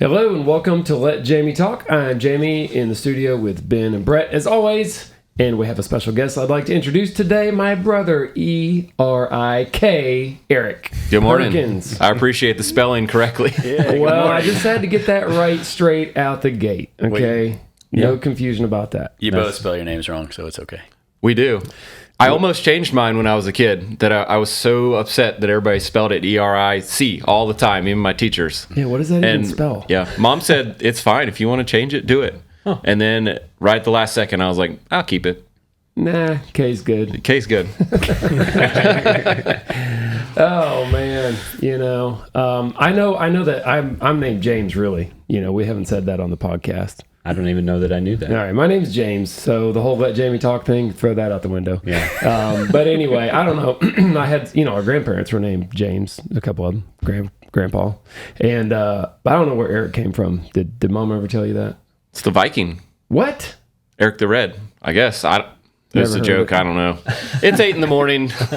Hello and welcome to Let Jamie Talk. I'm Jamie in the studio with Ben and Brett as always, and we have a special guest I'd like to introduce today, my brother Erik, Erik. Good morning. Perkins. I appreciate the spelling correctly. Well, I just had to get that right straight out the gate, okay? No confusion about that. You both spell your names wrong, so it's okay. We do. I almost changed mine when I was a kid. That I was so upset that everybody spelled it E-R-I-C all the time, even my teachers. Yeah, what does that even spell? Yeah, Mom said, it's fine. If you want to change it, do it. Huh. And then right at the last second, I was like, I'll keep it. Nah, K's good. K's good. Oh, man. You know, I know that I'm named James, really. You know, we haven't said that on the podcast. I don't even know that I knew that. All right, my name's James, so the whole Let Jamie Talk thing, throw that out the window. Yeah. But anyway, I don't know. I had, our grandparents were named James, a couple of them, Grandpa. And but I don't know where Erik came from. Did Mom ever tell you that? It's the Viking. What? Erik the Red, I guess. It's a joke. I don't know. It's 8 in the morning. So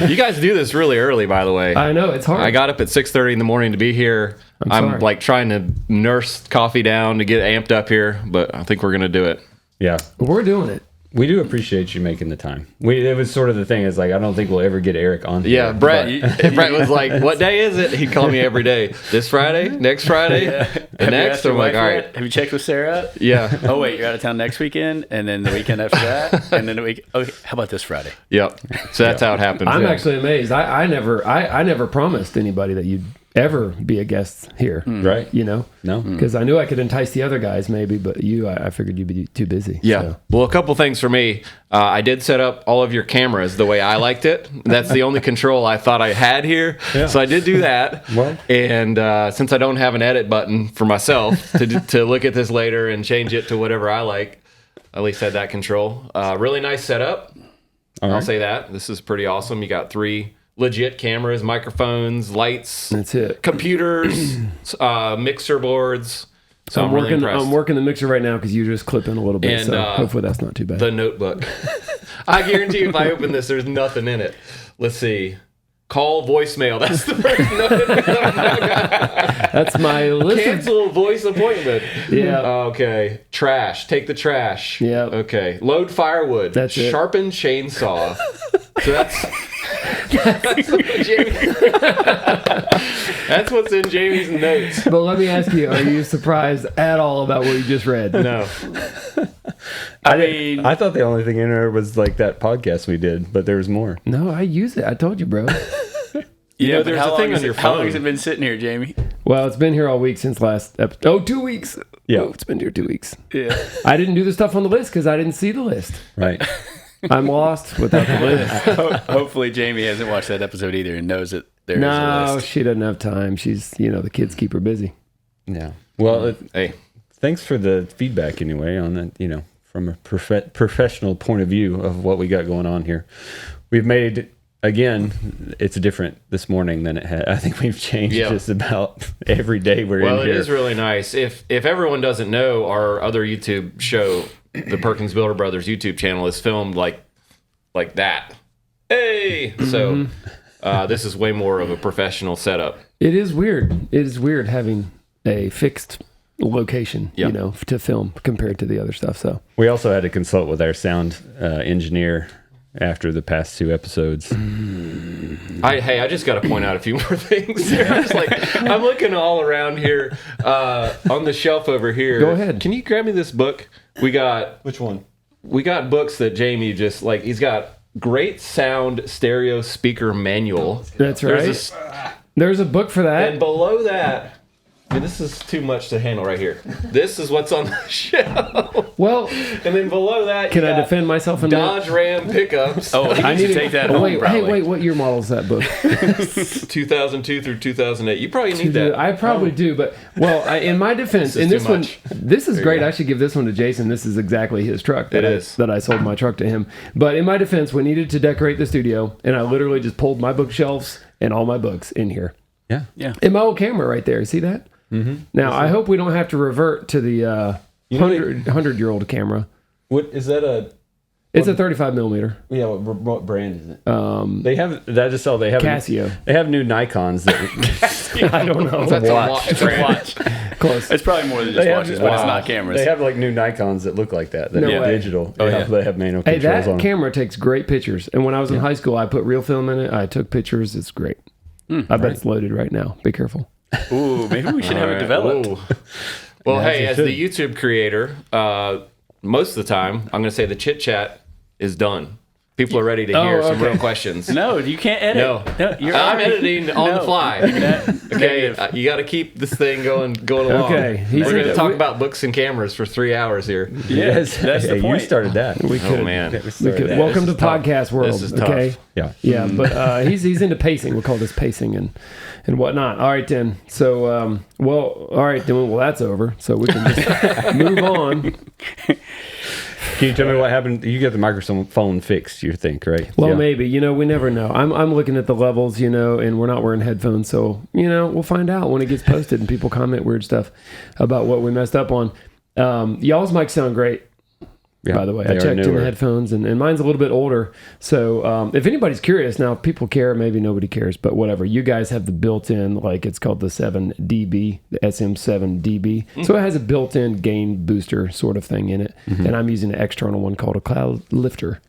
you guys do this really early, by the way. I know, it's hard. I got up at 6:30 in the morning to be here. I'm like trying to nurse coffee down to get amped up here, but I think we're going to do it. Yeah. We're doing it. We do appreciate you making the time. It was sort of the thing is like, I don't think we'll ever get Erik on here. Yeah, Brett was like, what day is it? He'd call me every day. This Friday? Next Friday? The next? I'm like, all right. Have you checked with Sarah? Yeah. Oh, wait, you're out of town next weekend, and then the weekend after that, and then the week. Okay, how about this Friday? Yep. So that's how it happens. I'm actually amazed. I never promised anybody that you'd ever be a guest here. Right. No. Because I knew I could entice the other guys maybe, but I figured you'd be too busy. Yeah. So. Well, a couple things for me. I did set up all of your cameras the way I liked it. That's the only control I thought I had here. Yeah. So I did do that. Well. And since I don't have an edit button for myself to look at this later and change it to whatever I like, I at least had that control. Really nice setup. I'll say that. This is pretty awesome. You got 3 legit cameras, microphones, lights. That's it. Computers, mixer boards. So I'm really impressed. I'm working the mixer right now because you just clip in a little bit. And, so hopefully that's not too bad. The notebook. I guarantee you if I open this, there's nothing in it. Let's see. Call voicemail. That's the first note. That's my list. Cancel voice appointment. Yeah. Okay. Trash. Take the trash. Yeah. Okay. Load firewood. That's it. Sharpen chainsaw. So that's that's what's in Jamie's notes. But let me ask you, are you surprised at all about what you just read? No. I thought the only thing in there was like that podcast we did, but there was more. No, I use it. I told you, bro. Yeah, there's a thing on your phone. How long has it been sitting here, Jamie? Well, it's been here all week since last episode. Oh, 2 weeks. Yeah. Oh, it's been here 2 weeks. Yeah. I didn't do the stuff on the list because I didn't see the list. Right. I'm lost without the list. Hopefully Jamie hasn't watched that episode either and knows that there is a No, list. she doesn't have time. She's, the kids keep her busy. Yeah. Well, Hey. thanks for the feedback anyway on that, from a professional point of view of what we got going on here. We've made, again, it's different this morning than it had. I think we've changed just about every day we're in here. Well, it is really nice. If everyone doesn't know, our other YouTube show, the Perkins Builder Brothers YouTube channel, is filmed like that. Hey! So this is way more of a professional setup. It is weird. It is weird having a fixed location, to film compared to the other stuff. So we also had to consult with our sound engineer after the past 2 episodes. I just got to point out a few more things. I'm looking all around here on the shelf over here. Go ahead. Can you grab me this book? We got Which one? We got books that Jamie just he's got great sound stereo speaker manual. that's right. There's a book for that. And below that, this is too much to handle right here. This is what's on the shelf. Well, and then below that, can I defend myself in Dodge Ram pickups. Oh, I need to take that home, wait, what year model is that book? 2002 through 2008. You probably need that. I probably do, but in my defense, in this one, this is great. I should give this one to Jason. This is exactly his truck that I sold my truck to him. But in my defense, we needed to decorate the studio, and I literally just pulled my bookshelves and all my books in here. Yeah. And my old camera right there. See that? Mm-hmm. Now, I hope we don't have to revert to the 100-year-old camera. What is that It's a 35 millimeter. Yeah, what brand is it? They have that. Just all they have. Casio. They have new Nikons. That, I don't know. That's It's a watch. Close. It's probably more than just watches, but it's not cameras. they have like new Nikons that look like that. That No are way. digital. Oh, yeah. They have manual Hey, controls that on. camera takes great pictures. And when I was in high school, I put real film in it. I took pictures. It's great. I bet it's loaded right now. Be careful. Ooh, maybe we should have it developed. Ooh. Well, Yeah, hey, you as should. the YouTube creator, most of the time, I'm going to say the chit chat is done. People are ready to hear some real questions. No, you can't edit. No, you're I'm already- editing on the fly. Okay, you got to keep this thing going along. Okay, We're going to talk about books and cameras for 3 hours here. Yes, that's the You point. started that. Oh man, Welcome to is tough. podcast world. This is tough. Okay. Yeah. Yeah, but he's into pacing. We'll call this pacing and whatnot. All right, then. So, all right, then. Well, that's over. So we can just move on. Can you tell me what happened? You got the microphone fixed, you think, right? Well, Yeah. maybe. We never know. I'm looking at the levels, and we're not wearing headphones, so we'll find out when it gets posted and people comment weird stuff about what we messed up on. Y'all's mics sound great. Yeah, By the way, they I are checked in the newer. headphones, and mine's a little bit older. So if anybody's curious, now if people care, maybe nobody cares, but whatever. You guys have the built-in, like it's called the 7dB, the SM7dB. So it has a built-in gain booster sort of thing in it, and I'm using an external one called a Cloud Lifter.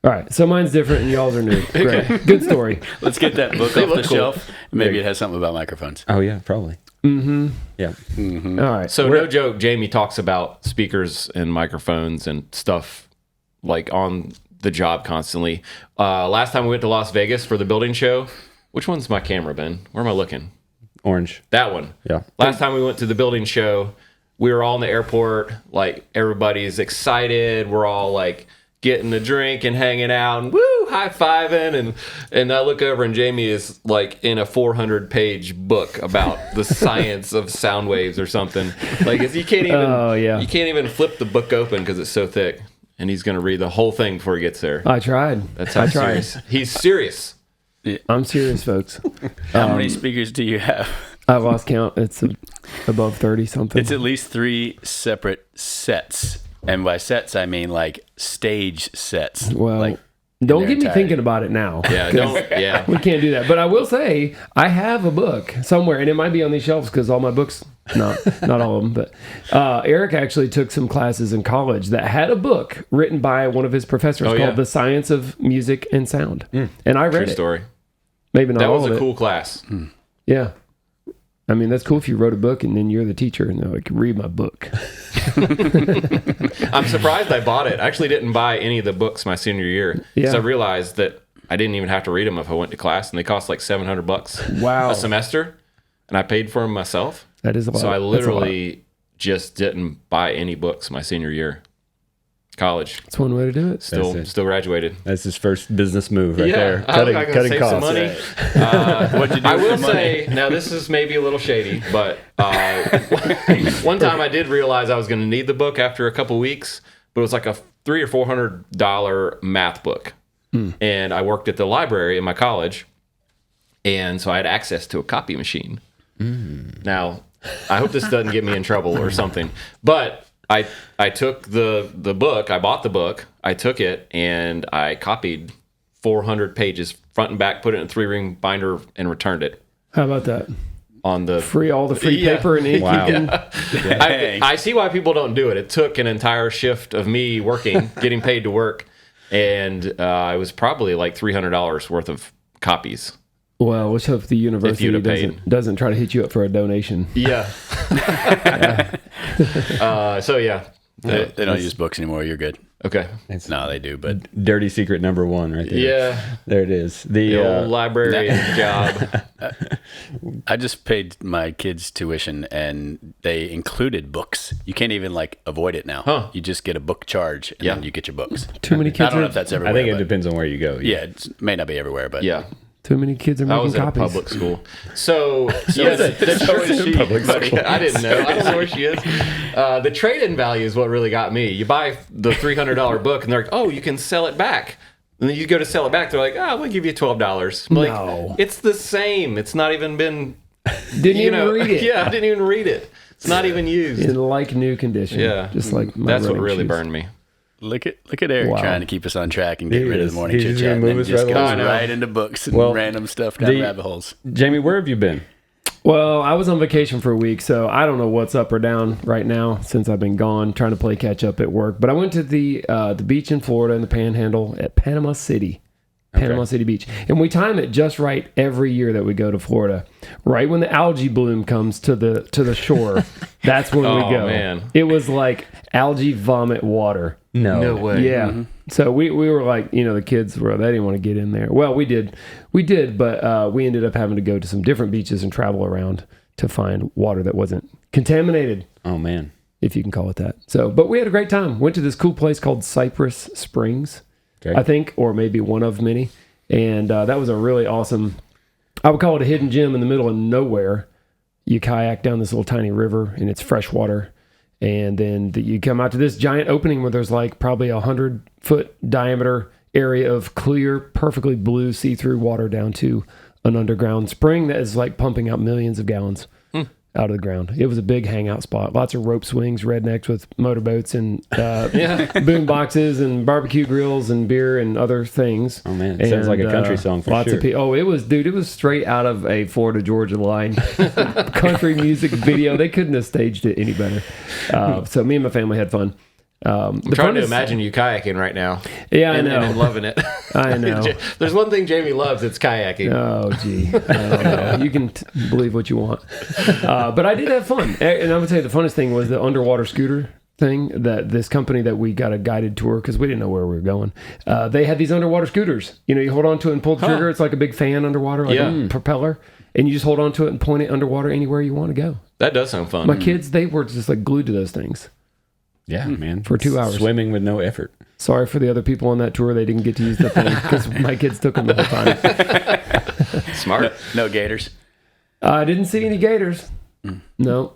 All right, so mine's different, and y'all's are new. Great, good story. Let's get that book off the look cool. shelf. Maybe it has something about microphones. Oh yeah, probably. Mm-hmm. Yeah. All right, So no joke, Jamie talks about speakers and microphones and stuff like on the job constantly. Last time we went to Las Vegas for the building show, which one's my camera, Ben? Where am I looking? Orange. That one. Yeah. Last time we went to the building show, we were all in the airport, like everybody's excited. We're all like getting a drink and hanging out and woo, high-fiving. And I look over and Jamie is like in a 400-page book about the science of sound waves or something. Like you can't even you can't even flip the book open because it's so thick. And he's going to read the whole thing before he gets there. I tried. That's how serious. He's serious. I'm serious, folks. How many speakers do you have? I lost count. It's above 30 something. It's at least 3 separate sets. And by sets, I mean like stage sets. Well, like don't their get me entirety. thinking about it now. Yeah, don't. Yeah. We can't do that. But I will say I have a book somewhere, and it might be on these shelves because all my books, not all of them, but Erik actually took some classes in college that had a book written by one of his professors called yeah. The Science of Music and Sound. And I read True it. story. Maybe not That all was of a it. cool class. Yeah. I mean, that's cool if you wrote a book and then you're the teacher and they're like, read my book. I'm surprised I bought it. I actually didn't buy any of the books my senior year. Yeah. So I realized that I didn't even have to read them if I went to class, and they cost like $700 Wow. a semester, and I paid for them myself. That is a lot. So I That's a lot. literally just didn't buy any books my senior year. College. That's one way to do it. Still graduated. That's his first business move right there. I gotta save some money. What'd you do I with will the money? say, now this is maybe a little shady, but one time I did realize I was going to need the book after a couple weeks, but it was like a $300 or $400 math book. And I worked at the library in my college, and so I had access to a copy machine. Now, I hope this doesn't get me in trouble or something, but I took the book, I bought the book, I took it, and I copied 400 pages front and back, put it in a 3-ring binder, and returned it How about that? on the All the free Yeah. paper and ink. Wow. You can, I see why people don't do it. It took an entire shift of me working, getting paid to work, and it was probably like $300 worth of copies. well, let's hope the university you'd have paid. doesn't try to hit you up for a donation. Yeah. So yeah. They don't use books anymore. You're good. Okay. No, they do, but Dirty secret number 1 right there. Yeah. There it is. The old librarian job. I just paid my kids' tuition, and they included books. You can't even like avoid it now. Huh. You just get a book charge, and then you get your books. Too many I kids don't know are if that's I everywhere. think it but- depends on where you go. Yeah, it may not be everywhere, but Yeah. too many kids are I making was at a copies. public school. So yeah, so is she. Public school. I didn't know. I don't know where she is. The trade-in value is what really got me. You buy the $300 book, and they're like, "Oh, you can sell it back." And then you go to sell it back. They're like, "Oh, we'll give you $12." I'm like, No. it's the same. It's not even been. Didn't You even know, read it. Yeah, I didn't even read it. It's not even used. In like new condition. Yeah. Just like my That's what running really shoes. burned me. Look at Eric Wow. trying to keep us on track and get He rid of is. the morning He's chit just chat gonna and move then us just right go along. right into books and Well, random stuff down rabbit holes. Jamie, where have you been? Well, I was on vacation for a week, so I don't know what's up or down right now since I've been gone, trying to play catch up at work. But I went to the beach in Florida in the Panhandle at Panama City. Panama City Beach. And we time it just right every year that we go to Florida. Right when the algae bloom comes to the shore, that's when we go. Man. It was like algae vomit water. No way. Yeah. So we were like, the kids they didn't want to get in there. Well, we did, but we ended up having to go to some different beaches and travel around to find water that wasn't contaminated. Oh, man. If you can call it that. So, but we had a great time. Went to this cool place called Cypress Springs. Okay. I think, or maybe one of many. And that was a really awesome, I would call it a hidden gem in the middle of nowhere. You kayak down this little tiny river and it's fresh water. And then you come out to this giant opening where there's like probably 100-foot diameter area of clear, perfectly blue, see-through water down to an underground spring that is like pumping out millions of gallons out of the ground. It was a big hangout spot. Lots of rope swings, rednecks with motorboats and boom boxes and barbecue grills and beer and other things. Oh, man. It sounds like a country song for lots sure. Of people. Oh, it was straight out of a Florida Georgia line country music video. They couldn't have staged it any better. So me and my family had fun. I'm trying to imagine you kayaking right now. Yeah, I know. And loving it. I know. There's one thing Jamie loves, it's kayaking. Oh, gee. I don't know. You can believe what you want. But I did have fun. And I would say the funnest thing was the underwater scooter thing, that this company that we got a guided tour because we didn't know where we were going. They had these underwater scooters. You hold on to it and pull the trigger. It's like a big fan underwater, like a propeller. And you just hold on to it and point it underwater anywhere you want to go. That does sound fun. My kids, they were just like glued to those things. Yeah, man. For 2 hours. Swimming with no effort. Sorry for the other people on that tour. They didn't get to use the thing because my kids took them the whole time. Smart. No gators. I didn't see any gators. No.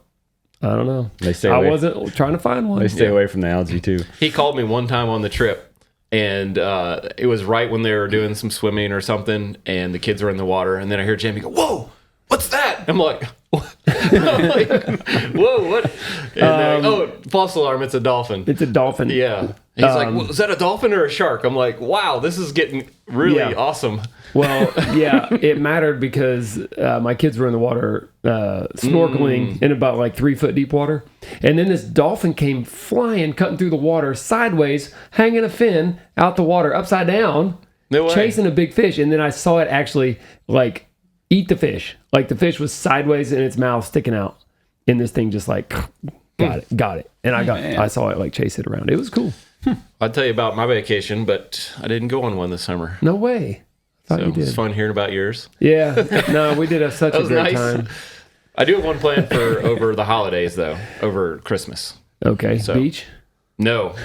I don't know. They stay I away. wasn't trying to find one. They stay away from the algae, too. He called me one time on the trip, and it was right when they were doing some swimming or something, and the kids were in the water, and then I hear Jamie go, "Whoa, what's that?" I'm like, what? I'm like, "Whoa, what?" And they're like, "Oh, false alarm, it's a dolphin." It's a dolphin. Yeah. He's like, well, "Is that a dolphin or a shark?" I'm like, "Wow, this is getting really awesome." Well, yeah, it mattered because my kids were in the water snorkeling in about like 3 foot deep water. And then this dolphin came flying, cutting through the water sideways, hanging a fin out the water upside down, No way. chasing a big fish. And then I saw it actually like eat the fish. Like the fish was sideways in its mouth sticking out. And this thing just like got it. And I saw it like chase it around. It was cool. I'd tell you about my vacation, but I didn't go on one this summer. No way. Thought So you did. it's fun hearing about yours. Yeah. No, we did have such a was great nice. time. I do have one plan for over the holidays, though, over Christmas. Okay. So- Beach? No.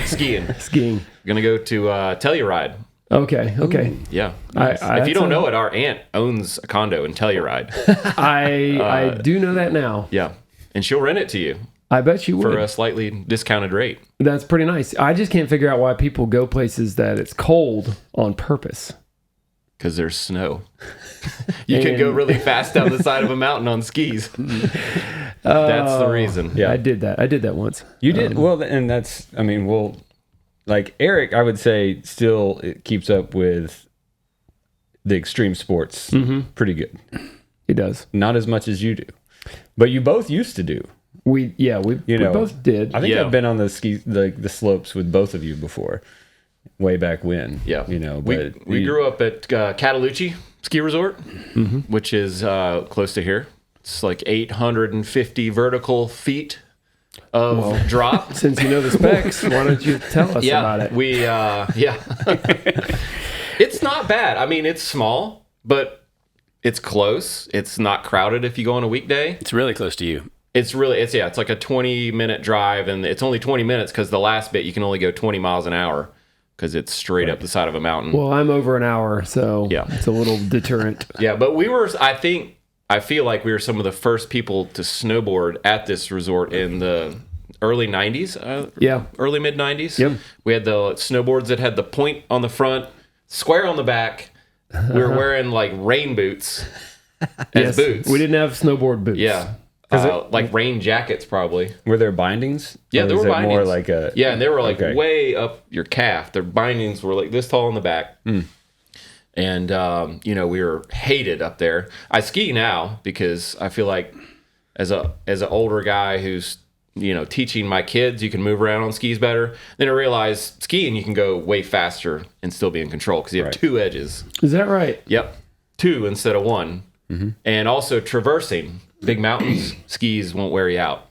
Skiing. Skiing. Gonna go to Telluride. Okay. Yeah. I if you don't know it, our aunt owns a condo in Telluride. I do know that now. Yeah. And she'll rent it to you I bet you would. for a slightly discounted rate. That's pretty nice. I just can't figure out why people go places that it's cold on purpose. Because there's snow. You can go really fast down the side of a mountain on skis. That's the reason. Yeah, I did that once. You did? Well, and that's, like Erik, I would say still it keeps up with the extreme sports pretty good. He does. Not as much as you do. But you both used to do. We both did. I think Yeah. I've been on the the slopes with both of you before, way back when. Yeah. But we grew up at Catalucci Ski Resort, which is close to here. It's like 850 vertical feet of drop. Since you know the specs, why don't you tell us about it? It's not bad. I mean, it's small, but it's close. It's not crowded if you go on a weekday. It's really close to you. It's like a 20-minute drive, and it's only 20 minutes because the last bit you can only go 20 miles an hour because it's straight up the side of a mountain. Well, I'm over an hour, so Yeah. it's a little deterrent. Yeah, but I feel like we were some of the first people to snowboard at this resort in the early 90s. Early mid 90s. Yep. We had the snowboards that had the point on the front, square on the back. We were wearing like rain boots as boots. We didn't have snowboard boots. Yeah. like rain jackets, probably. Were there bindings? Yeah, or there were bindings. More like a and they were like way up your calf. Their bindings were like this tall in the back. And we were hated up there. I ski now because I feel like as an older guy who's teaching my kids, you can move around on skis better. Then I realized skiing, you can go way faster and still be in control because you have two edges. Is that right? Yep. 2 instead of 1. And also traversing big mountains, skis won't wear you out.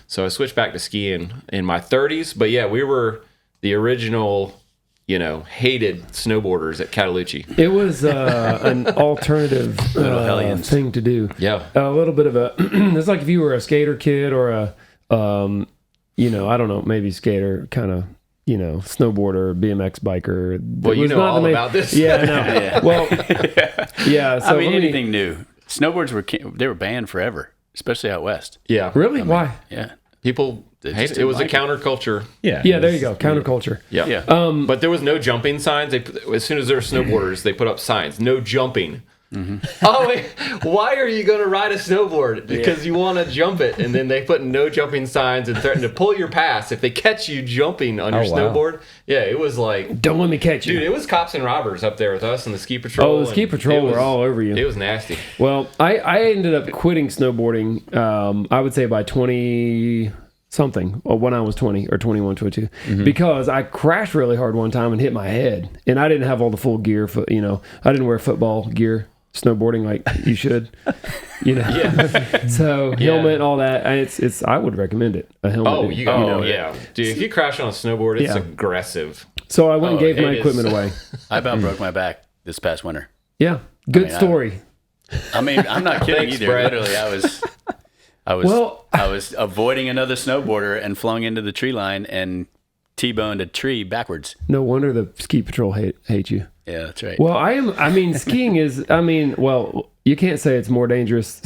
So I switched back to skiing in my 30s. But yeah, we were the original, hated snowboarders at Catalucci. It was an alternative thing to do. Yeah. A little bit of a, it's like if you were a skater kid or a, I don't know, maybe skater kind of, snowboarder, BMX biker. Well, you know all about this. Yeah, no. Yeah. Well, yeah. So anything new. Snowboards were banned forever, especially out west. Yeah. Really? Why? Yeah. People hate it. It was a counterculture. Yeah. Yeah, there you go. Counterculture. Yeah. But there was no jumping signs. As soon as there were snowboarders, they put up signs, no jumping. Oh, wait, why are you going to ride a snowboard? Because you want to jump it. And then they put no jumping signs and threaten to pull your pass if they catch you jumping on your snowboard. Yeah, it was like... Don't let me catch you. Dude, it was cops and robbers up there with us and the ski patrol. Oh, the ski patrol were all over you. It was nasty. Well, I ended up quitting snowboarding, I would say by 20... something, or when I was 20 or 21, 22, because I crashed really hard one time and hit my head, and I didn't have all the full gear for, I didn't wear football gear snowboarding like you should, so helmet, all that. It's I would recommend it, a helmet. Yeah, dude, if you crash on a snowboard, it's aggressive. So I went and gave my equipment away. I about broke my back this past winter. Yeah, good story. I'm not kidding Thanks, either. Brad. Literally, I was avoiding another snowboarder and flung into the tree line and T-boned a tree backwards. No wonder the ski patrol hate you. Yeah, that's right. Well, skiing is, you can't say it's more dangerous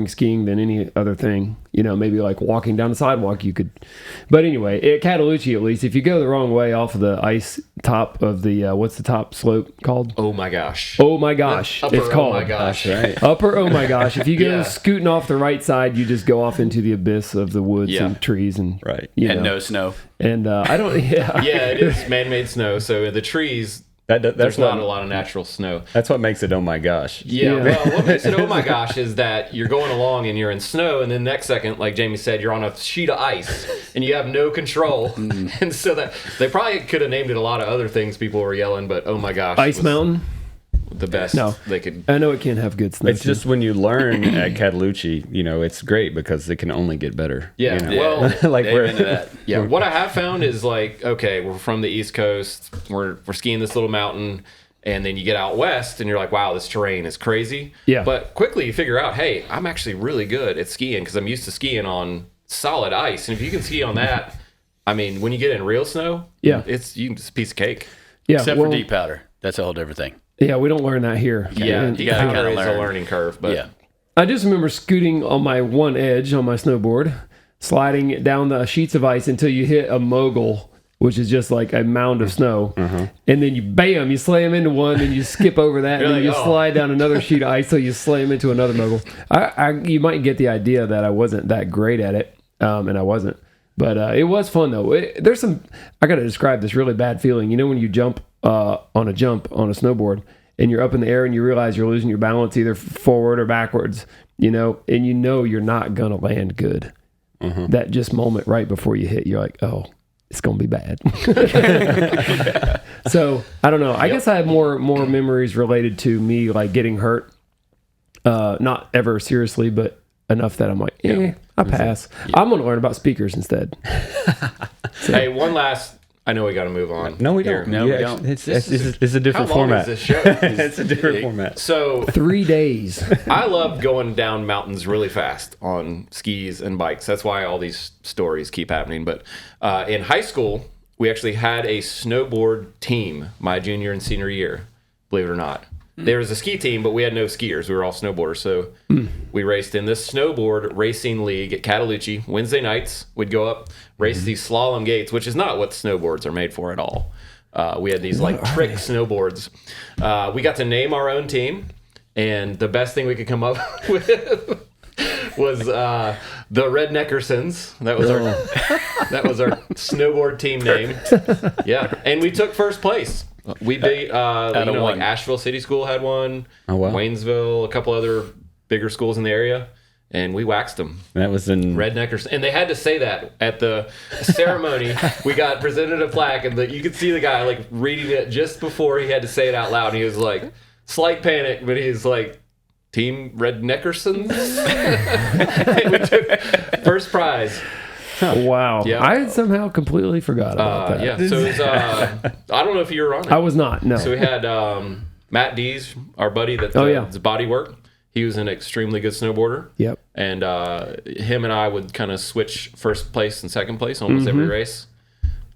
skiing than any other thing. Maybe like walking down the sidewalk you could. But anyway, at Catalucci at least, if you go the wrong way off of the ice top of the, what's the top slope called? Oh my gosh. Oh my gosh. Upper, it's called. Oh my gosh. Right. Upper oh my gosh. If you go scooting off the right side, you just go off into the abyss of the woods and trees and no snow. And I don't, Yeah, it is man-made snow. So the trees... There's not a lot of natural snow. That's what makes it oh my gosh. Yeah, well, what makes it oh my gosh is that you're going along and you're in snow, and then next second, like Jamie said, you're on a sheet of ice and you have no control. And so that they probably could have named it a lot of other things people were yelling, but oh my gosh. Ice Mountain? The best they could. I know it can have good snow. It's just when you learn at Catalucci, it's great because it can only get better. Yeah, well, like we're into that. Yeah, what I have found is like, okay, we're from the East Coast, we're skiing this little mountain, and then you get out west and you're like, wow, this terrain is crazy. Yeah. But quickly you figure out, hey, I'm actually really good at skiing because I'm used to skiing on solid ice, and if you can ski on that, when you get in real snow, it's a piece of cake. Yeah, except for deep powder, that's a whole different thing. Yeah, we don't learn that here. Yeah, you got to kind of learn. A learning curve. But I just remember scooting on my one edge on my snowboard, sliding down the sheets of ice until you hit a mogul, which is just like a mound of snow. And then you slam into one, and you skip over that, and then you slide down another sheet of ice till you slam into another mogul. You might get the idea that I wasn't that great at it, and I wasn't. But it was fun, though. I got to describe this really bad feeling. When you jump on a snowboard and you're up in the air and you realize you're losing your balance either forward or backwards, and you're not going to land good. That just moment right before you hit, you're like, oh, it's going to be bad. So I don't know. I guess I have more memories related to me like getting hurt. Not ever seriously, but enough that I'm like, I pass. I'm going to learn about speakers instead. So. Hey, one last... I know we got to move on. No, we don't. No, we don't. It's a different format. How long is this show? It's a different format. So 3 days. I love going down mountains really fast on skis and bikes. That's why all these stories keep happening. But in high school, we actually had a snowboard team my junior and senior year, believe it or not. There was a ski team, but we had no skiers. We were all snowboarders. So we raced in this snowboard racing league at Catalucci. Wednesday nights, we'd go up, race these slalom gates, which is not what snowboards are made for at all. We had these trick snowboards. We got to name our own team. And the best thing we could come up with was the Redneckersons. That was our snowboard team name. Yeah, and we took first place. We beat like Asheville City School had one. Oh wow. Waynesville, a couple other bigger schools in the area. And we waxed them. That was in Redneckers, and they had to say that at the ceremony. We got presented a plaque, and you could see the guy like reading it just before he had to say it out loud. And he was like, slight panic, but he's like, Team Redneckersons. And we took first prize. Wow. Yeah. I had somehow completely forgot about that. Yeah. So it was, I don't know if you were on it. I was not. No. So we had Matt Dees, our buddy that does body work. He was an extremely good snowboarder. Yep. And him and I would kind of switch first place and second place almost every race.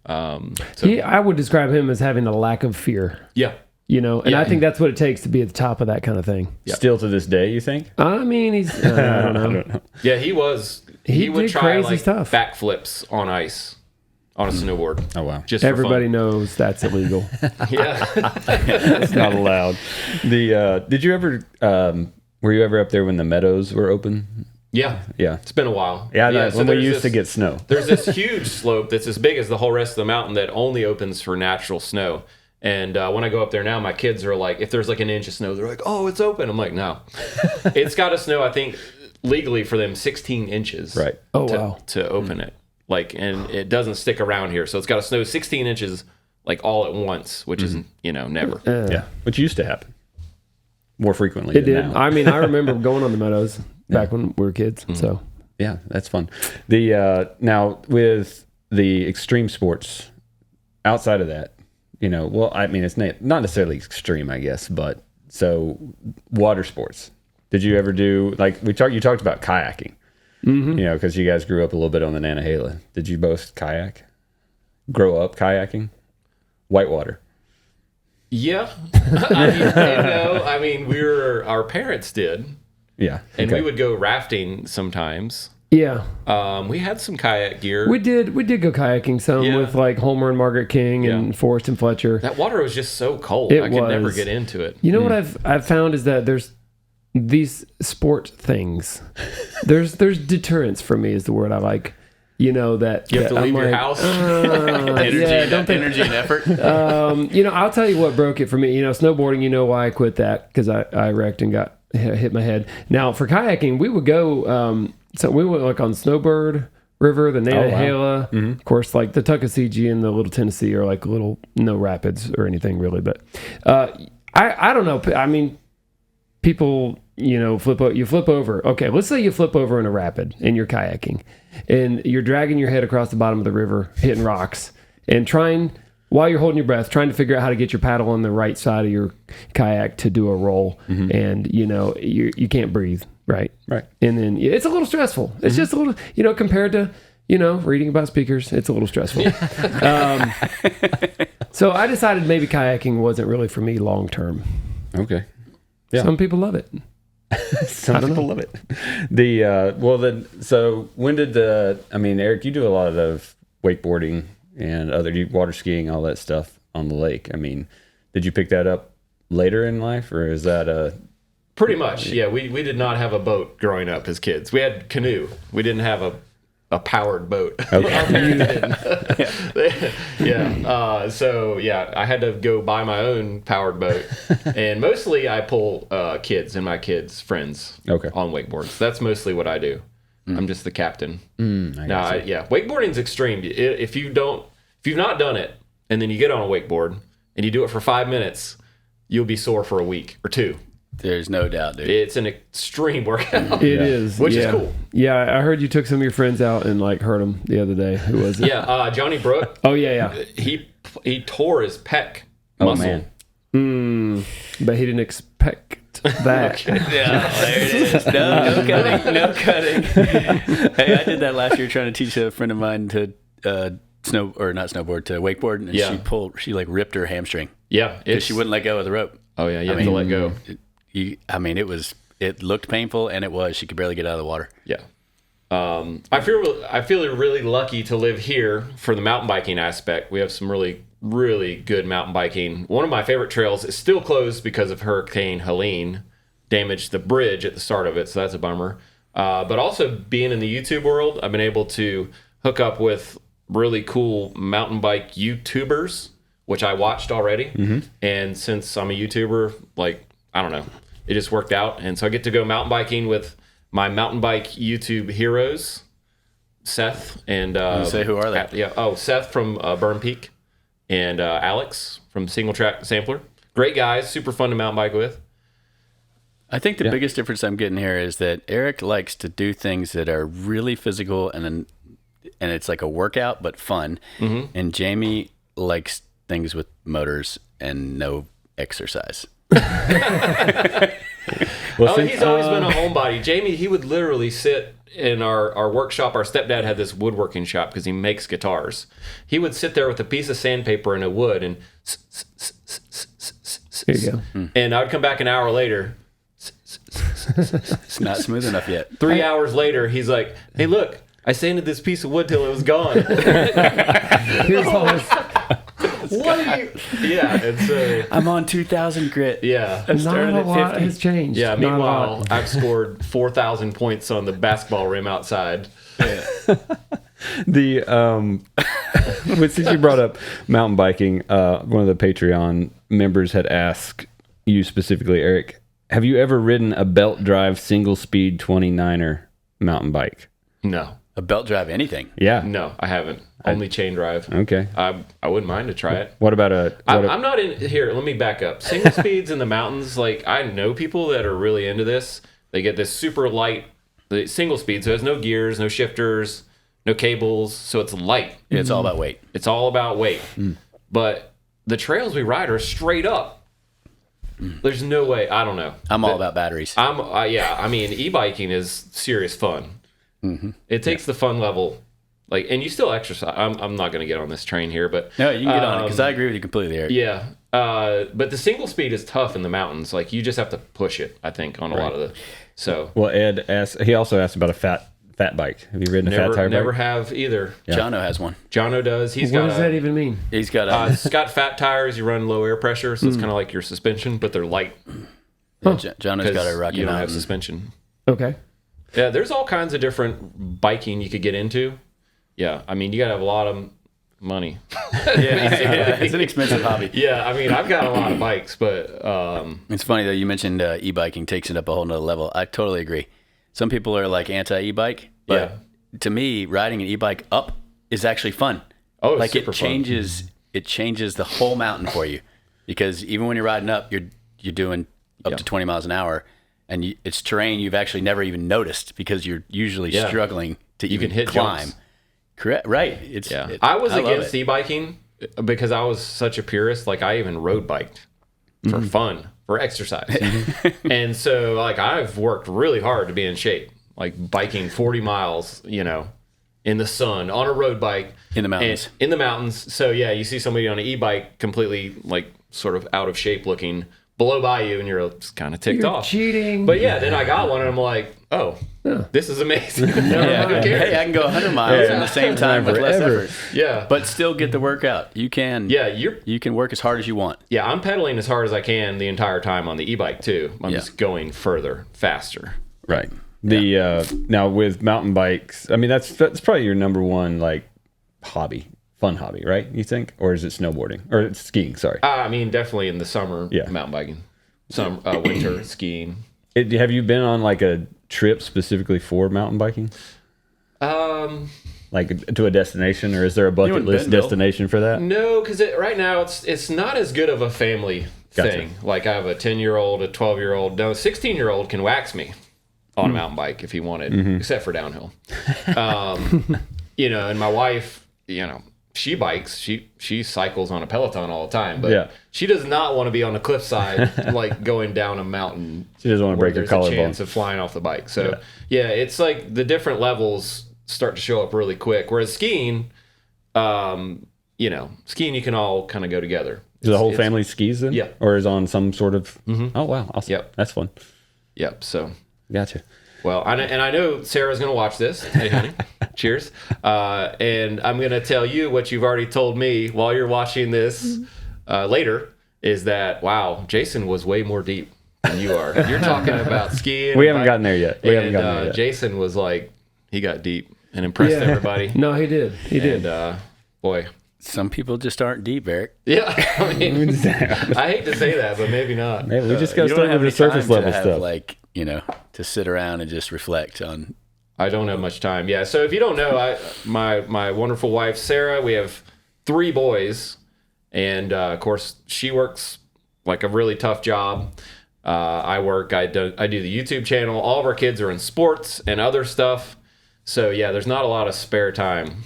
I would describe him as having a lack of fear. Yeah. You know, and I think that's what it takes to be at the top of that kind of thing. Yeah. Still to this day, you think? I mean, he's I don't know. Yeah, he was. He would did try crazy like stuff. backflips on ice on a snowboard. Oh wow! Just for Everybody fun. knows that's illegal. Yeah. It's not allowed. Did you ever? Were you ever up there when the meadows were open? Yeah. Yeah. It's been a while. Yeah. So When we there's used to get snow. There's this huge slope that's as big as the whole rest of the mountain that only opens for natural snow. And when I go up there now, my kids are like, if there's like an inch of snow, they're like, oh, it's open. I'm like, no. It's got to snow, I think, legally for them 16 inches. Right. To open it. Like, and it doesn't stick around here. So it's got to snow 16 inches like all at once, which is, never. Yeah. Which used to happen more frequently. It did. Now. I mean, I remember going on the meadows back when we were kids. So yeah, that's fun. Now with the extreme sports, outside of that, well, I mean, it's not necessarily extreme, I guess, but so water sports. Did you ever do like you talked about kayaking? Because you guys grew up a little bit on the Nantahala. Did you both kayak? Grow up kayaking? Whitewater. Yeah. I mean, our parents did. Yeah. And we would go rafting sometimes. yeah, We had some kayak gear. we did go kayaking some with like Homer and Margaret King and Forrest and Fletcher. That water was just so cold. It I could never was. get into it. You know what I've found is that there's these sport things. There's deterrence for me is the word I like. That You have to leave I'm your like, house. Energy and effort. I'll tell you what broke it for me. Snowboarding. Why I quit that because I wrecked and got hit my head. Now for kayaking, we would go. So we went like on Snowbird River, the Nantahala, of course, like the Tuckasegee and the Little Tennessee are like little no rapids or anything really. But I don't know. I mean, people you flip over. Okay, let's say you flip over in a rapid and you're kayaking and you're dragging your head across the bottom of the river, hitting rocks and while you're holding your breath, trying to figure out how to get your paddle on the right side of your kayak to do a roll. And you can't breathe. Right. And then it's a little stressful. It's just a little, compared to, reading about speakers, it's a little stressful. So I decided maybe kayaking wasn't really for me long term. Okay. Yeah. Some people love it. Some people love it. So when did Erik, you do a lot of wakeboarding and water skiing, all that stuff on the lake. I mean, did you pick that up later in life or is that Pretty much, yeah. We did not have a boat growing up as kids. We had canoe. We didn't have a powered boat. Okay. Our parents didn't. So I had to go buy my own powered boat, and mostly I pull kids and my kids' friends on wakeboards. That's mostly what I do. I'm just the captain. Wakeboarding's extreme. If you've not done it, and then you get on a wakeboard and you do it for 5 minutes, you'll be sore for a week or two. There's no doubt, dude. It's an extreme workout. It is. Which is cool. Yeah, I heard you took some of your friends out and hurt them the other day. Who was it? Yeah, Johnny Brook. Oh, yeah. He tore his pec muscle. Man. But he didn't expect that. Yeah, there it is. No cutting. Hey, I did that last year trying to teach a friend of mine to not snowboard, to wakeboard, and she ripped her hamstring. Yeah. Because she wouldn't let go of the rope. Oh, yeah, you have to let go. It looked painful, and she could barely get out of the water. Yeah. I feel really lucky to live here for the mountain biking aspect. We have some really, really good mountain biking. One of my favorite trails is still closed because of Hurricane Helene damaged the bridge at the start of it, so that's a bummer. But also being in the YouTube world, I've been able to hook up with really cool mountain bike YouTubers, which I watched already. And since I'm a YouTuber, like, I don't know, it just worked out. And so I get to go mountain biking with my mountain bike YouTube heroes, Seth and say who are they? Seth from Burn Peak and Alex from Single Track Sampler. Great guys, super fun to mountain bike with. I think the biggest difference I'm getting here is that Erik likes to do things that are really physical and it's like a workout but fun. And Jaime likes things with motors and no exercise. He's always been a homebody. Jaime, he would literally sit in our workshop. Our stepdad had this woodworking shop because he makes guitars. He would sit there with a piece of sandpaper and a wood and there you go. And I'd come back an hour later. It's not smooth enough yet. 3 hours later, he's like, "Hey, look, I sanded this piece of wood till it was gone." Here's all this. What are you? Yeah, it's I'm on 2,000 grit. yeah. I started Not a at lot 50. has changed. Yeah, Not a meanwhile, lot. I've scored 4,000 points on the basketball rim outside. Since you brought up mountain biking, one of the Patreon members had asked you specifically, Erik, have you ever ridden a belt drive single speed 29er mountain bike? No. A belt drive anything? Yeah. No, I haven't. Only chain drive. Okay. I wouldn't mind to try it. What about I'm not in here. Let me back up. Single speeds in the mountains. Like, I know people that are really into this. They get this super light the single speed, so it has no gears, no shifters, no cables, so it's light. Yeah, it's all about weight. It's all about weight. But the trails we ride are straight up. There's no way. I don't know. I'm all about batteries. I mean, e-biking is serious fun. It takes the fun level, like, and you still exercise. I'm not going to get on this train here, but No, you can get on it because I agree with you completely, Erik. yeah. But the single speed is tough in the mountains. Like, you just have to push it, I think, on a lot of the. So Well, Ed asked. He also asked about a fat bike. Have you ridden a fat tire never bike? have either. Yeah. Jono has one. Jono does. What does that even mean? He's got a. It's got fat tires. You run low air pressure, so it's kind of like your suspension, but they're light. Jono's got a Rocky You don't have Mountain. suspension. Okay. Yeah, there's all kinds of different biking you could get into. Yeah, I mean, you gotta have a lot of money. It's an expensive hobby. Yeah, I mean, I've got a lot of bikes, but It's funny though. You mentioned e-biking takes it up a whole nother level. I totally agree. Some people are like anti-e-bike, but to me, riding an e-bike up is actually fun. Oh, it's like super it changes. It changes the whole mountain for you, because even when you're riding up, you're doing up to 20 miles an hour, and it's terrain you've actually never even noticed because you're usually struggling to even can hit climb. jumps. Correct. Right. I was love against it. e-biking because I was such a purist. Like, I even road biked for fun, for exercise. And so, like, I've worked really hard to be in shape, like biking 40 miles, in the sun on a road bike In the mountains. In the mountains. So yeah, you see somebody on an e-bike completely, like, sort of out of shape looking, blow by you, and you're just kind of ticked You're off. cheating. But yeah, then I got one, and I'm like, oh, this is amazing. Hey, I can go 100 miles in the same time with less Forever. effort. Yeah. But still get the workout. You can. Yeah, You can work as hard as you want. Yeah, I'm pedaling as hard as I can the entire time on the e-bike too. I'm just going further, faster. Right. Now with mountain bikes, I mean that's probably your number one like fun hobby, right? You think, or is it snowboarding or it's skiing? Sorry. I mean, definitely in the summer, mountain biking. Some winter skiing. Have you been on like a trip specifically for mountain biking? Like to a destination, or is there a bucket list destination for that? No, because right now it's not as good of a family thing. Like, I have a 10-year-old, a 12-year-old. No, a 16-year-old can wax me on a mountain bike if he wanted, except for downhill. And my wife, she bikes. She cycles on a Peloton all the time, but she does not want to be on a cliffside, like going down a mountain. She doesn't want to break her collarbone. There's a chance of flying off the bike. So it's like the different levels start to show up really quick. Whereas skiing, skiing you can all kind of go together. Is the whole family skis then? Yeah. Or is on some sort of? Oh wow, awesome. Yep. That's fun. Yep. So. Gotcha. Well, I know Sarah's going to watch this. Hey, honey. Cheers. And I'm going to tell you what you've already told me while you're watching this later, is that, wow, Jason was way more deep than you are. You're talking about skiing. We haven't gotten there yet. Jason was like, he got deep and impressed everybody. No, he did. He did. Boy. Some people just aren't deep, Eric. Yeah. I mean, I hate to say that, but maybe not. Maybe we just got to start with the surface level stuff. Like, to sit around and just reflect on. I don't have much time. Yeah. So if you don't know, my wonderful wife, Sarah, we have 3 boys. And, of course, she works like a really tough job. I do the YouTube channel. All of our kids are in sports and other stuff. So, yeah, there's not a lot of spare time.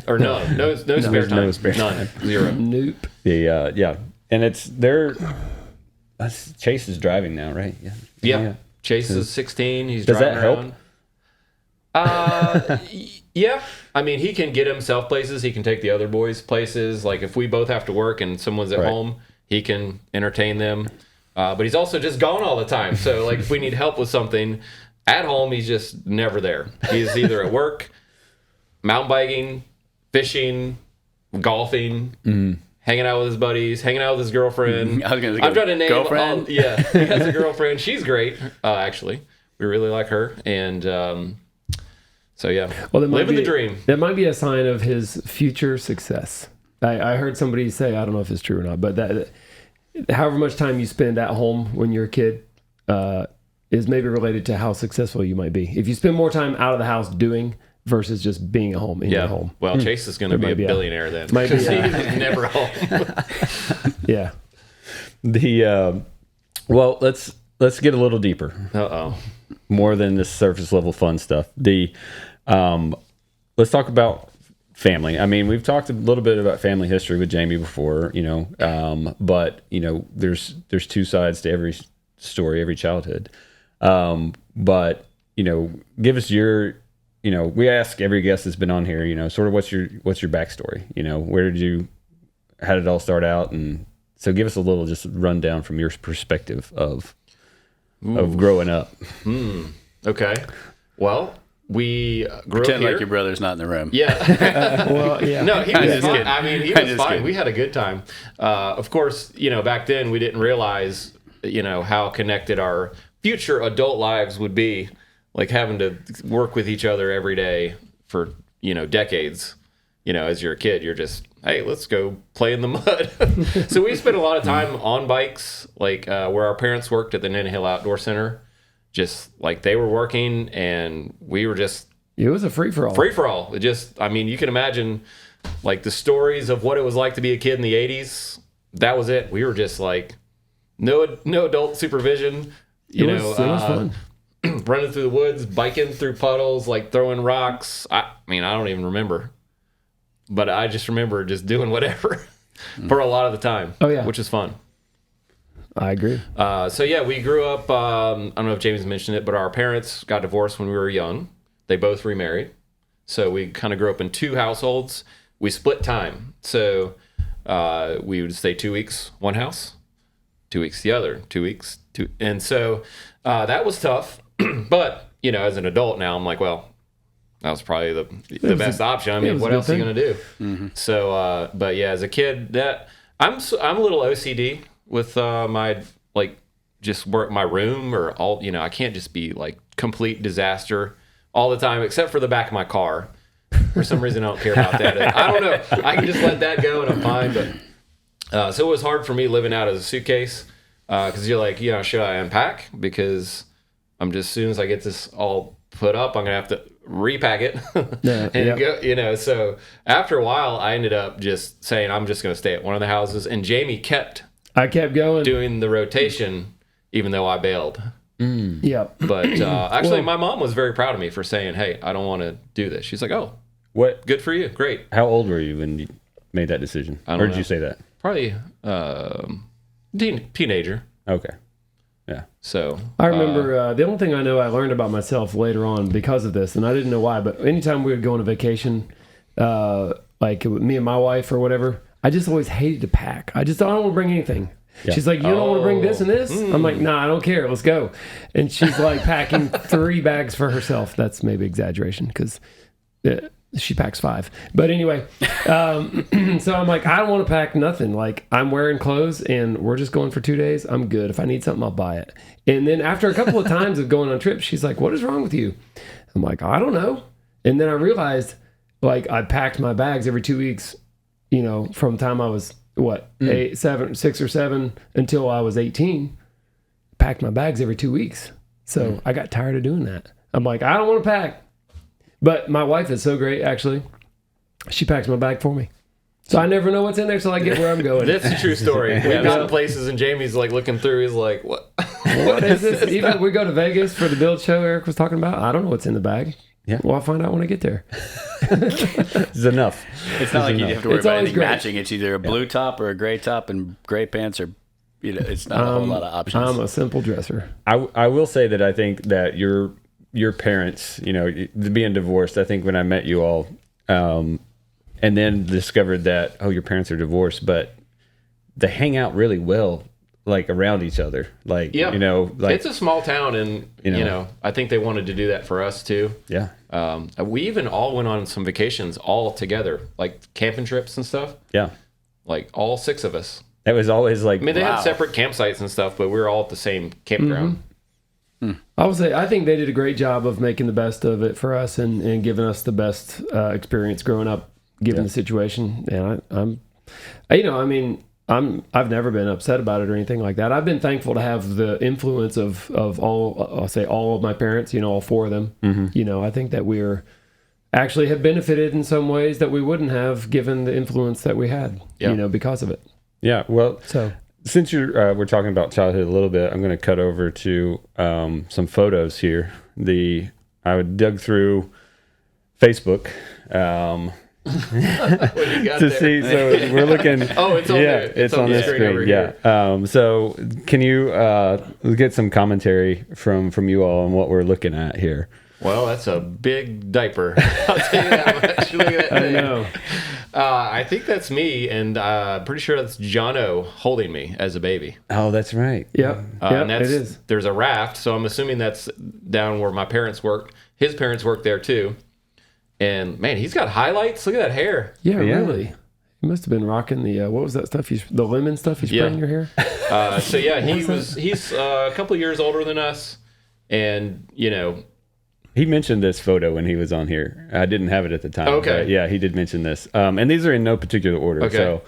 Or none. No spare time. No spare time. None. Zero. Nope. Yeah. And Chase is driving now, right? Yeah. Chase is 16. He's driving around. Does that help? Yeah. I mean, he can get himself places. He can take the other boys places. Like, if we both have to work and someone's at home, he can entertain them. But he's also just gone all the time. So, like, if we need help with something at home, he's just never there. He's either at work, mountain biking, fishing, golfing, hanging out with his buddies, hanging out with his girlfriend. I'm trying to name girlfriend. He has a girlfriend. She's great, actually. We really like her. And so, yeah, living the dream. That might be a sign of his future success. I heard somebody say, I don't know if it's true or not, but that however much time you spend at home when you're a kid is maybe related to how successful you might be. If you spend more time out of the house doing versus just being at home in your home. Well, Chase is going to be a billionaire then. Maybe he's never home. Yeah. Well, let's get a little deeper. More than this surface level fun stuff. Let's talk about family. I mean, we've talked a little bit about family history with Jaime before, but there's 2 sides to every story, every childhood. But give us your, we ask every guest that's been on here, sort of what's your backstory? How did it all start out? And so give us a little just rundown from your perspective of growing up. Okay. Well, we grew Pretend up here. like your brother's not in the room. Yeah. Well, yeah. No, he was fine. Kidding. I mean, he was fine. We had a good time. Of course, back then we didn't realize, how connected our future adult lives would be, like having to work with each other every day for, decades. As you're a kid, you're just, hey, let's go play in the mud. So we spent a lot of time on bikes, like where our parents worked at the Nana Hill Outdoor Center. Just like they were working and we were just... It was a free-for-all. Free-for-all. It just, I mean, you can imagine like the stories of what it was like to be a kid in the 80s. That was it. We were just like, no adult supervision. It was fun. Running through the woods, biking through puddles, like throwing rocks. I don't even remember. But I just remember just doing whatever for a lot of the time. Oh, yeah. Which is fun. I agree. So, yeah, we grew up, I don't know if James mentioned it, but our parents got divorced when we were young. They both remarried. So we kind of grew up in 2 households. We split time. So we would stay 2 weeks, one house, 2 weeks the other, 2 weeks, two. And so that was tough. But, as an adult now, I'm like, well, that was probably the best option. I mean, what else are you going to do? Mm-hmm. So, but yeah, as a kid, I'm a little OCD with my just work my room or all. I can't just be like complete disaster all the time, except for the back of my car. For some reason, I don't care about that. I don't know. I can just let that go and I'm fine. But so it was hard for me living out of a suitcase because you're like, should I unpack? Because I'm just, as soon as I get this all put up, I'm gonna have to repack it go. So after a while, I ended up just saying I'm just gonna stay at one of the houses, and Jaime kept going doing the rotation, even though I bailed. Yeah. But actually, my mom was very proud of me for saying, "Hey, I don't want to do this." She's like, "Oh, what? Good for you. Great." How old were you when you made that decision? Or did you say that? Probably teenager. Okay. Yeah. So I remember the only thing I know I learned about myself later on because of this, and I didn't know why, but anytime we would go on a vacation, like me and my wife or whatever, I just always hated to pack. I don't want to bring anything. Yeah. She's like, you don't want to bring this and this? I'm like, nah, I don't care. Let's go. And she's like packing 3 bags for herself. That's maybe exaggeration because She packs 5. But anyway, so I'm like, I don't want to pack nothing. Like, I'm wearing clothes and we're just going for 2 days. I'm good. If I need something, I'll buy it. And then after a couple of times of going on trips, she's like, what is wrong with you? I'm like, I don't know. And then I realized, like, I packed my bags every 2 weeks, from the time I was, 6 or 7 until I was 18. Packed my bags every 2 weeks. So I got tired of doing that. I'm like, I don't want to pack. But my wife is so great, actually. She packs my bag for me. So I never know what's in there till I get where I'm going. That's a true story. We've gotten places and Jamie's like looking through. He's like, what? What is this? Even we go to Vegas for the build show Erik was talking about. I don't know what's in the bag. Yeah. Well, I'll find out when I get there. It's enough. It's not like you have to worry It's about always anything great. matching. It's either a blue top or a gray top and gray pants, or it's not a whole lot of options. I'm a simple dresser. I will say that I think that your parents, being divorced, I think when I met you all, and then discovered that, your parents are divorced, but they hang out really well, like around each other. Like, it's a small town, and, I think they wanted to do that for us too. Yeah. We even all went on some vacations all together, like camping trips and stuff. Yeah. Like all 6 of us. That was always like, I mean, they had separate campsites and stuff, but we were all at the same campground. I would say I think they did a great job of making the best of it for us and giving us the best experience growing up, given the situation. And I've never been upset about it or anything like that. I've been thankful to have the influence of all of my parents. All 4 of them. Mm-hmm. I think that we're actually have benefited in some ways that we wouldn't have given the influence that we had. Because of it. Yeah. Well, since we're talking about childhood a little bit, I'm going to cut over to some photos here. I would dug through Facebook to see. So we're looking. Oh, it's on there. It's on this screen. Yeah. So can you get some commentary from you all on what we're looking at here? Well, that's a big diaper. I'll tell you that much. Look at that thing. I know. I think that's me, and pretty sure that's Jono holding me as a baby. Oh, that's right. Yep. And it is. There's a raft, so I'm assuming that's down where my parents worked. His parents worked there too. And man, he's got highlights. Look at that hair. Yeah, really. He must have been rocking the what was that stuff? The lemon stuff you spray in your hair. He's a couple of years older than us, and he mentioned this photo when he was on here. I didn't have it at the time. Okay. Yeah, he did mention this. And these are in no particular order. Okay. So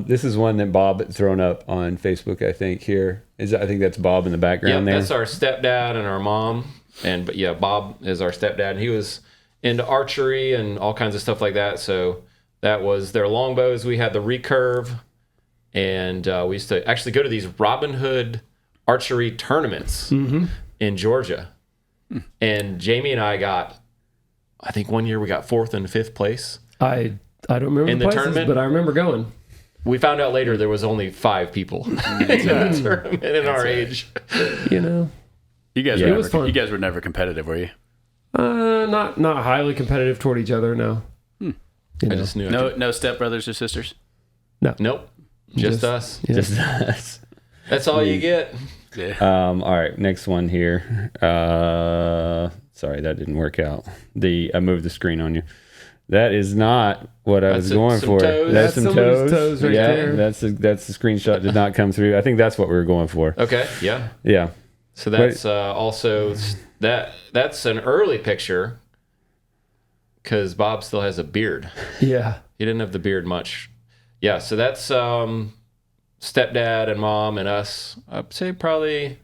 this is one that Bob had thrown up on Facebook, I think, here. I think that's Bob in the background there. That's our stepdad and our mom. But Bob is our stepdad. He was into archery and all kinds of stuff like that. So that was their longbows. We had the recurve. And we used to actually go to these Robin Hood archery tournaments in Georgia. And Jamie and I think one year we got 4th and 5th place. I don't remember in the places, tournament, but I remember going. We found out later there was only 5 people in the tournament in our age. You guys were never competitive, were you? Not highly competitive toward each other. No. I just knew. No stepbrothers or sisters. No. Nope. Just us. Yeah. Just us. That's all you get. Yeah. All right, next one here. Sorry, that didn't work out. I moved the screen on you. That is not what I was going for. Toes. That's some toes right there. That's the screenshot did not come through. I think that's what we were going for. Okay. Yeah. Yeah. So that's also that's an early picture because Bob still has a beard. Yeah. He didn't have the beard much. Yeah. So that's stepdad and mom and us. I'd say probably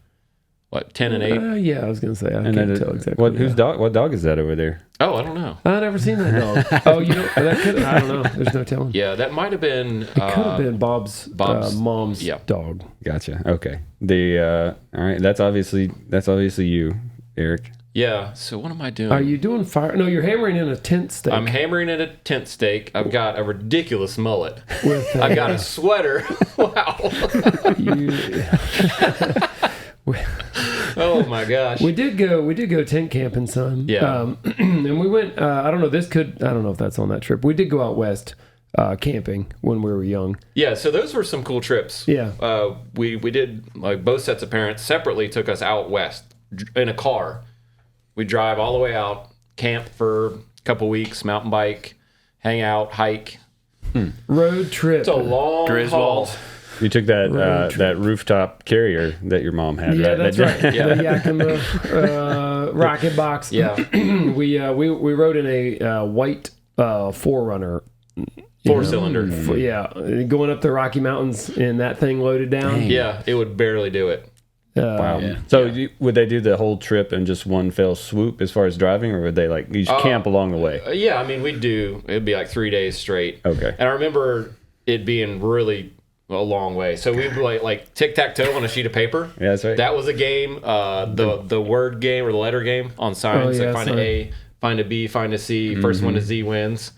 10 and 8. Yeah, I was gonna say I can't tell exactly. What dog is that over there? Oh, I don't know. I never seen that dog. Oh, that could. I don't know. There's no telling. Yeah, that might have been. It could have been Bob's mom's dog. Gotcha. Okay. All right. That's obviously you, Erik. Yeah. So what am I doing? Are you doing fire? No, you're hammering in a tent stake. I'm hammering in a tent stake. I've got a ridiculous mullet. With, I've got a sweater. Wow. Oh my gosh. We did go tent camping some. Yeah. And we went. I don't know. I don't know if that's on that trip. We did go out west camping when we were young. Yeah. So those were some cool trips. Yeah. We did, like, both sets of parents separately took us out west in a car. We drive all the way out, camp for a couple weeks, mountain bike, hang out, hike. Road trip. It's a long haul. You took that rooftop carrier that your mom had, right? That's right. Yeah. The Yakima rocket box. Yeah. we rode in a white 4Runner. 4-cylinder. Going up the Rocky Mountains and that thing loaded down. Dang. Yeah, it would barely do it. Wow. Yeah. So would they do the whole trip in just one fell swoop as far as driving, or would they you just camp along the way? Yeah, I mean, it'd be like 3 days straight. Okay. And I remember it being really a long way. So we'd like tic-tac-toe on a sheet of paper. Yeah, that's right. That was a game. The word game or the letter game on signs. Find an A, find a B, find a C. First one to Z wins.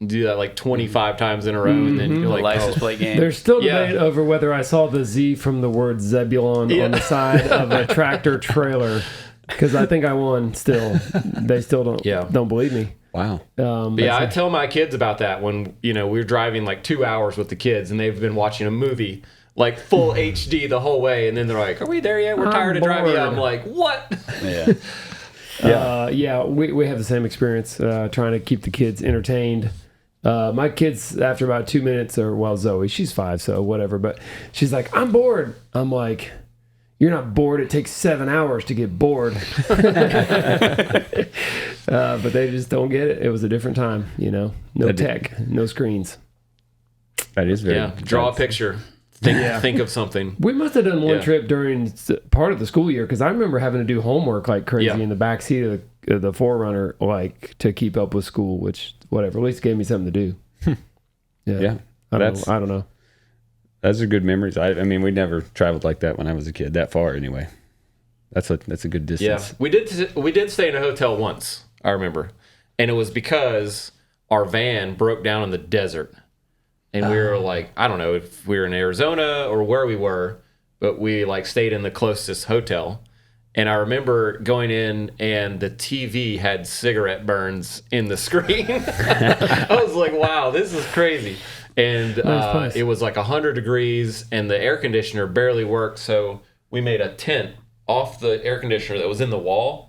Do that like 25 times in a row, and then you're like, license plate game. There's still debate over whether I saw the Z from the word Zebulon on the side of a tractor trailer, because I think I won. Still, they still don't believe me. Wow. I tell my kids about that when we're driving like 2 hours with the kids, and they've been watching a movie like full HD the whole way, and then they're like, "Are we there yet? We're tired of driving." I'm like, "What?" Yeah. We have the same experience trying to keep the kids entertained. My kids, after about 2 minutes, Zoe, she's 5, so whatever, but she's like, "I'm bored." I'm like, "You're not bored. It takes 7 hours to get bored." But they just don't get it. It was a different time, no tech, no screens. That is very... Yeah, draw a picture. Think of something. We must have done one trip during part of the school year, because I remember having to do homework like crazy in the back seat of the 4Runner, to keep up with school, which, whatever, at least gave me something to do. I don't know. Those are good memories. I mean, we never traveled like that when I was a kid, that far anyway. That's a good distance. Yeah, we did stay in a hotel once, I remember, and it was because our van broke down in the desert. And we were like, I don't know if we were in Arizona or where we were, but we stayed in the closest hotel. And I remember going in, and the TV had cigarette burns in the screen. I was like, wow, this is crazy. And it was like 100 degrees, and the air conditioner barely worked. So we made a tent off the air conditioner that was in the wall,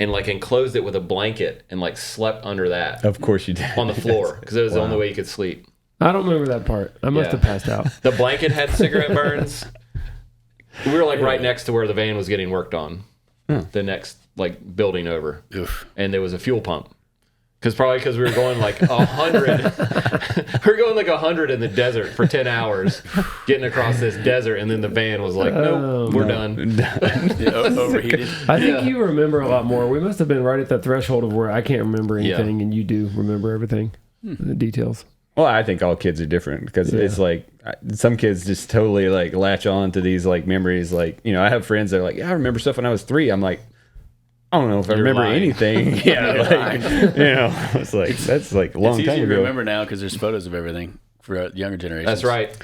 and enclosed it with a blanket, and slept under that. Of course you did. On the floor, because it was the only way you could sleep. I don't remember that part. I must have passed out. The blanket had cigarette burns. We were right next to where the van was getting worked on. The next building over. Oof. And there was a fuel pump. Because we were going 100. We were going 100 in the desert for 10 hours, getting across this desert, and then the van was like, nope, we're done. Overheated. I think you remember a lot more. We must have been right at the threshold of where I can't remember anything, and you do remember everything, the details. Well, I think all kids are different, because it's some kids just totally latch on to these memories. I have friends that are I remember stuff when I was 3. I'm like, I don't know if I remember anything. It's that's a long time ago. It's easy to remember now because there's photos of everything for younger generations. That's right.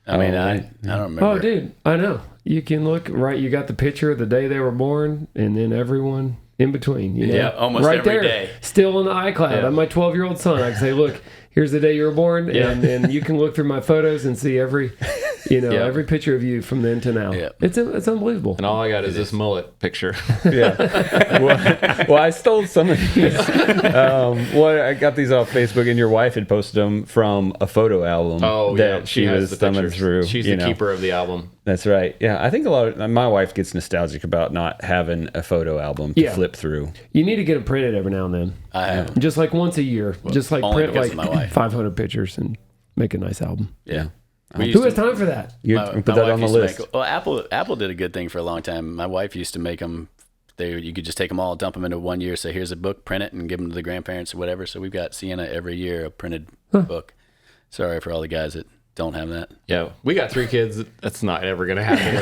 I mean, I don't remember. Oh, dude, I know. You can look right. You got the picture of the day they were born, and then everyone in between. Yeah, almost right every there, day. still in the iCloud. Yeah. I'm my 12-year-old son. I can say, look, here's the day you were born, and you can look through my photos and see every picture of you from then to now. Yeah. It's unbelievable. And all I got is this mullet picture. Well, I stole some of these. I got these off Facebook, and your wife had posted them from a photo album. Oh, that she was thumbing through. She's the keeper of the album. That's right. Yeah, I think my wife gets nostalgic about not having a photo album to flip through. You need to get it printed every now and then. I have. Just once a year. Well, just print my wife. 500 pictures and make a nice album. Yeah. Who has time for that? You put that on the list. Apple did a good thing for a long time. My wife used to make them. You could just take them all, dump them into 1 year. Say, here's a book, print it, and give them to the grandparents or whatever. So we've got Sienna every year, a printed book. Sorry for all the guys that don't have that. Yeah, we got 3 kids. That's not ever going to happen.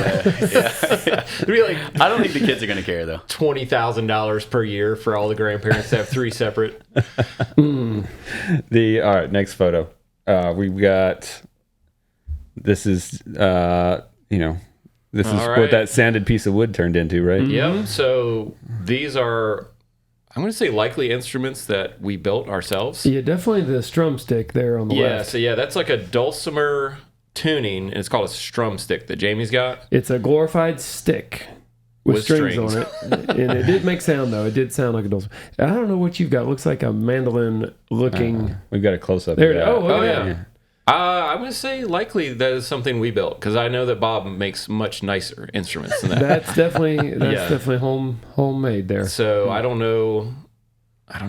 It'd be I don't think the kids are going to care though. $20,000 per year for all the grandparents to have 3 separate. All right, next photo. We've got. This is this is what that sanded piece of wood turned into, right? Mm-hmm. Yep. So these are, I'm going to say, likely instruments that we built ourselves. Yeah, definitely the strum stick there on the left. So that's like a dulcimer tuning, and it's called a strum stick that Jamie's got. It's a glorified stick. with strings on it. And it did make sound, though. It did sound like a dulcimer. I don't know what you've got. It looks like a mandolin looking. We've got a close-up. There. Of that. Oh, yeah. I'm going to say likely that is something we built, because I know that Bob makes much nicer instruments than that. That's definitely homemade there. So I don't know.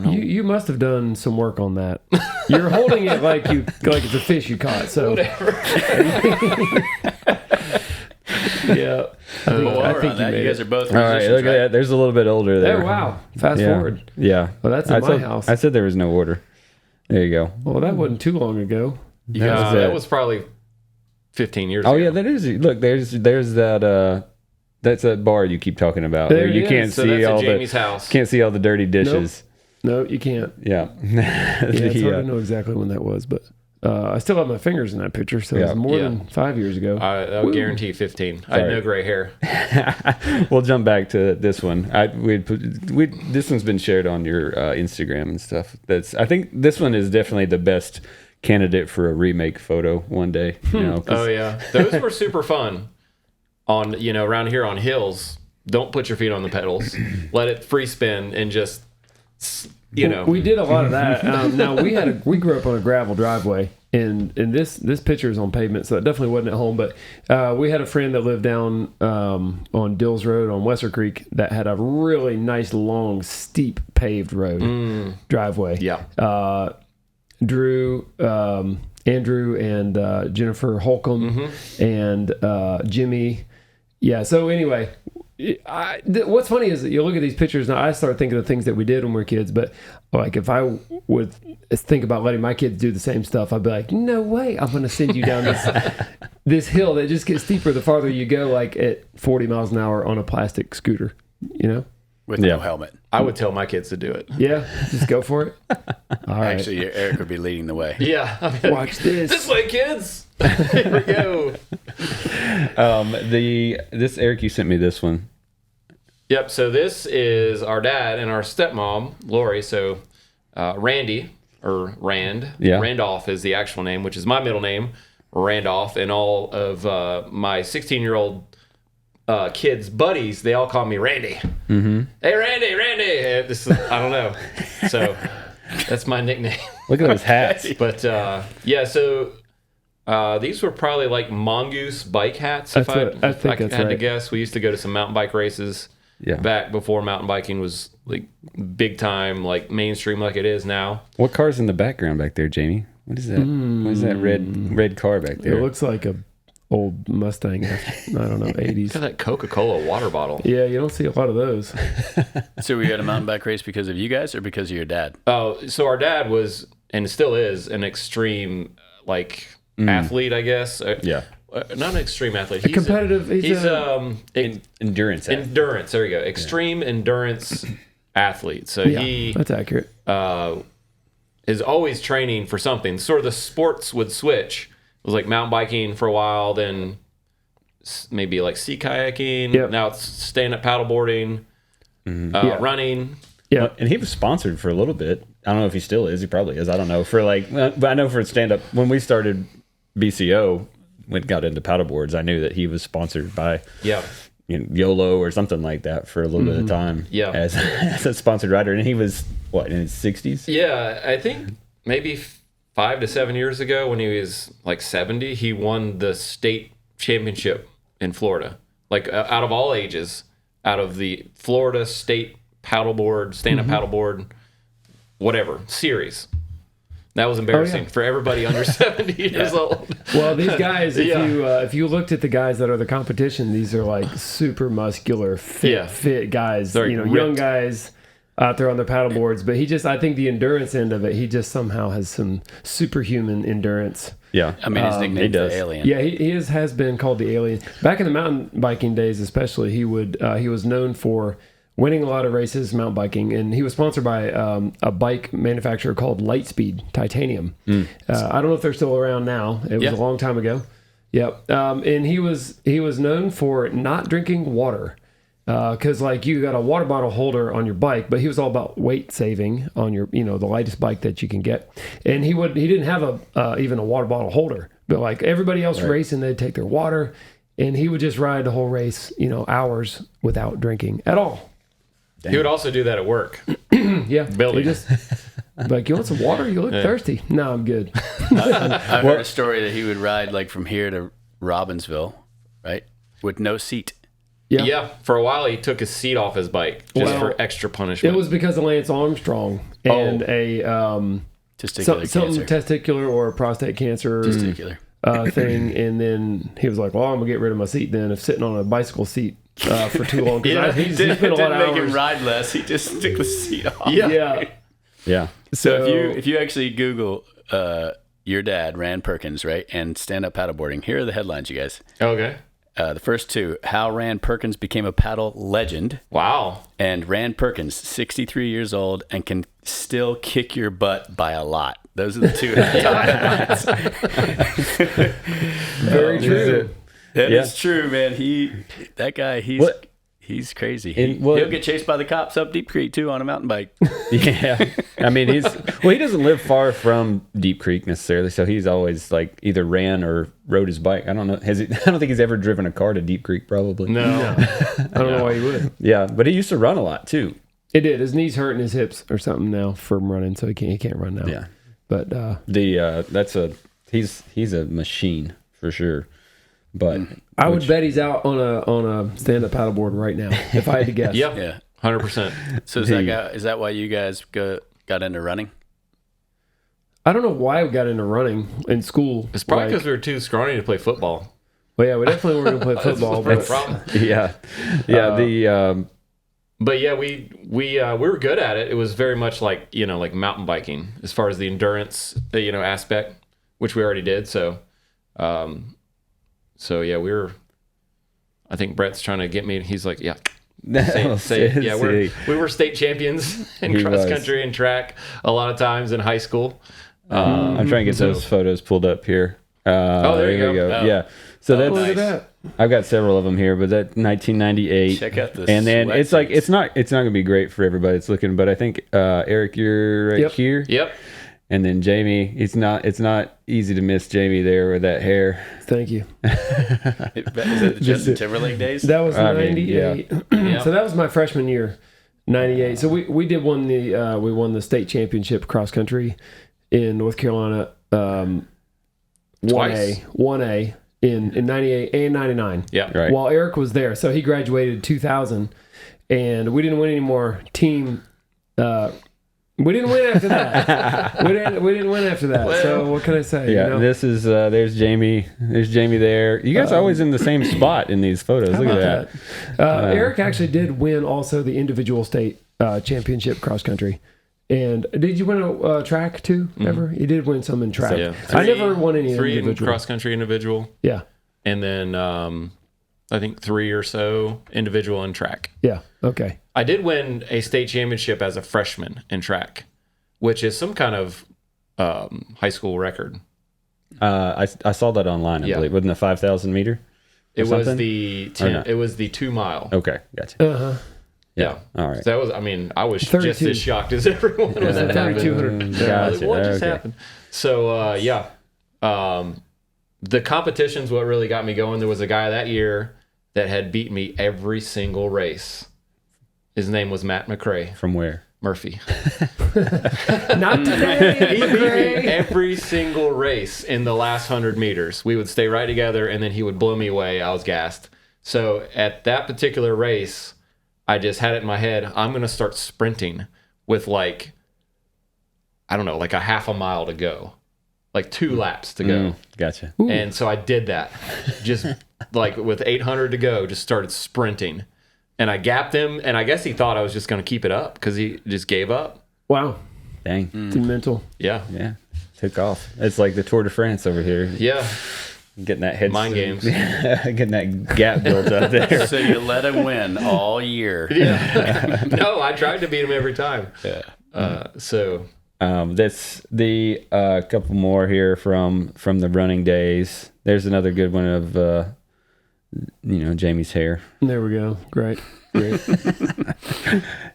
You must have done some work on that. You're holding it like it's a fish you caught. So Whatever. yeah, I think you guys are both. All right, look at that. There's a little bit older there. Oh wow! Fast forward. Yeah. Well, that's in my house. I said there was no order. There you go. Well, that wasn't too long ago. That was probably 15 years ago. Oh yeah, that is. Look, there's that. That's that bar you keep talking about. There You it can't is. So see that's all at Jamie's house. Can't see all the dirty dishes. No, you can't. Yeah. Yeah, it's hard to know exactly when that was, but I still have my fingers in that picture, so it was more than 5 years ago. I would guarantee 15. I had no gray hair. We'll jump back to this one. This one's been shared on your Instagram and stuff. I think this one is definitely the best candidate for a remake photo one day. Oh yeah, those were super fun. On around here on hills, don't put your feet on the pedals. Let it free spin and just We did a lot of that. Now we grew up on a gravel driveway, and this picture is on pavement, so it definitely wasn't at home. But we had a friend that lived down on Dills Road on Wesser Creek that had a really nice, long, steep paved road driveway. Yeah. Drew, Andrew, and Jennifer Holcomb and Jimmy. Yeah. So anyway. What's funny is that you look at these pictures now. I start thinking of things that we did when we were kids, but like if I would think about letting my kids do the same stuff, I'd be like, no way, I'm going to send you down this hill that just gets steeper the farther you go, like at 40 miles an hour on a plastic scooter, with no helmet. I would tell my kids to do it. Yeah, just go for it. All right. Actually, Erik would be leading the way. Yeah. Watch this. This way, kids. Here we go. This Erik, you sent me this one. Yep. So this is our dad and our stepmom, Lori. So Randy or Rand. Yeah. Randolph is the actual name, which is my middle name, Randolph, and all of my 16-year-old kids' buddies, they all call me Randy. Mm-hmm. Hey, Randy. I don't know. So that's my nickname. Look at those hats. But yeah, so these were probably like mongoose bike hats. I think that's had right. to guess. We used to go to some mountain bike races back before mountain biking was like big time, like mainstream like it is now. What car's in the background back there, Jamie? What is that? What is that red car back there? It looks like a old Mustang. I don't know, 80s. Look at that Coca-Cola water bottle. Yeah, you don't see a lot of those. So we had a mountain bike race because of you guys or because of your dad? Oh, so our dad was and still is an extreme athlete, I guess. Yeah. Not an extreme athlete. He's competitive. He's endurance. Endurance. There you go. Extreme endurance athlete. So that's accurate. Is always training for something. Sort of the sports would switch. It was like mountain biking for a while, then maybe like sea kayaking. Yep. Now it's stand-up paddleboarding, running. Yeah, and he was sponsored for a little bit. I don't know if he still is. He probably is. I don't know. But I know for stand-up, when we started BCO, when it got into paddleboards, I knew that he was sponsored by YOLO or something like that for a little bit of time. Yeah, as a sponsored rider, and he was in his 60s. Yeah, I think maybe 5 to 7 years ago, when he was like 70, he won the state championship in Florida. Like out of all ages, out of the Florida state paddleboard, stand-up paddleboard, whatever series. That was embarrassing for everybody under 70 years old. Well, these guys, if you looked at the guys that are the competition, these are like super muscular, fit guys. They're young guys out there on their paddle boards. But I think the endurance end of it, he just somehow has some superhuman endurance. Yeah, I mean, his nickname's the Alien. Yeah, he has been called the Alien. Back in the mountain biking days, especially, he was known for winning a lot of races, mountain biking, and he was sponsored by a bike manufacturer called Lightspeed Titanium. I don't know if they're still around now. It was a long time ago. Yep. And he was known for not drinking water because you got a water bottle holder on your bike, but he was all about weight saving on your the lightest bike that you can get. And he didn't have even a water bottle holder, but like everybody else racing, they'd take their water. and he would just ride the whole race, hours without drinking at all. Dang. He would also do that at work. Yeah. Building. Just, like, you want some water? You look thirsty. No, I'm good. I heard a story that he would ride like from here to Robbinsville, right? With no seat. Yeah. For a while, he took his seat off his bike just for extra punishment. It was because of Lance Armstrong and testicular or prostate cancer. Testicular. Thing. And then he was like, well, I'm going to get rid of my seat then if sitting on a bicycle seat for too long. He didn't make him ride less. He just took the seat off. Yeah. So if you actually Google your dad, Rand Perkins, right, and stand-up paddleboarding, here are the headlines, you guys. Okay. The first two, how Rand Perkins became a paddle legend. Wow. And Rand Perkins, 63 years old, and can still kick your butt by a lot. Those are the two headlines. Very true. That is true, man. He's crazy. He'll get chased by the cops up Deep Creek, too, on a mountain bike. Yeah. I mean, he doesn't live far from Deep Creek necessarily, so he's always like either ran or rode his bike. I don't know. I don't think he's ever driven a car to Deep Creek, probably. No. I don't know why he would. Yeah, but he used to run a lot, too. It did. His knees hurt and his hips or something now from running, so he can't run now. Yeah. But he's a machine for sure. But I would bet he's out on a stand-up paddleboard right now, if I had to guess. Yeah, 100%. So is that why you guys got into running? I don't know why we got into running in school. It's probably because we were too scrawny to play football. Well, yeah, we definitely weren't going to play football. But yeah, we were good at it. It was very much like mountain biking as far as the endurance aspect, which we already did. So yeah, I think Brett's trying to get me. He's like, yeah. We were state champions in cross country and track a lot of times in high school. I'm trying to get those photos pulled up here. There you go. Oh. Yeah. So look at that. I've got several of them here, but that's 1998. Check out this. And then it's like it's not going to be great for everybody that's looking, but I think Erik, you're right here. Yep. And then Jaime, it's not easy to miss Jaime there with that hair. Thank you. Is it the Justin Timberlake days? That was 98. Yeah. So that was my freshman year, 98. So we won the state championship cross country in North Carolina, 1A in 98 and 99. Yeah. Right. While Erik was there. So he graduated 2000, and we didn't win any more team. We didn't win after that. we didn't win after that. Well, so what can I say? Yeah, this is there's Jaime. There's Jaime there. You guys are always in the same spot in these photos. Look at that. Erik actually did win also the individual state championship cross country. And did you win a track too? Ever? You did win some in track. So, yeah. I never won any individual. 3 cross country individual. Yeah. And then I think 3 or so individual and track. Yeah. Okay. I did win a state championship as a freshman in track, which is some kind of high school record. I saw that online. I believe wasn't the 5,000 meter. It was the 10. It was the 2 mile. Okay, gotcha. Yeah. All right. So that was. I mean, I was 32. just as shocked as everyone when that happened. 3,200. Gotcha. What just happened? So the competition's what really got me going. There was a guy that year that had beat me every single race. His name was Matt McRae. From where? Murphy. Not today. He beat me every single race in the last 100 meters. We would stay right together, and then he would blow me away. I was gassed. So at that particular race, I just had it in my head, I'm going to start sprinting with a half a mile to go. Like 2 laps to go. Gotcha. Ooh. And so I did that. Just with 800 to go, just started sprinting. And I gapped him, and I guess he thought I was just going to keep it up because he just gave up. Wow. Dang. It's mental. Yeah. Yeah. Took off. It's like the Tour de France over here. Yeah. Getting that head. Mind games. Getting that gap built up there. So you let him win all year. Yeah. No, I tried to beat him every time. Yeah. That's the couple more here from the running days. There's another good one of Jaime's hair. There we go. Great.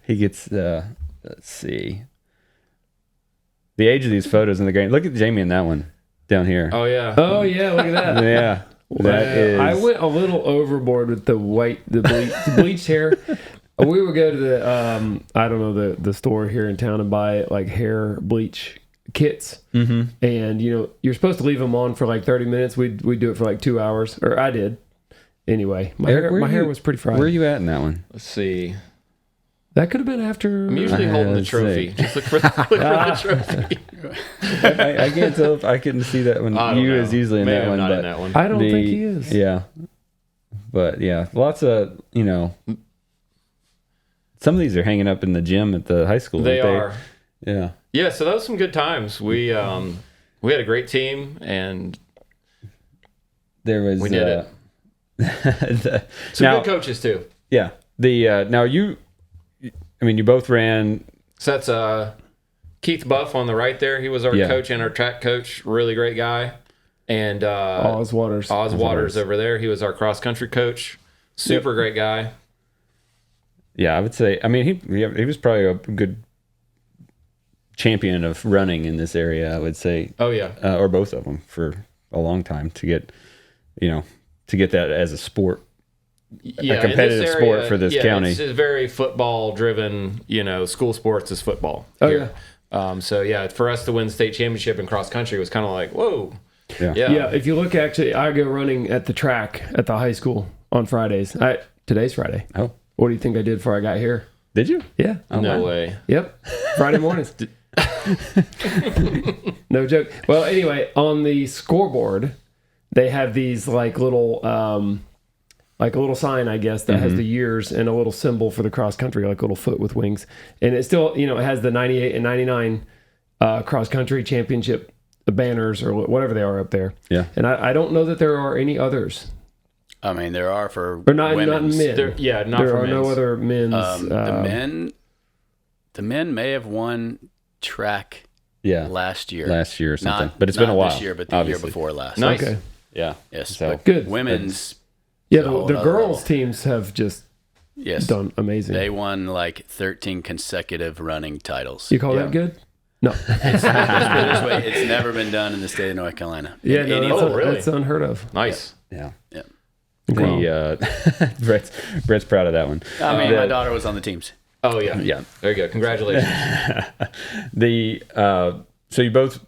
He gets let's see the age of these photos in the game. Look at Jaime in that one down here. Oh yeah. Oh yeah. Look at that. Yeah. I went a little overboard with the bleached hair. We would go to the I don't know, the store here in town and buy like hair bleach kits, and you're supposed to leave them on for like 30 minutes. We'd do it for like 2 hours, or I did. Anyway, my hair was pretty fried. Where are you at in that one? Let's see. That could have been after. I'm usually holding the trophy. Just look for the trophy. I can't tell if I couldn't see that one. You is usually in that one. Not but in that one. I don't think he is. Yeah. But yeah, lots of, some of these are hanging up in the gym at the high school. They are. Yeah. Yeah, so that was some good times. We had a great team, and we did it. Some good coaches too. Yeah. Now you both ran. So that's Keith Buff on the right there. He was our coach and our track coach. Really great guy. And Oz Waters over there. He was our cross country coach. Super great guy. Yeah, I would say. I mean, he was probably a good champion of running in this area, I would say. Oh yeah. Or both of them for a long time to get that as a sport. Yeah, a competitive sport for this county. It's very football driven. School sports is football. Oh here. Yeah. For us to win the state championship in cross country was kind of like, whoa. Yeah. If you look, actually, I go running at the track at the high school on Fridays. Today's Friday. Oh, what do you think I did before I got here? Did you? Yeah. Oh, no way. Yep. Friday mornings. No joke. Well, anyway, on the scoreboard, they have these like little like a little sign, I guess, that has the years and a little symbol for the cross country, like a little foot with wings. And it still, it has the 98 and 99 cross country championship banners or whatever they are up there. Yeah. And I don't know that there are any others. I mean, there are for not men. Not there for are men's. no other men's. The men may have won track last year or something. But it's been a while. This year, but the obviously. year before last. Nice. Okay. Yeah. Yes. So but good. Women's. Yeah, the girls' teams have just done amazing. They won like 13 consecutive running titles. You call that good? No. It's never been done in the state of North Carolina. Yeah, really? That's unheard of. Nice. Yeah. Brett's proud of that one. I mean, my daughter was on the teams. Oh yeah. Yeah. There you go. Congratulations. So you both,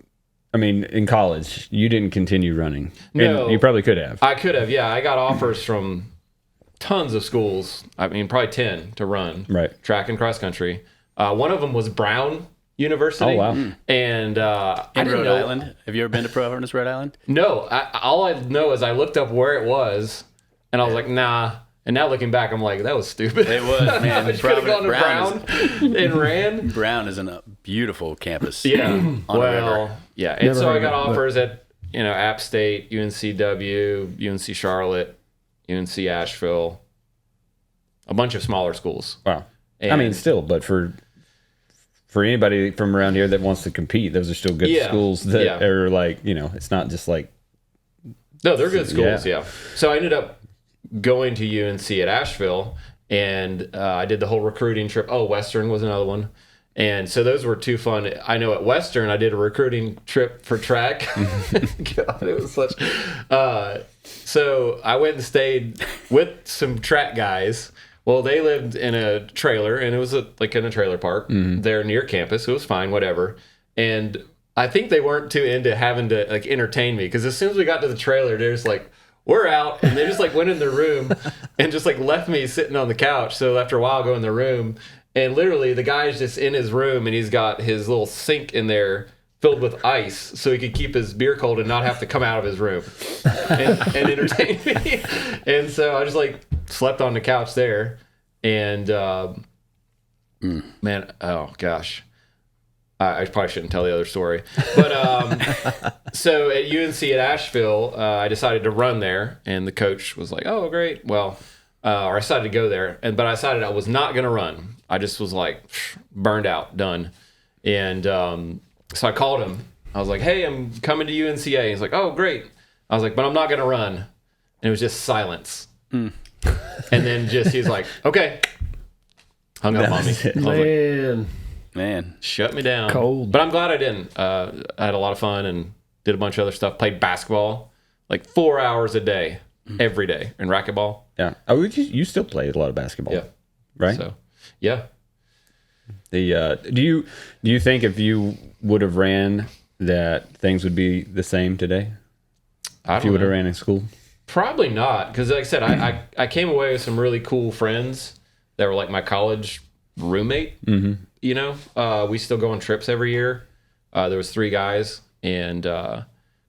in college, you didn't continue running. No. And you probably could have. I could have, yeah. I got offers from tons of schools. Probably 10 to run. Right. Track and cross country. One of them was Brown University. Oh, wow. And in Rhode Island. Have you ever been to Providence, Rhode Island? No. All I know is I looked up where it was, and I was like, nah. And now looking back, I'm like, that was stupid. It was, man. I just could have gone to Brown and ran. Brown is a beautiful campus. Yeah. On a river. Yeah. And so I got offers at, App State, UNCW, UNC Charlotte, UNC Asheville, a bunch of smaller schools. Wow. And, still, but for anybody from around here that wants to compete, those are still good schools that are like, it's not just like. No, they're good schools, yeah. So I ended up going to UNC at Asheville, and I did the whole recruiting trip. Oh, Western was another one. And so those were too fun. I know at Western, I did a recruiting trip for track. God, it was such... so I went and stayed with some track guys. Well, they lived in a trailer, and it was in a trailer park. They're near campus. It was fine, whatever. And I think they weren't too into having to entertain me, because as soon as we got to the trailer, they're just like, we're out. And they just went in their room and just left me sitting on the couch. So after a while, I go in the room, and literally the guy's just in his room, and he's got his little sink in there filled with ice so he could keep his beer cold and not have to come out of his room and entertain me. And so I just slept on the couch there. And man, oh gosh. I probably shouldn't tell the other story. But so at UNC at Asheville, I decided to run there, and the coach was like, oh, great. Well, or I decided to go there, but I decided I was not going to run. I just was burned out, done. And so I called him. I was like, hey, I'm coming to UNCA. He's like, oh, great. I was like, but I'm not going to run. And it was just silence. And then he's like, okay. Hung up on me. Man, shut me down. Cold. But I'm glad I didn't. I had a lot of fun and did a bunch of other stuff. Played basketball like 4 hours a day, every day in racquetball. Yeah. Oh, you still play a lot of basketball. Yeah. Right. So, yeah. Do you think if you would have ran that things would be the same today? If you would have ran in school? Probably not, because like I said, I came away with some really cool friends that were like my college roommate. You know, we still go on trips every year. There was 3 guys, and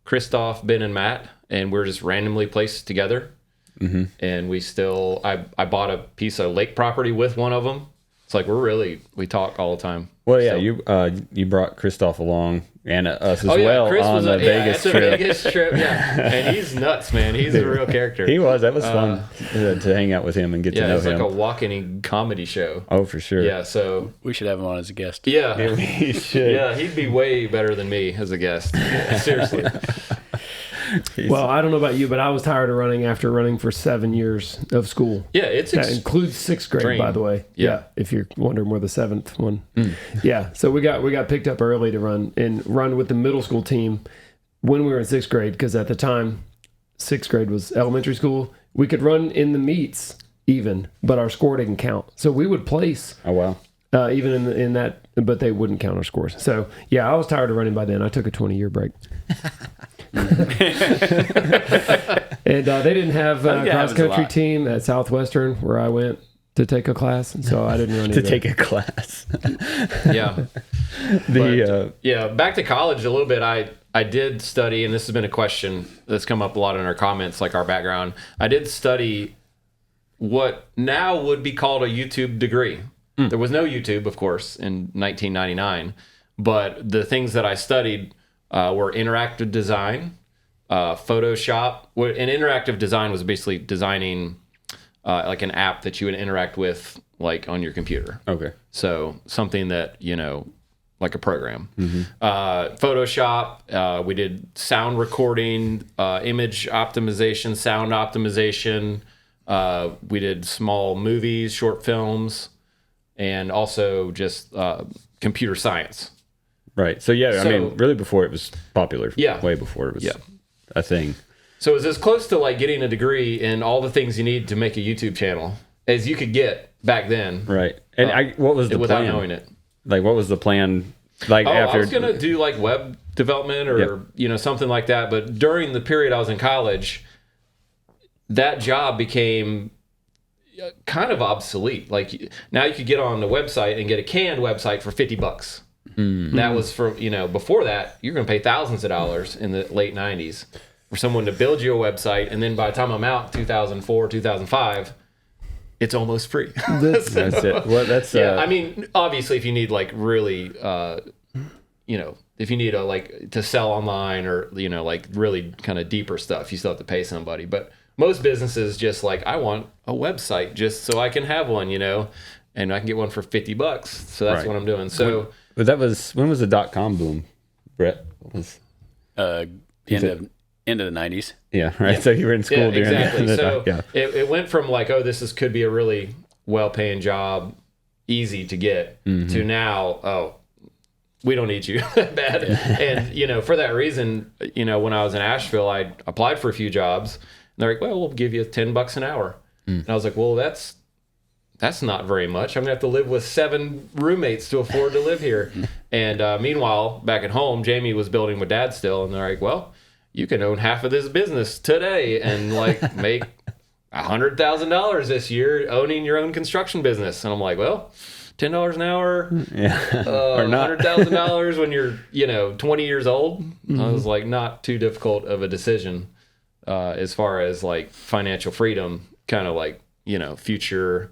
Christoph, Ben, and Matt, and we're just randomly placed together. And we still, I bought a piece of lake property with one of them. It's like we talk all the time. Well, yeah, so. You brought Christoph along and us as well Chris on the Vegas trip. Vegas trip, yeah. And he's nuts, man. He's a real character. He was. That was fun to hang out with him and get to know him. Yeah, it's like a walking comedy show. Oh, for sure. Yeah, so we should have him on as a guest. Yeah, we should. Yeah, he'd be way better than me as a guest. Seriously. Well, I don't know about you, but I was tired of running after running for 7 years of school. Yeah, that includes 6th grade, by the way. Yeah, if you're wondering where the 7th one. Yeah, so we got picked up early to run with the middle school team when we were in 6th grade, because at the time 6th grade was elementary school. We could run in the meets even, but our score didn't count. So we would place. Oh wow. Even in that, but they wouldn't count our scores. So yeah, I was tired of running by then. I took a 20-year break. And they didn't have a cross-country team at Southwestern where I went to take a class, and so I didn't run to take a class. Yeah. Back to college a little bit. I did study, and this has been a question that's come up a lot in our comments, like our background. I did study what now would be called a YouTube degree. There was no YouTube, of course, in 1999, but the things that I studied were interactive design, Photoshop. And interactive design was basically designing like an app that you would interact with, like on your computer. Okay. So something that, like a program. Photoshop, we did sound recording, image optimization, sound optimization. We did small movies, short films, and also just computer science. Right. So, I mean, really before it was popular. Yeah. Way before it was a thing. So it was as close to like getting a degree in all the things you need to make a YouTube channel as you could get back then. Right. And what was the without plan? knowing it? Like, what was the plan? Like after I was going to do like web development or, something like that. But during the period I was in college, that job became kind of obsolete. Like now you could get on the website and get a canned website for $50. That was for, before that, you're going to pay thousands of dollars in the late 90s for someone to build you a website. And then by the time I'm out, 2004, 2005, it's almost free. That's it. Well, that's I mean, obviously, if you need like really, if you need to sell online or like really kind of deeper stuff, you still have to pay somebody. But most businesses just like, I want a website just so I can have one, and I can get one for $50. So that's what I'm doing. So, but when was the .com boom, Brett? End of the 90s. Yeah, right. Yeah. So you were in school during exactly. So it went from like, could be a really well-paying job, easy to get, to now, we don't need you that bad. And, for that reason, when I was in Asheville, I applied for a few jobs. And they're like, well, we'll give you $10 an hour. And I was like, well, that's not very much. I'm going to have to live with 7 roommates to afford to live here. And meanwhile, back at home, Jaime was building with Dad still. And they're like, well, you can own half of this business today and like make $100,000 this year owning your own construction business. And I'm like, well, $10 an hour, or $100,000 when you're, 20 years old. I was like, not too difficult of a decision as far as like financial freedom, kind of like, future.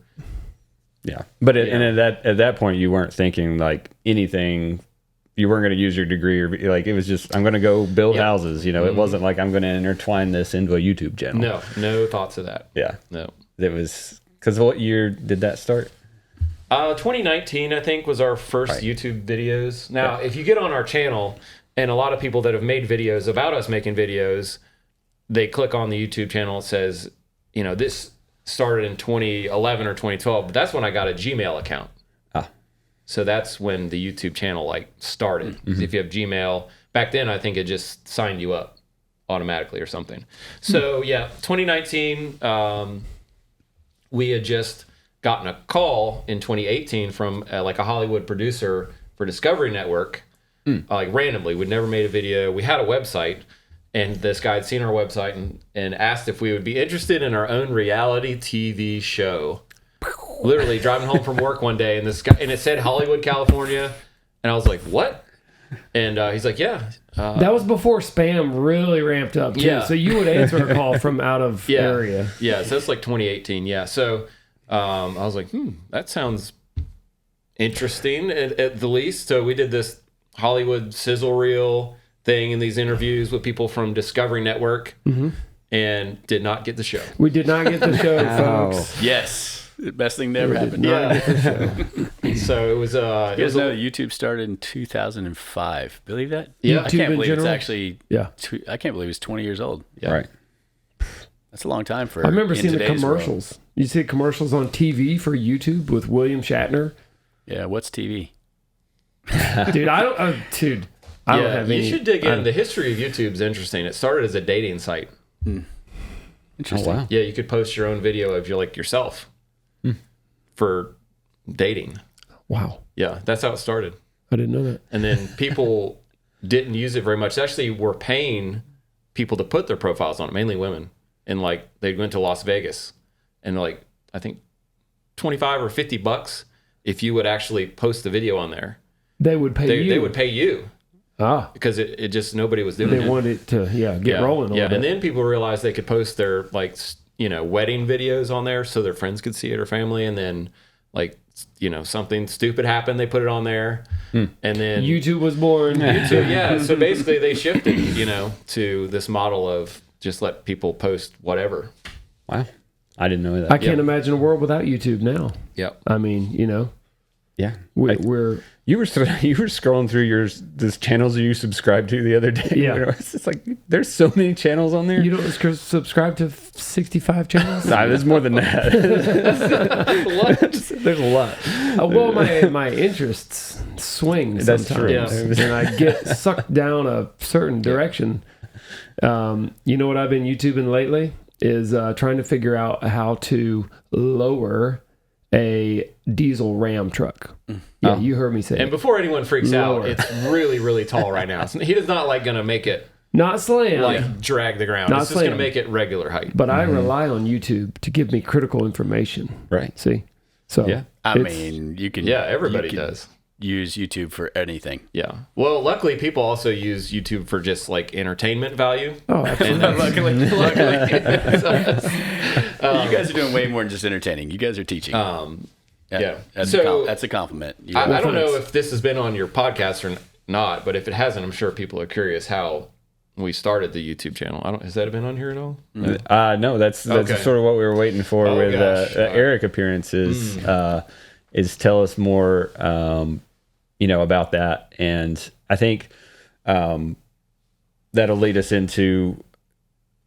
Yeah. But and at that point, you weren't thinking like anything. You weren't going to use your degree or like, it was just, I'm going to go build houses. It wasn't like I'm going to intertwine this into a YouTube channel. No thoughts of that. Yeah. No. It was, because what year did that start? 2019, I think, was our first YouTube videos. Now, if you get on our channel, and a lot of people that have made videos about us making videos, they click on the YouTube channel, it says, this started in 2011 or 2012, but that's when I got a Gmail account. So that's when the YouTube channel like started. If you have Gmail, back then I think it just signed you up. automatically or something. So 2019, we had just gotten a call in 2018 from like a Hollywood producer for Discovery Network, like randomly. We'd never made a video. We had a website, and this guy had seen our website and asked if we would be interested in our own reality TV show. Literally driving home from work one day, and it said Hollywood, California, and I was like, "What?" And he's like, "Yeah." That was before spam really ramped up, too. Yeah. So you would answer a call from out of area. Yeah, so that's like 2018. Yeah, so I was like, that sounds interesting at the least. So we did this Hollywood sizzle reel thing in these interviews with people from Discovery Network, and did not get the show. We did not get the show, folks. Yes. The best thing that ever happened. So it was. You guys know YouTube started in 2005. Believe that? Yeah. I can't believe general? it's actually. Yeah. I can't believe it's 20 years old. Yeah. Right. That's a long time for. I remember seeing the today's commercials. world. You see commercials on TV for YouTube with William Shatner. Yeah. What's TV? Dude, I don't have any. You should dig in. The history of YouTube's interesting. It started as a dating site. Interesting. Oh, wow. Yeah, you could post your own video of yourself for dating. Wow. Yeah, that's how it started. I didn't know that. And then people didn't use it very much. They actually were paying people to put their profiles on it, mainly women. And like they went to Las Vegas, and like I think $25 or $50 if you would actually post the video on there. They would pay you. They would pay you. Because it just nobody was doing it. They wanted it to get rolling a little bit. And then people realized they could post their wedding videos on there so their friends could see it or family, and then something stupid happened, they put it on there. And then YouTube was born. So basically they shifted to this model of just let people post whatever. Wow. I didn't know that. I can't imagine a world without YouTube now. Yep. I mean, Yeah. we're You were scrolling through this channels you subscribed to the other day. Yeah. It's just like there's so many channels on there. you don't subscribe to 65 channels. Nah, there's more than that. There's a lot. Well, my interests swing That's sometimes, true. and I get sucked down a certain direction. You know what I've been YouTubing lately is trying to figure out how to lower a diesel Ram truck. Yeah, you heard me say. And before anyone freaks Lower. out, it's really, really tall right now. He is not going to make it Not slam. drag the ground. Not It's just going to slam. make it regular height. But I rely on YouTube to give me critical information. Right. See? So Yeah. I mean, you can. Everybody you can does. Use YouTube for anything. Yeah. Well, luckily, people also use YouTube for just entertainment value. Oh, absolutely. luckily. You guys are doing way more than just entertaining. You guys are teaching. Yeah. That's a compliment. I don't know if this has been on your podcast or not, but if it hasn't, I'm sure people are curious how we started the YouTube channel. Has that been on here at all? No, that's Okay. sort of what we were waiting for with gosh. Erik appearances. Is tell us more, about that, and I think that'll lead us into.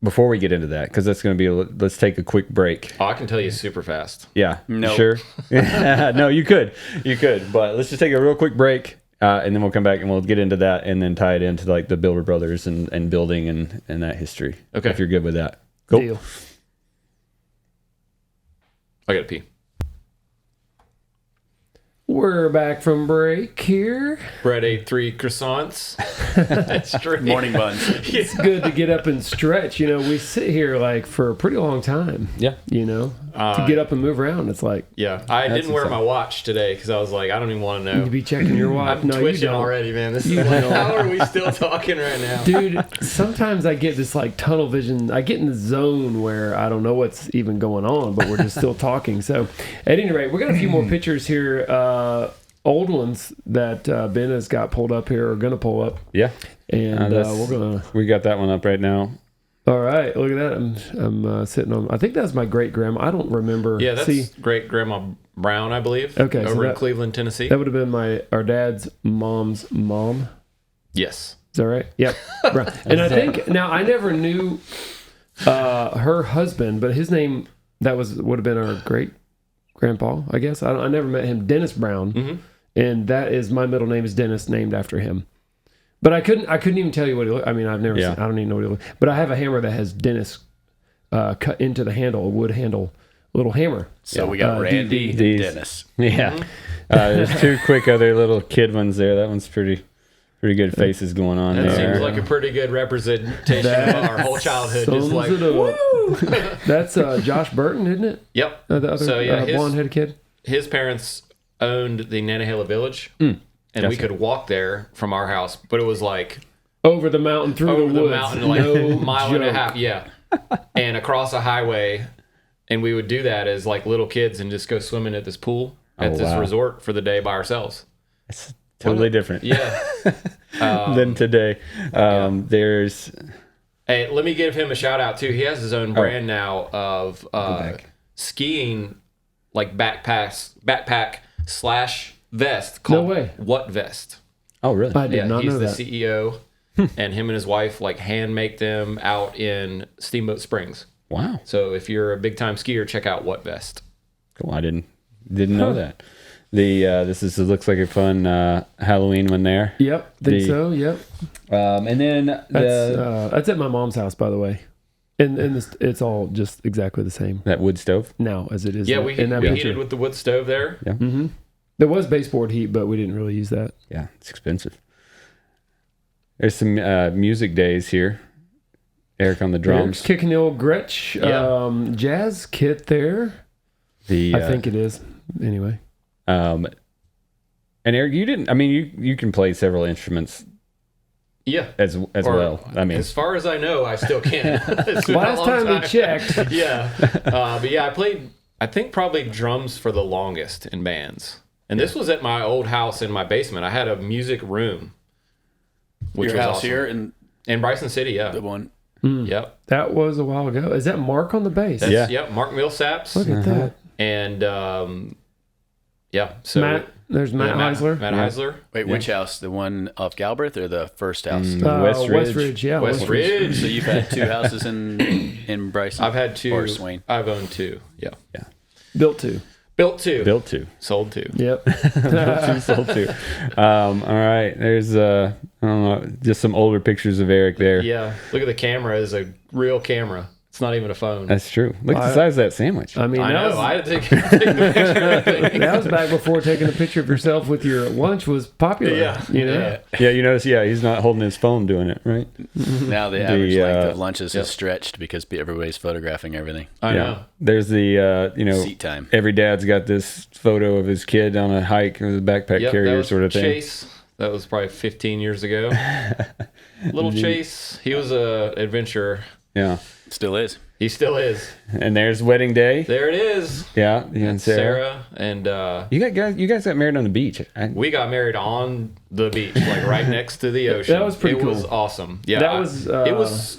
Before we get into that, because that's going to be let's take a quick break. Oh, I can tell you super fast. Yeah, No. sure. No, you could, but let's just take a real quick break, and then we'll come back and we'll get into that, and then tie it into the Builder Brothers and building and that history. Okay. If you're good with that, cool. Deal. I got to pee. We're back from break here. Brett ate 3 croissants. Straight. Morning buns. It's good to get up and stretch. We sit here for a pretty long time. Yeah. To get up and move around, it's like Yeah, I didn't wear insane. my watch today because I was like, I don't even want to know. you be checking your watch. I'm No, you twitching don't. already, man. This is You don't. how are we still talking right now? Dude, sometimes I get this tunnel vision. I get in the zone where I don't know what's even going on, but we're just still talking. So, at any rate, we got a few more pictures here. Old ones that Ben has got pulled up here, or going to pull up. Yeah. And we're going to. We got that one up right now. All right, look at that. I'm sitting on. I think that's my great grandma. I don't remember. Yeah, that's great grandma Brown, I believe. Okay, so over in that- Cleveland, Tennessee. That would have been our dad's mom's mom. Yes. Is that right? Yep. Right. And I think now I never knew her husband, but his name would have been our great grandpa, I guess. I never met him, Dennis Brown, and that is my middle name is Dennis, named after him. But I couldn't even tell you what he looked. I mean, I've never seen, I don't even know what he looked. But I have a hammer that has dentist cut into the handle, a wood handle, little hammer. So we got Randy and Dennis. Yeah. Mm-hmm. There's two quick other little kid ones there. That one's pretty good faces going on that there. seems like a pretty good representation of our whole childhood. Just like, woo! That's Josh Burton, isn't it? Yep. The other blonde-headed kid. His parents owned the Nantahala Village, and we could walk there from our house, but it was like over the mountain, through the woods. Mountain, like a mile and a half, and across a highway. And we would do that as like little kids and just go swimming at this pool at this resort for the day by ourselves. It's totally different. Yeah. Than today. There's. Hey, let me give him a shout out too. He has his own brand now of skiing, like backpack / vest called What Vest. Oh, really? I did not know that. He's the CEO, and him and his wife like hand make them out in Steamboat Springs. Wow. So if you're a big time skier, check out What Vest. Cool. I didn't know that. This looks like a fun Halloween one there. Yep. Think so. Yep. And then that's at my mom's house, by the way. And it's all just exactly the same that wood stove now as it is. Yeah, we heated with the wood stove there. Yeah. Mm-hmm. There was baseboard heat, but we didn't really use that. Yeah, it's expensive. There's some music days here. Erik on the drums. Erik's kicking the old Gretsch jazz kit there. I think it is. Anyway. And Erik, you didn't. I mean, you can play several instruments. Yeah. As well. I mean, as far as I know, I still can. Last time we checked. Yeah. But yeah, I played. I think probably drums for the longest in bands. And this was at my old house in my basement. I had a music room. Which Your was house awesome. Here in Bryson City, yeah. The one. Yep. That was a while ago. Is that Mark on the bass? Yep, Mark Millsaps. Look at that. And so there's Matt Heisler. Matt Heisler. Wait, which house? The one off Galbraith or the first house? West Ridge. Yeah, West Ridge. So you've had two houses in Bryson. I've had two. Or Swain. I've owned two. Yeah. Built two. Sold two. Yep. Built two, sold two. All right. There's I don't know, just some older pictures of Erik there. Yeah. Look at the camera. It's a real camera. It's not even a phone. That's true. Look at the size of that sandwich. I mean, I know. I had to take the picture. That was back before taking a picture of yourself with your lunch was popular. Yeah. You know? Yeah, you notice, he's not holding his phone doing it, right? Now the average length of lunches has stretched because everybody's photographing everything. I know. There's the, seat time. Every dad's got this photo of his kid on a hike with a backpack carrier sort of thing. Chase. That was probably 15 years ago. Little Chase. He was a adventurer. Yeah. Still is. He still is. And there's wedding day. There it is. Yeah, you and Sarah. And you guys got married on the beach. We got married on the beach, like right next to the ocean. That was pretty cool. It was awesome. Yeah, that was.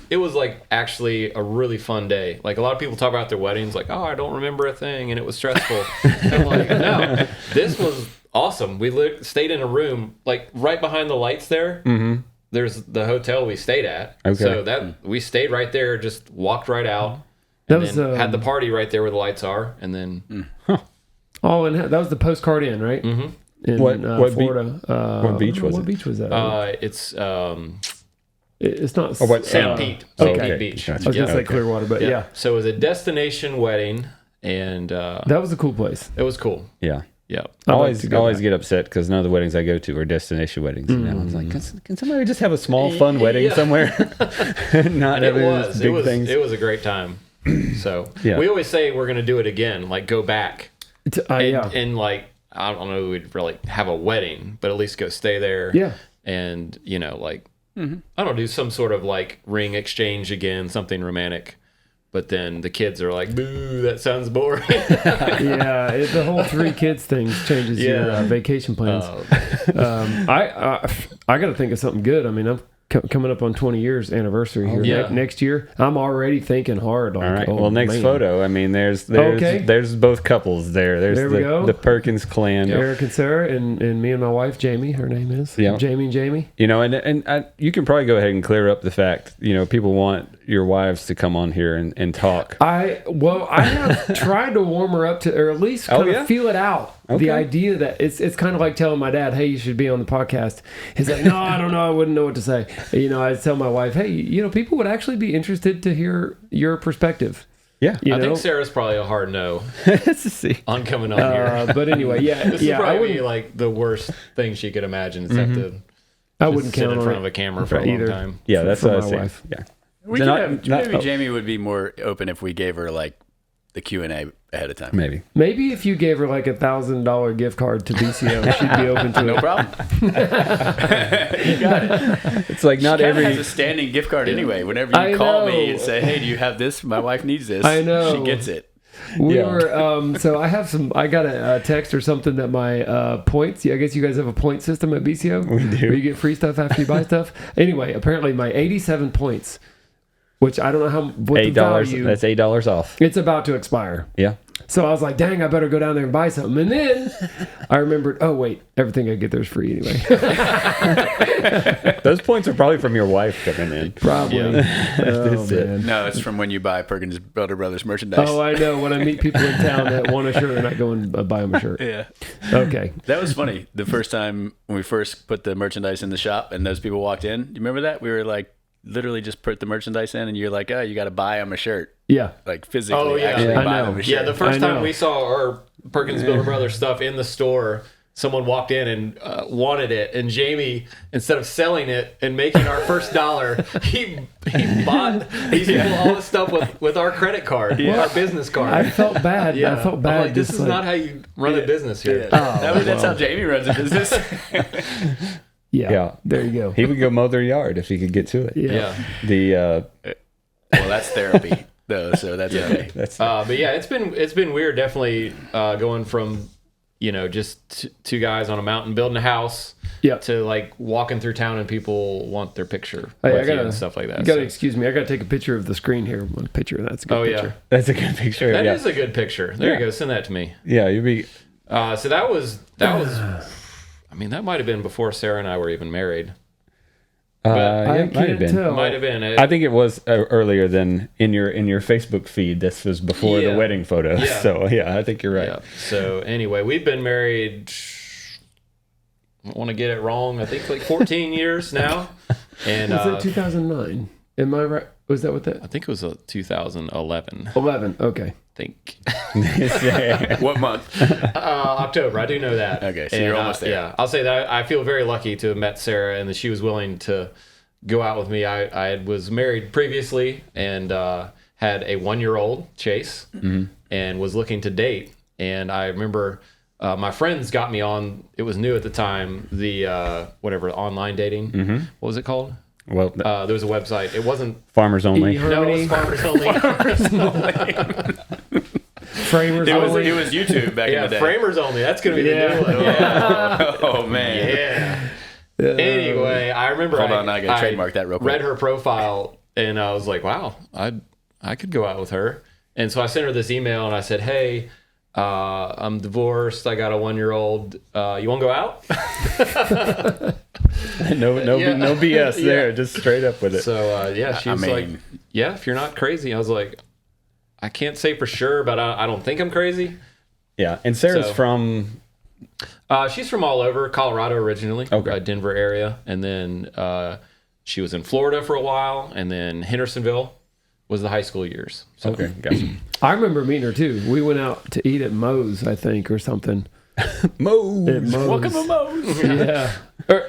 It was like actually a really fun day. Like a lot of people talk about their weddings, like, oh, I don't remember a thing, and it was stressful. I'm like, no, this was awesome. We stayed in a room like right behind the lights there. Mm-hmm. There's the hotel we stayed at. Okay. So we stayed right there, just walked right out. And then had the party right there where the lights are, and then Oh, and that was the Postcard Inn, right? Mm-hmm. In what Florida. What beach was it? What beach was that? It's not St. Pete. Okay. St. Pete Beach. I was gonna say Clearwater, but yeah. So it was a destination wedding, and that was a cool place. It was cool. Yeah. Yeah. I always get upset because none of the weddings I go to are destination weddings. You know? I was like, can somebody just have a small fun wedding somewhere? Not it having was. big things. It was a great time. So we always say we're going to do it again, like go back. And like, I don't know, we'd really have a wedding, but at least go stay there. Yeah. And, I don't know, do some sort of like ring exchange again, something romantic. But then the kids are like, boo, that sounds boring. The whole 3 kids thing changes your vacation plans. I got to think of something good. I mean, I'm coming up on 20 years anniversary here next year. I'm already thinking hard. Like, all right. Next photo. I mean, there's both couples there. There we go. The Perkins clan. Erik and Sarah and me and my wife, Jamie, her name is. Yeah. Jamie and Jamie. And you can probably go ahead and clear up the fact, people want your wives to come on here and talk. I have tried to warm her up to, or at least kind of feel it out. Okay. The idea that it's kind of like telling my dad, hey, you should be on the podcast. He's like, no, I don't know. I wouldn't know what to say. I tell my wife, hey, people would actually be interested to hear your perspective. Yeah. I think Sarah's probably a hard no on coming on here. But anyway, this is probably like the worst thing she could imagine is have to I wouldn't sit count in front of a camera for a long time. Yeah, that's what I was saying. Wife. Yeah. Maybe Jamie would be more open if we gave her like the Q&A ahead of time. Maybe if you gave her like $1,000 gift card to BCO, she'd be open to it. No problem. You got it. It's like not every has a standing gift card anyway. Whenever you call me and say, "Hey, do you have this? My wife needs this." I know. She gets it. We were so I got a text or something that my points. I guess you guys have a point system at BCO. We do. Where you get free stuff after you buy stuff. Anyway, apparently my 87 points, which I don't know what the value. That's $8 off. It's about to expire. Yeah. So I was like, dang, I better go down there and buy something. And then I remembered, oh, wait, everything I get there is free anyway. Those points are probably from your wife coming in. Probably. Yeah. Man. No, it's from when you buy Perkins Builder Brothers merchandise. Oh, I know. When I meet people in town that want a shirt and I go and buy them a shirt. Yeah. Okay. That was funny. The first time when we first put the merchandise in the shop and those people walked in, you remember that? We were like, literally just put the merchandise in and you're like, oh, you got to buy them a shirt. Yeah. Like physically actually buy them a shirt. Yeah, the first time we saw our Perkins Builder Brothers stuff in the store, someone walked in and wanted it. And Jamie, instead of selling it and making our first dollar, he bought these people all the stuff with our credit card, our business card. I felt bad. Yeah. I felt bad. Like, this is not how you run a business here. Yeah. That's how Jamie runs a business. Yeah. There you go. He would go mow their yard if he could get to it. Yeah. Well, that's therapy though, so that's okay. But yeah, it's been weird. Definitely going from just two guys on a mountain building a house, to like walking through town and people want their picture and stuff like that. You gotta excuse me. I gotta take a picture of the screen here. One picture. That's a good picture. That's a good picture. That is a good picture. There you go. Send that to me. Yeah, you'd be. So that was. I mean, that might have been before Sarah and I were even married. I can't tell. Might have been. I think it was earlier than in your Facebook feed. This was before the wedding photos. Yeah. So I think you're right. Yeah. So anyway, we've been married. I don't want to get it wrong. I think like 14 years now. And was it 2009? Am I right? Was that what that? I think it was 2011. 11. Okay. Think. What month? October. I do know that. Okay, so you're almost there. Yeah, I'll say that I feel very lucky to have met Sarah and that she was willing to go out with me. I was married previously and had a 1-year-old, Chase, and was looking to date. And I remember my friends got me on, it was new at the time, the online dating. What was it called? Well, there was a website. It wasn't Farmers Only. No, it was Farmers Only. Framers Only. It was YouTube back in the day. Framers Only. That's going to be the new one. Yeah. Oh, man. Yeah. Anyway, I remember I got to trademark that real quick. Read her profile, and I was like, wow, I could go out with her. And so I sent her this email, and I said, hey, I'm divorced. I got a 1-year-old. You want to go out? No BS there. Just straight up with it. So she was like, yeah, if you're not crazy. I was like, I can't say for sure, but I don't think I'm crazy. Yeah, and Sarah's from. She's from all over Colorado originally, okay. Denver area, and then she was in Florida for a while, and then Hendersonville was the high school years. So. Okay, gotcha. I remember meeting her too. We went out to eat at Moe's, I think, or something. Moe's. Welcome to Moe's.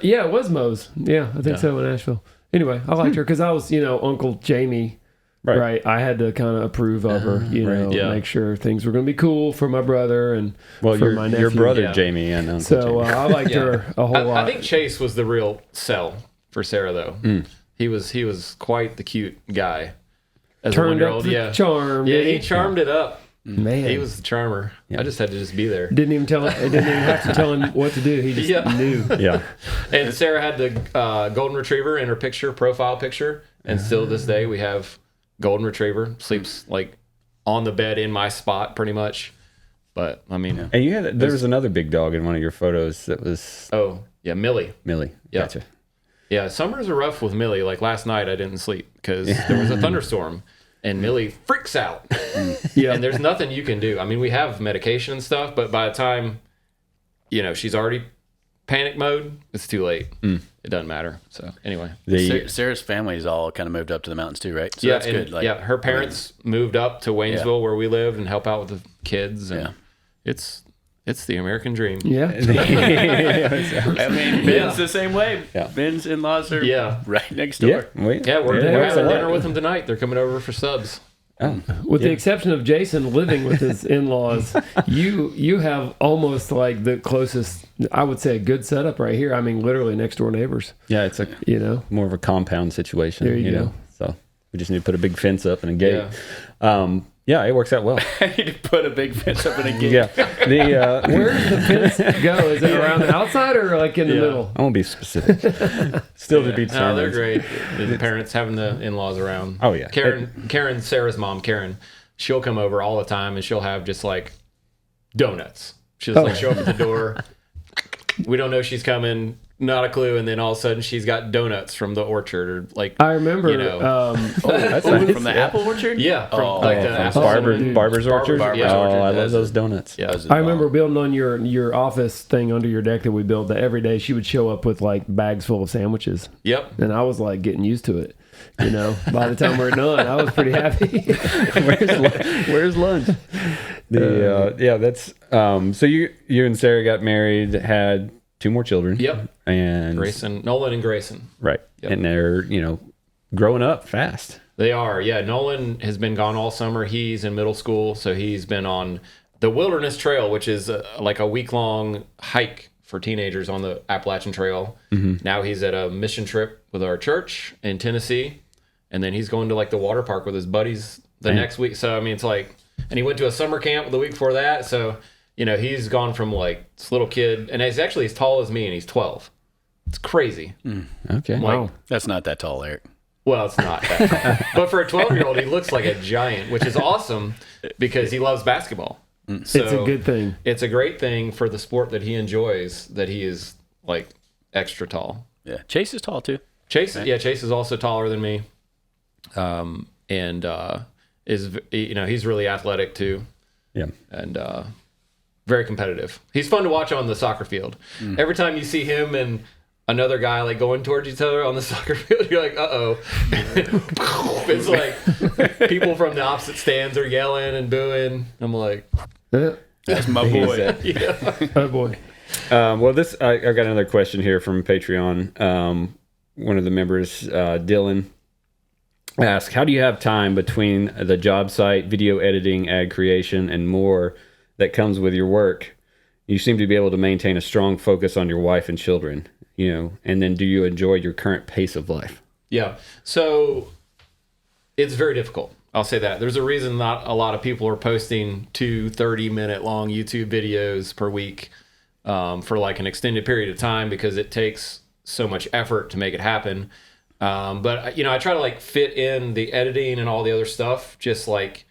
Yeah, it was Moe's. Yeah, I think so in Nashville. Anyway, I liked her because I was, Uncle Jamie. Right. I had to kind of approve of her, make sure things were going to be cool for my brother and for my nephew. Your brother Jamie and Uncle Jamie. I liked her a whole lot. I think Chase was the real sell for Sarah, though. He was quite the cute guy. As Turned a 1-year-old. up the charm. Yeah, he charmed it up. Man, he was the charmer. I just had to just be there. Didn't even have to tell him what to do. He just knew. Yeah. And Sarah had the golden retriever in her profile picture, and still to this day we have golden retriever. Sleeps like on the bed in my spot, pretty much. But I mean, and there was another big dog in one of your photos that was. Oh yeah, Millie. Yeah. Gotcha. Yeah, summers are rough with Millie. Like last night, I didn't sleep because there was a thunderstorm, and Millie freaks out. Yeah, and there's nothing you can do. I mean, we have medication and stuff, but by the time, she's already panic mode, it's too late. It doesn't matter. So anyway, Sarah's family's all kind of moved up to the mountains too, right? So yeah, that's good. Like, her parents moved up to Waynesville where we live and help out with the kids. And it's the American dream. Yeah. I mean, Ben's the same way. Yeah. Ben's in-laws are right next door. We're having dinner with them tonight. They're coming over for subs. Oh, with the exception of Jason living with his in-laws, you have almost like the closest, I would say, a good setup right here. I mean, literally next door neighbors. Yeah, it's more of a compound situation. There you go. So we just need to put a big fence up and a gate. Yeah, it works out well. I need to put a big fence up and a gate. Yeah. Where does the fence go? Is it around the outside or like in the middle? I won't be specific. Still to be determined. No, they're great. The parents having the in-laws around. Oh, yeah. Karen, Sarah's mom, Karen, she'll come over all the time and she'll have just like donuts. She'll just like show up at the door. We don't know she's coming. Not a clue, and then all of a sudden she's got donuts from the orchard, or like I remember. That's nice. From the apple orchard. Yeah, from the Barber's orchard. I love those donuts. Yeah, I remember building on your office thing under your deck that we built. That every day she would show up with like bags full of sandwiches. Yep, and I was like getting used to it. By the time we're done, I was pretty happy. Where's lunch? That's so you and Sarah got married, had 2 more children. Yep. And Nolan and Grayson. Right. Yep. And they're, growing up fast. They are. Yeah. Nolan has been gone all summer. He's in middle school. So he's been on the Wilderness Trail, which is like a week-long hike for teenagers on the Appalachian Trail. Mm-hmm. Now he's at a mission trip with our church in Tennessee. And then he's going to like the water park with his buddies the next week. So, I mean, it's like, and he went to a summer camp the week before that. So, he's gone from like this little kid, and he's actually as tall as me, and he's 12. It's crazy. Okay. Wow. That's not that tall, Eric. Well, it's not that tall. But for a 12-year-old, he looks like a giant, which is awesome because he loves basketball. So it's a good thing. It's a great thing for the sport that he enjoys, that he is like extra tall. Yeah. Chase is tall too. Chase is also taller than me. And is, he's really athletic too. Yeah. And very competitive. He's fun to watch on the soccer field. Every time you see him and another guy like going towards each other on the soccer field, you're like, uh-oh. It's like people from the opposite stands are yelling and booing. I'm like, that's my boy. Oh boy. Well, I got another question here from Patreon. One of the members, Dylan, asked, how do you have time between the job site, video editing, ad creation, and more that comes with your work? You seem to be able to maintain a strong focus on your wife and children, and then do you enjoy your current pace of life? Yeah. So it's very difficult. I'll say that. There's a reason not a lot of people are posting 2 30-minute long YouTube videos per week for like an extended period of time, because it takes so much effort to make it happen. But I try to like fit in the editing and all the other stuff just like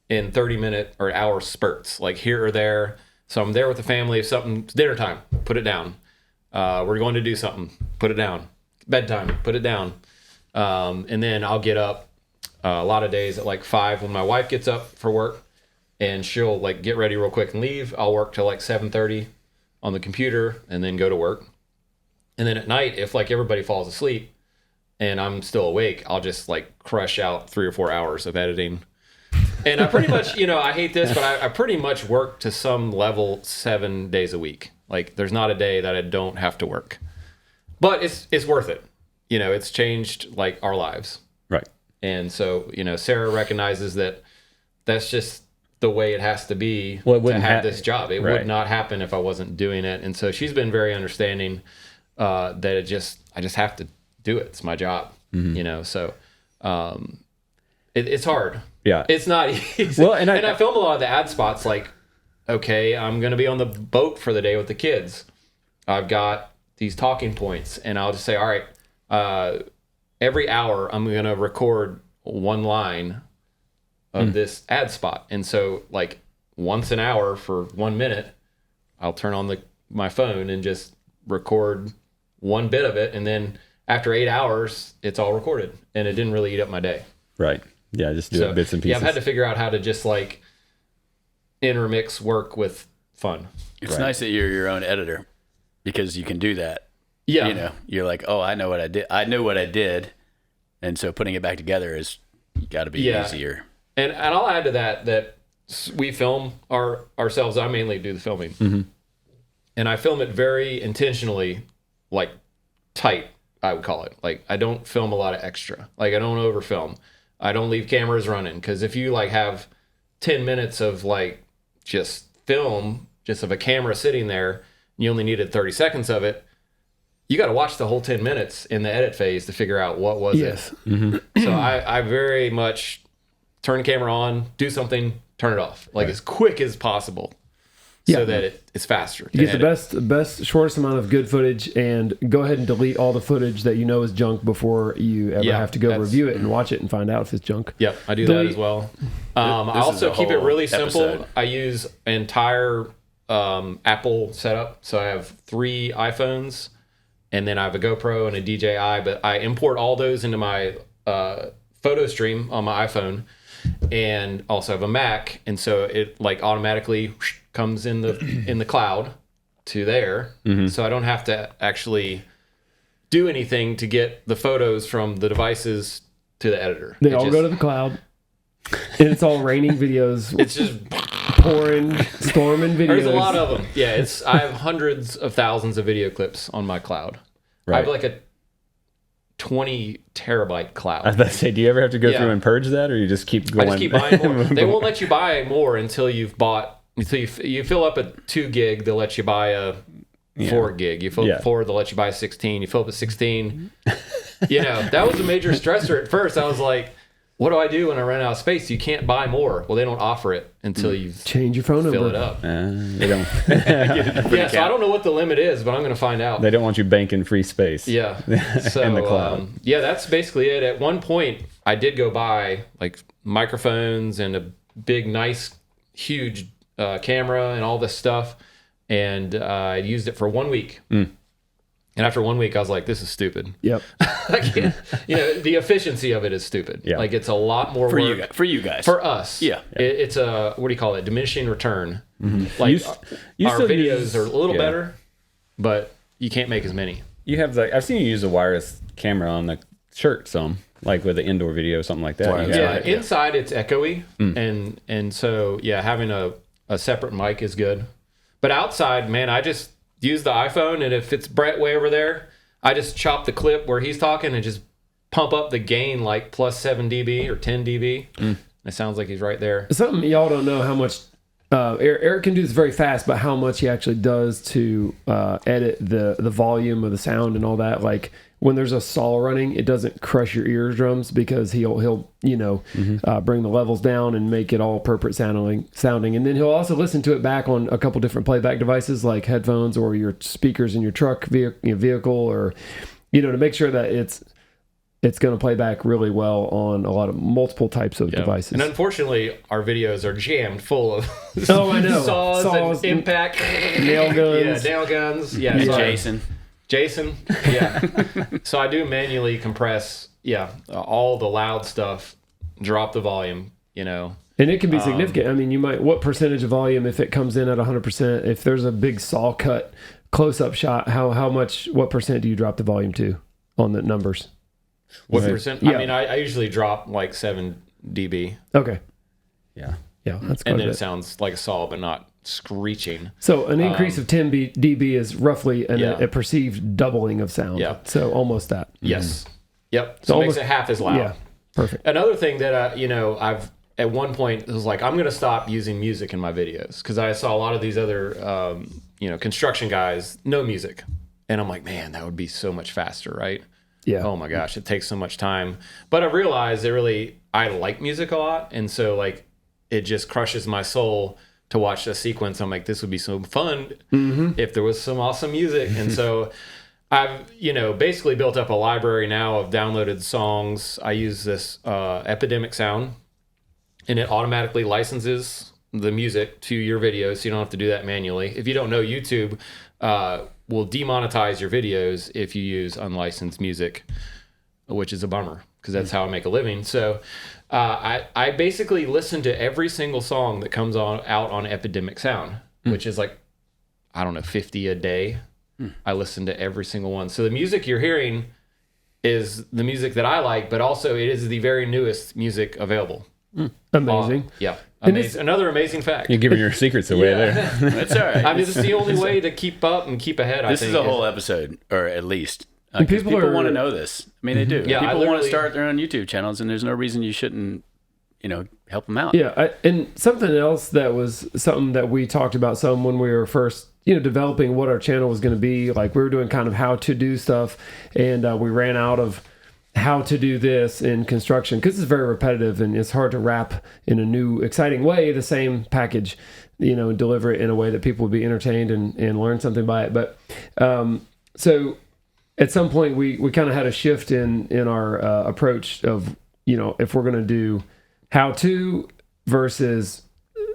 in 30-minute or hour spurts, like here or there. So I'm there with the family. If something's dinner time, put it down. We're going to do something, put it down. Bedtime, put it down. And then I'll get up a lot of days at like 5 when my wife gets up for work, and she'll like get ready real quick and leave. I'll work till like 7:30 on the computer and then go to work. And then at night, if like everybody falls asleep and I'm still awake, I'll just like crush out 3 or 4 hours of editing. And I pretty much, I hate this, but I pretty much work to some level 7 days a week. Like there's not a day that I don't have to work, but it's worth it. It's changed like our lives. Right. And so, Sarah recognizes that that's just the way it has to be to have this job. It would not happen if I wasn't doing it. And so she's been very understanding that I just have to do it. It's my job, so it's hard. Yeah. It's not easy. Well, and I film a lot of the ad spots like, okay, I'm going to be on the boat for the day with the kids. I've got these talking points, and I'll just say, all right, every hour I'm going to record one line of this ad spot. And so like once an hour for 1 minute, I'll turn on my phone and just record one bit of it. And then after 8 hours, it's all recorded, and it didn't really eat up my day. Right. Yeah, just do it bits and pieces. Yeah, I've had to figure out how to just like intermix work with fun. It's nice that you're your own editor because you can do that. Yeah. You know, you're like, oh, I know what I did. I know what I did. And so putting it back together is got to be easier. And I'll add to that we film ourselves. I mainly do the filming. Mm-hmm. And I film it very intentionally, like tight, I would call it. Like I don't film a lot of extra. Like I don't overfilm. I don't leave cameras running, because if you like have 10 minutes of like just film, just of a camera sitting there, and you only needed 30 seconds of it, you got to watch the whole 10 minutes in the edit phase to figure out what was it. Mm-hmm. So I very much turn the camera on, do something, turn it off, like as quick as possible. So that it's faster. You get the best, shortest amount of good footage, and go ahead and delete all the footage that you know is junk before you ever have to go review it and watch it and find out if it's junk. Yep, I do that as well. I also keep it really simple. I use entire Apple setup. So I have 3 iPhones, and then I have a GoPro and a DJI, but I import all those into my photo stream on my iPhone, and also have a Mac, and so it like automatically comes in the cloud to there. Mm-hmm. So I don't have to actually do anything to get the photos from the devices to the editor. They all go to the cloud, and it's all raining videos. It's just pouring, storming videos. There's a lot of them. Yeah, I have hundreds of thousands of video clips on my cloud. Right. I have like a 20 terabyte cloud. I was about to say, do you ever have to go through and purge that, or you just keep going? I just keep buying more. They won't let you buy more until you fill up a 2 gig. They'll let you buy a 4 gig. You fill up 4, they'll let you buy a 16. You fill up a 16. That was a major stressor at first. I was like, what do I do when I run out of space? You can't buy more. Well, they don't offer it until you change your phone number. Fill it up. They don't. So I don't know what the limit is, but I'm going to find out. They don't want you banking free space. Yeah. So, in the cloud. That's basically it. At one point, I did go buy like microphones and a big, nice, huge camera and all this stuff, and I used it for 1 week. And after 1 week, I was like, this is stupid. Yep. I can't, the efficiency of it is stupid. Yeah. Like, it's a lot more for work. For you guys. For us. Yeah. It's a, what do you call it? Diminishing return. Mm-hmm. Like, our videos are a little better, but you can't make as many. You have I've seen you use a wireless camera on the shirt some, like with an indoor video or something like that. Inside it's echoey. And so, having a separate mic is good. But outside, man, I just use the iPhone, and if it's Brett way over there, I just chop the clip where he's talking and just pump up the gain like plus 7 dB or 10 dB. It sounds like he's right there. Something y'all don't know how much Erik can do this very fast, but how much he actually does to edit the volume of the sound and all that. Like when there's a saw running, it doesn't crush your eardrums because he'll bring the levels down and make it all appropriate sounding. And then he'll also listen to it back on a couple different playback devices like headphones or your speakers in your truck vehicle, or to make sure that it's going to play back really well on a lot of multiple types of devices. And unfortunately, our videos are jammed full of saws and impact, nail guns. Nail guns. Jason. So I do manually compress, all the loud stuff, drop the volume, And it can be significant. I mean, what percentage of volume, if it comes in at 100%, if there's a big saw cut close-up shot, what percent do you drop the volume to on the numbers? What percent? Yeah. I mean, I usually drop like 7 dB. Okay. Yeah. Yeah, that's and then it sounds like a saw, but not screeching. So an increase of 10 dB is roughly a perceived doubling of sound. Yeah. So almost that. Yes. Yep. So it makes it half as loud. Yeah. Perfect. Another thing that I've at one point was like, I'm going to stop using music in my videos because I saw a lot of these other construction guys, no music, and I'm like, man, that would be so much faster, right? Yeah. Oh my gosh, it takes so much time. But I realized I like music a lot, and so like it just crushes my soul to watch a sequence. I'm like, this would be so fun if there was some awesome music. And so I've basically built up a library now of downloaded songs. I use this Epidemic Sound, and it automatically licenses the music to your video, so you don't have to do that manually. If you don't know, YouTube will demonetize your videos if you use unlicensed music, which is a bummer because that's how I make a living. So I basically listen to every single song that comes out on Epidemic Sound, which is like, I don't know, 50 a day. I listen to every single one. So the music you're hearing is the music that I like, but also it is the very newest music available. Amazing. Yeah. Amazing. Another amazing fact. You're giving your secrets away there. That's all right. I mean, it's the only way to keep up and keep ahead. This is a whole episode, or at least. People want to know this. I mean, they do. Yeah, people want to start their own YouTube channels, and there's no reason you shouldn't, help them out. Yeah. And something else that was something that we talked about some when we were first, developing what our channel was going to be. Like we were doing kind of how to do stuff, and we ran out of how to do this in construction because it's very repetitive and it's hard to wrap in a new, exciting way the same package, and deliver it in a way that people would be entertained and learn something by it. But so at some point we kind of had a shift in our approach of, if we're going to do how to versus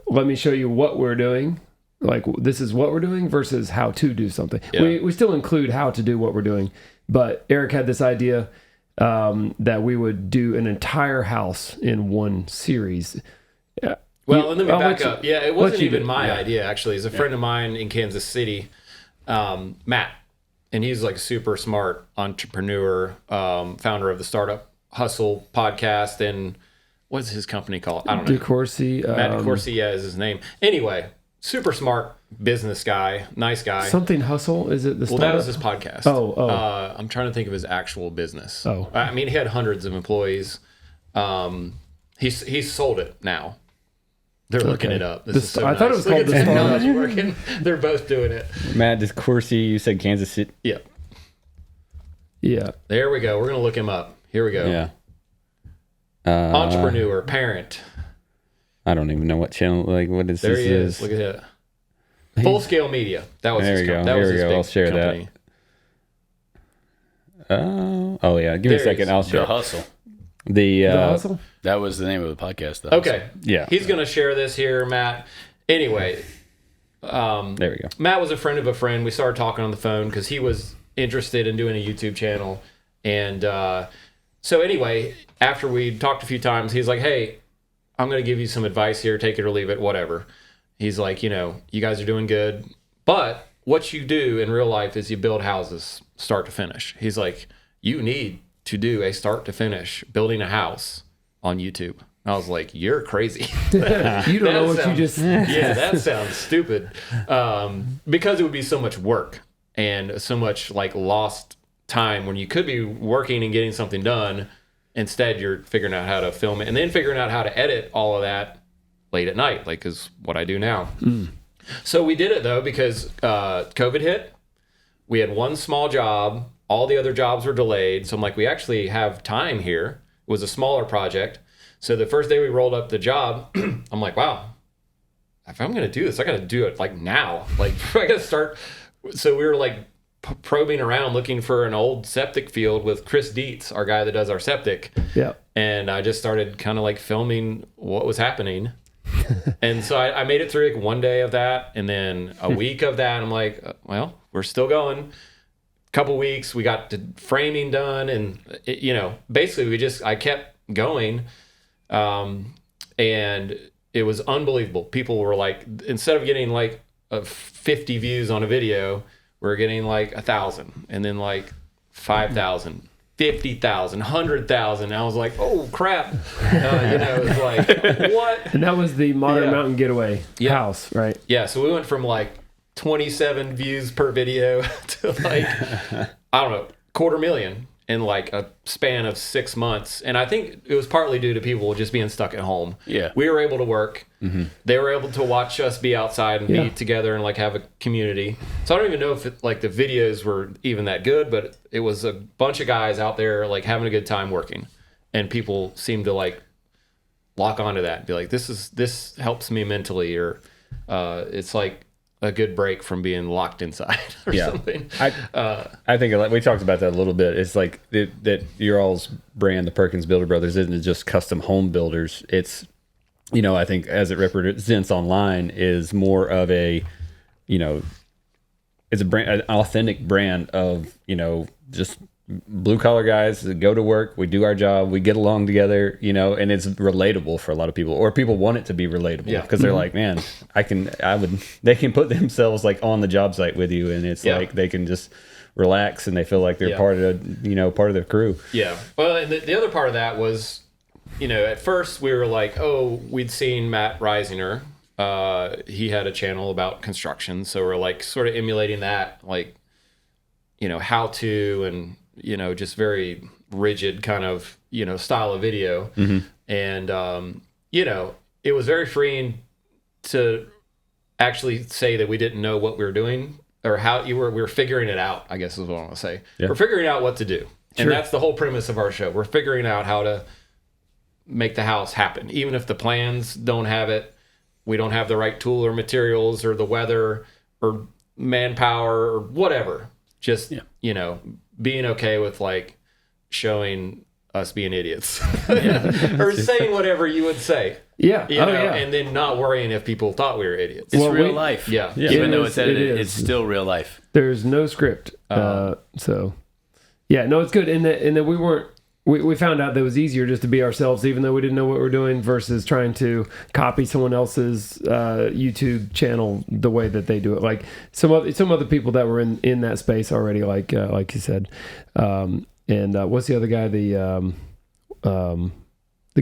let me show you what we're doing. Like this is what we're doing versus how to do something. Yeah. We still include how to do what we're doing, but Erik had this idea that we would do an entire house in one series. Yeah. Well, let me back up. Yeah, it wasn't even my idea, actually. It's a friend of mine in Kansas City, Matt, and he's like a super smart entrepreneur, founder of the Startup Hustle podcast, and what's his company called? I don't know. DeCourcy. Matt DeCourcy, is his name. Anyway, super smart business guy, nice guy. Something Hustle, is it the startup? Well, that was his podcast. Oh. I'm trying to think of his actual business. Oh. I mean, he had hundreds of employees. He's sold it now. They're looking it up. This is so I thought it was called the Startup. Working. They're both doing it. Matt DeCourcy, you said Kansas City? Yeah. Yeah. There we go. We're going to look him up. Here we go. Yeah. Entrepreneur, parent. I don't even know what channel, what is there this? There he is. Look at that. Full Scale Media. That was his company. That was his big I'll share company. that. Oh yeah. Give me a second. I'll share. The Hustle. The Hustle? That was the name of the podcast, though. Okay. Yeah. He's going to share this here, Matt. Anyway. There we go. Matt was a friend of a friend. We started talking on the phone because he was interested in doing a YouTube channel. And so anyway, after we talked a few times, he's like, hey, I'm going to give you some advice here. Take it or leave it, whatever. He's like, you guys are doing good. But what you do in real life is you build houses start to finish. He's like, you need to do a start to finish building a house on YouTube. I was like, you're crazy. You don't know what you just... Yeah, that sounds stupid. Because it would be so much work and so much lost time when you could be working and getting something done. Instead, you're figuring out how to film it and then figuring out how to edit all of that late at night, is what I do now. So we did it, though, because COVID hit. We had one small job. All the other jobs were delayed. So I'm like, we actually have time here. It was a smaller project. So the first day we rolled up the job, I'm like, wow, if I'm going to do this, I got to do it now. I got to start. So we were probing around looking for an old septic field with Chris Dietz, our guy that does our septic. Yeah. And I just started kind of filming what was happening. And so I made it through one day of that. And then a week of that. I'm like, well, we're still going. Couple weeks, we got the framing done. And, basically I kept going. And it was unbelievable. People were instead of getting 50 views on a video, we're getting 1,000 and then 5,000, 50,000, 100,000. I was like, oh crap. It was what? And that was the Modern Mountain Getaway house, right? Yeah. So we went from 27 views per video to I don't know, 250,000 in a span of 6 months. And I think it was partly due to people just being stuck at home. Yeah. We were able to work. Mm-hmm. They were able to watch us be outside and be together and have a community. So I don't even know if the videos were even that good, but it was a bunch of guys out there having a good time working. And people seemed to lock onto that and be like, this helps me mentally, or it's a good break from being locked inside or something. I think we talked about that a little bit. It's that your all's brand, the Perkins Builder Brothers, isn't just custom home builders. It's, I think as it represents online is more of a, it's an authentic brand of, you know, just blue collar guys that go to work, we do our job, we get along together, you know, and it's relatable for a lot of people, or people want it to be relatable because they're like, man, they can put themselves like on the job site with you, and it's like they can just relax and they feel like they're part of the crew. Yeah. Well, and the other part of that was, you know, at first we were like, oh, we'd seen Matt Reisinger. He had a channel about construction, so we're like sort of emulating that, like, you know, how to, and, you know, just very rigid kind of, you know, style of video. And, you know, it was very freeing to actually say that we didn't know what we were doing or how we were figuring it out, I guess is what I want to say. We're figuring out what to do. And that's the whole premise of our show. We're figuring out how to make the house happen. Even if the plans don't have it, we don't have the right tool or materials or the weather or manpower or whatever. Just, you know, being okay with like showing us being idiots or saying whatever you would say. You know, and then not worrying if people thought we were idiots. It's real life. Even though it's edited, it's still real life. There's no script. So, yeah, no, it's good. And that we weren't, we found out that it was easier just to be ourselves, even though we didn't know what we were doing, versus trying to copy someone else's YouTube channel the way that they do it. Like some other people that were in that space already, like you said. And what's the other guy? The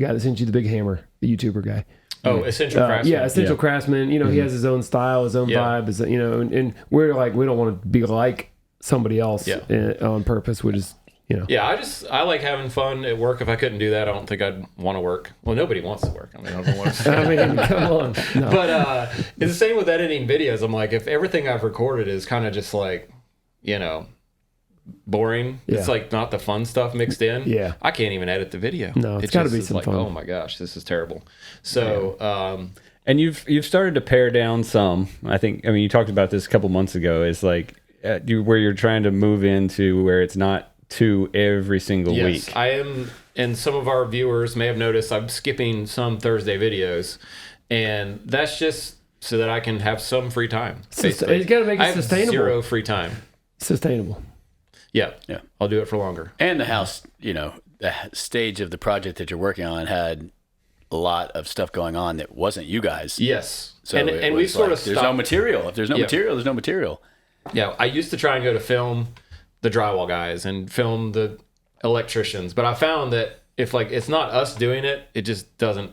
guy that sent you the big hammer, the YouTuber guy. Oh, Essential Craftsman. Yeah, Essential Craftsman. You know, he has his own style, his own vibe. You know, and we're like, we don't want to be like somebody else on purpose. We just, you know. Yeah, I like having fun at work. If I couldn't do that, I don't think I'd want to work. Well, nobody wants to work. I mean, I don't want to. I mean, come on. No. But it's the same with editing videos. I'm like, if everything I've recorded is kind of just like, you know, boring. It's like not the fun stuff mixed in. I can't even edit the video. No, it's got to be some fun. Oh my gosh, this is terrible. So, and you've started to pare down some. I think. I mean, you talked about this a couple months ago. Is like where you're trying to move into where it's not 2 every single week. I am, and some of our viewers may have noticed I'm skipping some Thursday videos, and that's just so that I can have some free time. It's got to make it sustainable. 0 free time. Sustainable. Yeah. I'll do it for longer. And the house, you know, the stage of the project that you're working on had a lot of stuff going on that wasn't you guys. Yes. So and we sort of stopped. There's no material. If there's no material, there's no material. Yeah. I used to try and go to film the drywall guys and film the electricians, but I found that if like it's not us doing it, it just doesn't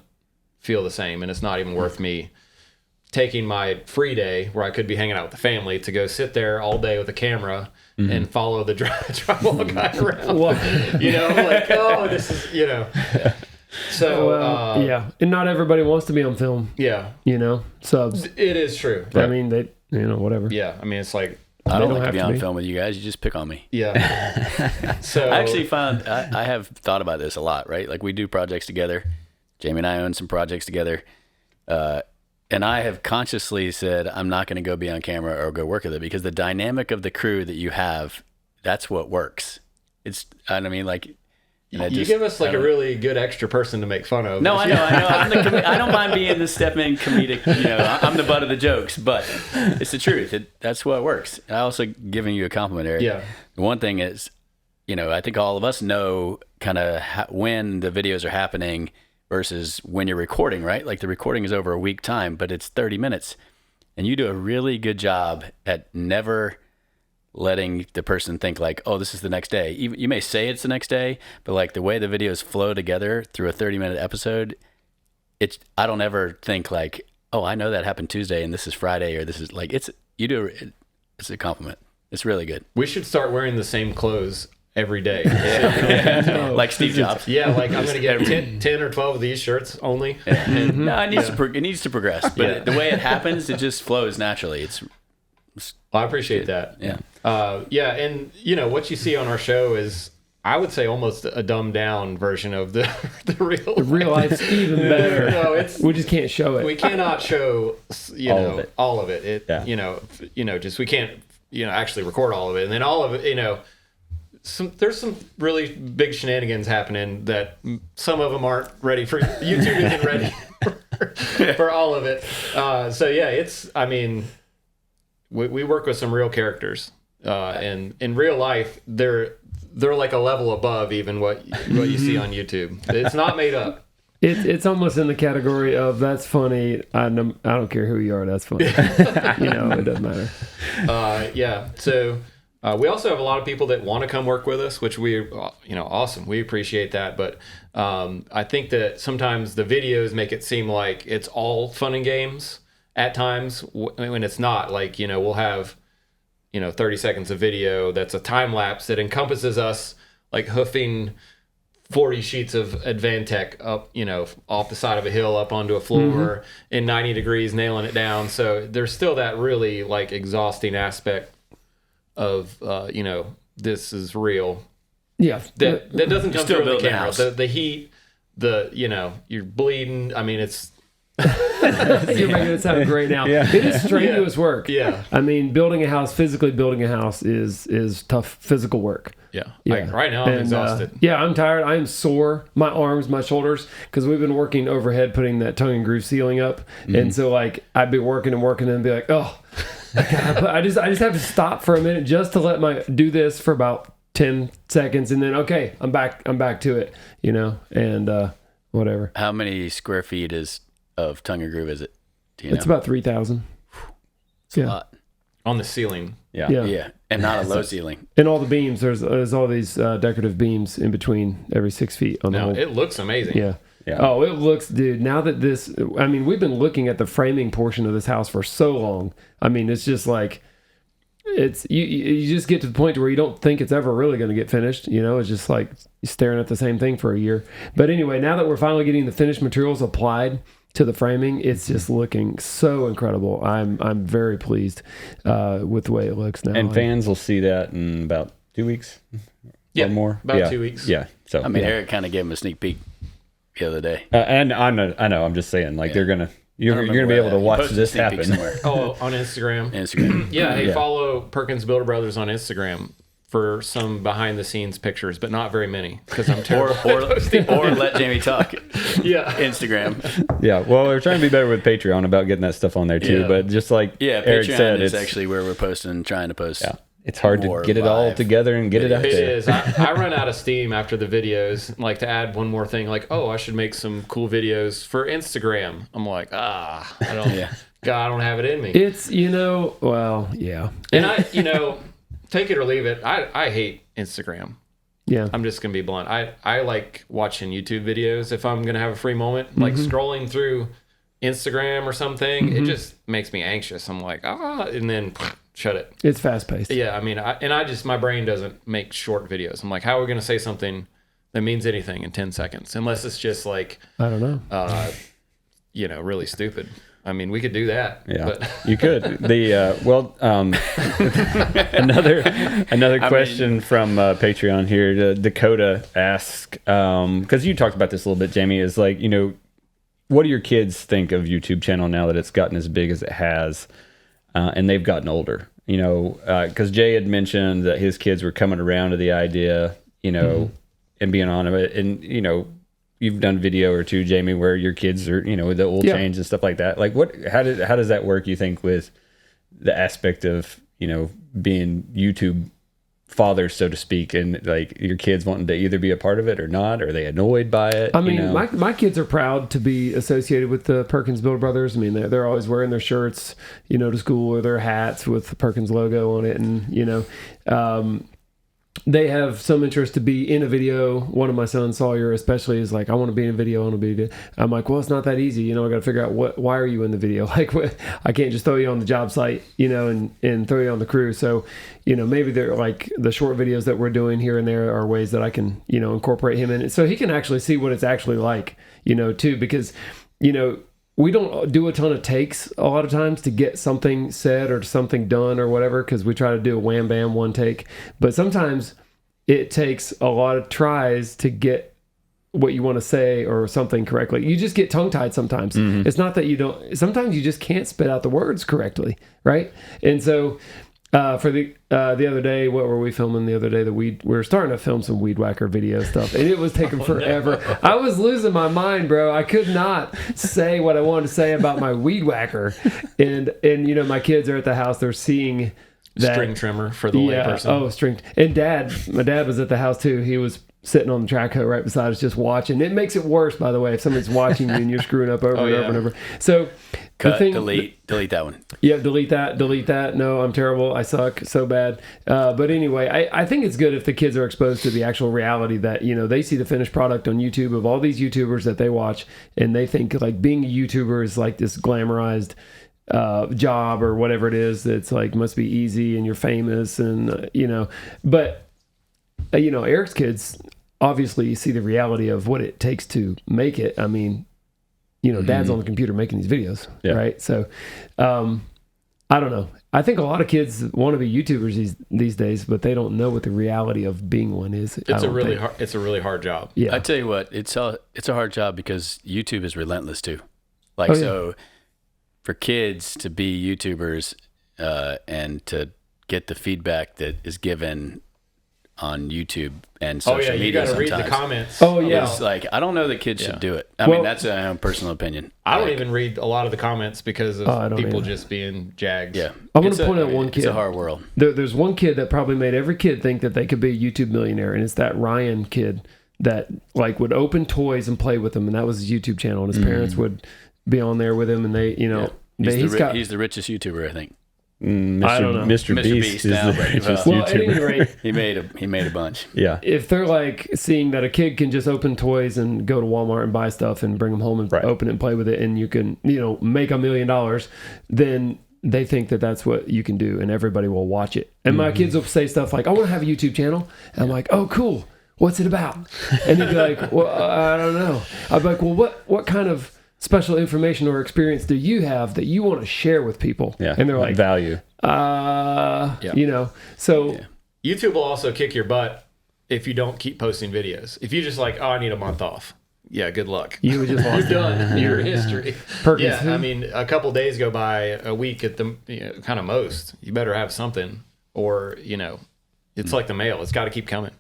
feel the same, and it's not even worth me taking my free day where I could be hanging out with the family to go sit there all day with a camera and follow the drywall guy around. You know, like, oh, this is, you know. So, and not everybody wants to be on film. Yeah. You know, subs. It is true. I mean, they, you know, whatever. Yeah. I mean, it's like, I don't like to be on film with you guys. You just pick on me. Yeah. So I actually found, I have thought about this a lot, right? Like we do projects together. Jaime and I own some projects together. And I have consciously said, I'm not going to go be on camera or go work with it, because the dynamic of the crew that you have, that's what works. It's, I mean, like, you give us like a really good extra person to make fun of. No, I know. I don't mind being the step-in comedic, you know, I'm the butt of the jokes, but it's the truth. That's what works. I also giving you a compliment, Eric. Yeah. The one thing is, you know, I think all of us know kind of when the videos are happening versus when you're recording, right? Like the recording is over a week time, but it's 30 minutes. And you do a really good job at never letting the person think like, oh, this is the next day. You may say it's the next day, but like the way the videos flow together through a 30-minute episode, I don't ever think like, oh, I know that happened Tuesday and this is Friday, or this is like, it's a compliment. It's really good. We should start wearing the same clothes every day. Like Steve Jobs. Yeah, like I'm going to get 10 or 12 of these shirts only. No, it needs to progress. But the way it happens, it just flows naturally. I appreciate that. Yeah. And you know, what you see on our show is, I would say, almost a dumbed down version of the real life. The real life's even better. No, we just can't show it. We cannot show, all of it. Just we can't, actually record all of it. And then all of it, there's some really big shenanigans happening that some of them aren't ready for. YouTube isn't ready for all of it. we work with some real characters, and in real life, they're like a level above even what you see on YouTube. It's not made up. It's almost in the category of that's funny. I don't care who you are. That's funny. It doesn't matter. Yeah. So we also have a lot of people that want to come work with us, which we, awesome. We appreciate that. But I think that sometimes the videos make it seem like it's all fun and games at times when it's not. Like, we'll have 30 seconds of video that's a time lapse that encompasses us like hoofing 40 sheets of Advantech up, off the side of a hill up onto a floor in 90 degrees, nailing it down. So there's still that really like exhausting aspect of, this is real. Yeah. That doesn't come through the camera. The heat, you're bleeding. I mean, it's... You're making it sound great now. Yeah. It is strenuous work. Yeah. I mean, physically building a house is tough physical work. Yeah. Right now I'm exhausted. I'm tired. I'm sore. My arms, my shoulders, because we've been working overhead putting that tongue and groove ceiling up. And so like I'd be working and be like, oh, I just have to stop for a minute just to let do this for about 10 seconds. And then, okay, I'm back to it, and whatever. How many square feet of tongue and groove is it? It's about 3,000. It's a lot. On the ceiling. Yeah. And not a low ceiling. And all the beams, there's all these decorative beams in between every 6 feet on the whole. It looks amazing. Yeah. Oh, it looks, dude, now that we've been looking at the framing portion of this house for so long. I mean, it's just like, you just get to the point where you don't think it's ever really going to get finished. It's just like staring at the same thing for a year. But anyway, now that we're finally getting the finished materials applied to the framing, it's just looking so incredible. I'm very pleased with the way it looks now. And fans will see that in about 2 weeks or more. About 2 weeks. Yeah. So Eric kind of gave him a sneak peek the other day. And I know. I'm just saying, like you're gonna be able to watch this happen. Oh, on Instagram. Yeah. Hey, follow Perkins Builder Brothers on Instagram for some behind the scenes pictures, but not very many because I'm terrible. or let Jamie talk. Yeah. Instagram. Yeah. Well, we're trying to be better with Patreon about getting that stuff on there too. Yeah. But just like Eric said, it's actually where we're trying to post. Yeah. It's hard to get it all together and get it out there. It is. I run out of steam after the videos. Like to add one more thing, like, I should make some cool videos for Instagram. I'm like, I don't. God, I don't have it in me. It's well, yeah. And I take it or leave it. I hate Instagram. Yeah. I'm just going to be blunt. I like watching YouTube videos if I'm going to have a free moment. Like scrolling through Instagram or something, it just makes me anxious. I'm like, and then shut it. It's fast paced. Yeah. I mean, my brain doesn't make short videos. I'm like, how are we going to say something that means anything in 10 seconds? Unless it's just like, I don't know. Really stupid. I mean, we could do that. Yeah, but. You could. Another question from Patreon here. Dakota asks, because you talked about this a little bit, Jamie, is like, what do your kids think of YouTube channel now that it's gotten as big as it has, and they've gotten older? Because Jay had mentioned that his kids were coming around to the idea, and being on it, and you've done video or two, Jamie, where your kids are, the oil change and stuff like that. Like how does that work, you think, with the aspect of, being YouTube fathers, so to speak, and like your kids wanting to either be a part of it or not? Are they annoyed by it? I mean, my kids are proud to be associated with the Perkins Builder Brothers. I mean, they're always wearing their shirts, to school, or their hats with the Perkins logo on it. And, they have some interest to be in a video. One of my sons, Sawyer, especially, is like, I want to be in a video. I want to be in a video. I'm like, well, it's not that easy. I got to figure out why are you in the video? Like, I can't just throw you on the job site, and throw you on the crew. So, maybe they're like the short videos that we're doing here and there are ways that I can, incorporate him in it. So he can actually see what it's actually like, too, because, we don't do a ton of takes a lot of times to get something said or something done or whatever, because we try to do a wham bam one take. But sometimes it takes a lot of tries to get what you want to say or something correctly. You just get tongue tied sometimes. It's not that you don't. Sometimes you just can't spit out the words correctly, right? And so For the other day, what were we filming the other day? We were starting to film some weed whacker video stuff, and it was taking forever. No. I was losing my mind, bro. I could not say what I wanted to say about my weed whacker, and my kids are at the house. They're seeing that string trimmer for the layperson. Oh, string. And my dad was at the house too. He was sitting on the track hoe right beside us, just watching. It makes it worse, by the way, if somebody's watching you and you're screwing up over and over and over. So, delete that one. Yeah, delete that. No, I'm terrible. I suck so bad. But anyway, I think it's good if the kids are exposed to the actual reality that, they see the finished product on YouTube of all these YouTubers that they watch, and they think like being a YouTuber is like this glamorized job or whatever it is. That's like must be easy and you're famous and but Erik's kids obviously see the reality of what it takes to make it. I mean, dad's on the computer making these videos, right? So, I don't know. I think a lot of kids want to be YouTubers these days, but they don't know what the reality of being one is. It's a really hard job. Yeah, I tell you what, it's a hard job because YouTube is relentless too. So for kids to be YouTubers and to get the feedback that is given on YouTube and social media. You got to read the comments. It's like, I don't know that kids should do it. I mean, that's my own personal opinion. I don't even read a lot of the comments because of people just being jags. Yeah. I'm going to point out one kid. It's a hard world. There's one kid that probably made every kid think that they could be a YouTube millionaire, and it's that Ryan kid that like would open toys and play with them, and that was his YouTube channel, and his parents would be on there with him, and they, he's the richest YouTuber, I think. I don't know. Mr. Beast is now, the richest well, YouTuber. at any rate, he made a bunch. Yeah. If they're like seeing that a kid can just open toys and go to Walmart and buy stuff and bring them home and open it and play with it, and you can make $1 million, then they think that that's what you can do, and everybody will watch it. And my kids will say stuff like, "I want to have a YouTube channel," and I'm like, "Oh, cool. What's it about?" And they'd be like, "Well, I don't know." I'd be like, "Well, what kind of special information or experience do you have that you want to share with people?" Yeah. And they're like, value. So YouTube will also kick your butt if you don't keep posting videos. If you just like, I need a month off. Yeah, good luck. You would just you're done. Your history. Perkins, I mean, a couple days go by, a week at the kind of most. You better have something, or it's like the mail. It's got to keep coming.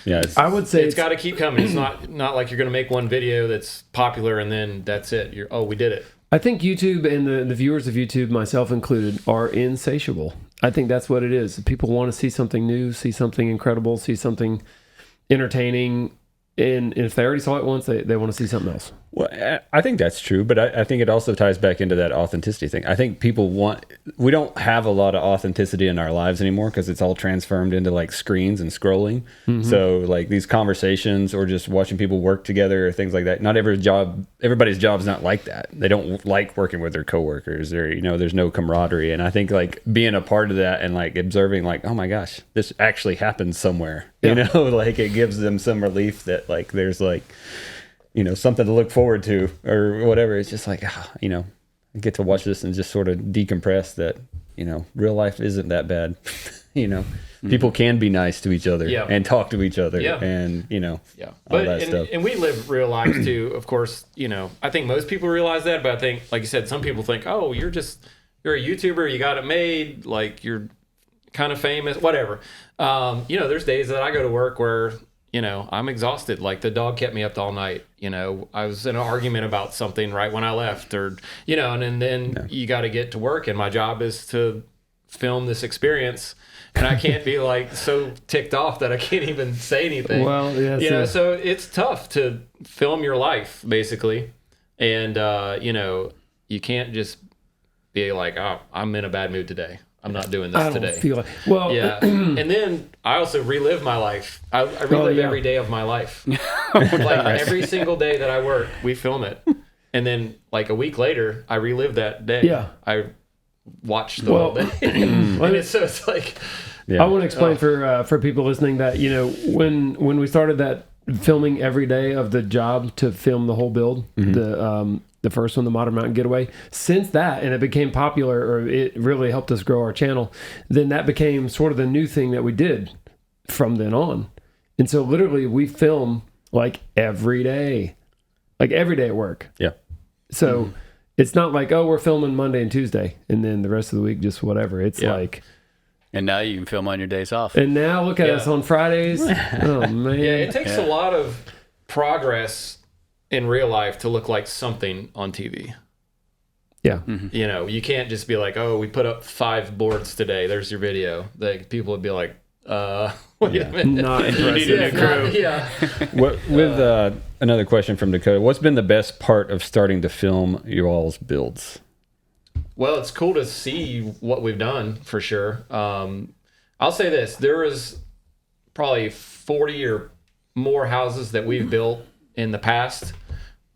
Yeah, I would say it's got to keep coming. It's not like you're going to make one video that's popular and then that's it. We did it. I think YouTube and the viewers of YouTube, myself included, are insatiable. I think that's what it is. People want to see something new, see something incredible, see something entertaining. And if they already saw it once, they want to see something else. Well, I think that's true, but I think it also ties back into that authenticity thing. I think we don't have a lot of authenticity in our lives anymore because it's all transformed into like screens and scrolling. Mm-hmm. So like these conversations or just watching people work together or things like that. Not everybody's job is not like that. They don't like working with their coworkers or, there's no camaraderie. And I think like being a part of that and like observing like, oh my gosh, this actually happens somewhere, like it gives them some relief that like, there's like, something to look forward to or whatever. It's just like, I get to watch this and just sort of decompress that, real life isn't that bad. People can be nice to each other and talk to each other and, all that stuff. And we live real lives too, of course. I think most people realize that, but I think, like you said, some people think, oh, you're a YouTuber, you got it made, like you're kind of famous, whatever. There's days that I go to work where, I'm exhausted. Like the dog kept me up all night. I was in an argument about something right when I left or, and then you got to get to work. And my job is to film this experience. And I can't be like so ticked off that I can't even say anything. Well, yeah. So it's tough to film your life basically. And, you can't just be like, oh, I'm in a bad mood today. I'm not doing this today. Feel like, well, yeah. And then I also relive my life. I relive every day of my life. Like every single day that I work, we film it. And then like a week later, I relive that day. Yeah. I watched the whole day. And it's like... Yeah. I want to explain for people listening that, when we started that filming every day of the job to film the whole build, the first one, the Modern Mountain Getaway, since that, and it became popular, or it really helped us grow our channel, then that became sort of the new thing that we did from then on. And so literally we film like every day at work. Yeah. So it's not like, oh, we're filming Monday and Tuesday and then the rest of the week just whatever. It's like And now you can film on your days off. And now look at us on Fridays. Oh, man. Yeah, it takes a lot of progress in real life to look like something on TV. Yeah. You know, you can't just be like, oh, we put up 5 boards today. There's your video. Like, people would be like, wait a minute. Not impressive. You need a new crew. Yeah. With another question from Dakota, what's been the best part of starting to film your all's builds? Well, it's cool to see what we've done for sure. I'll say this: there is probably 40 or more houses that we've built in the past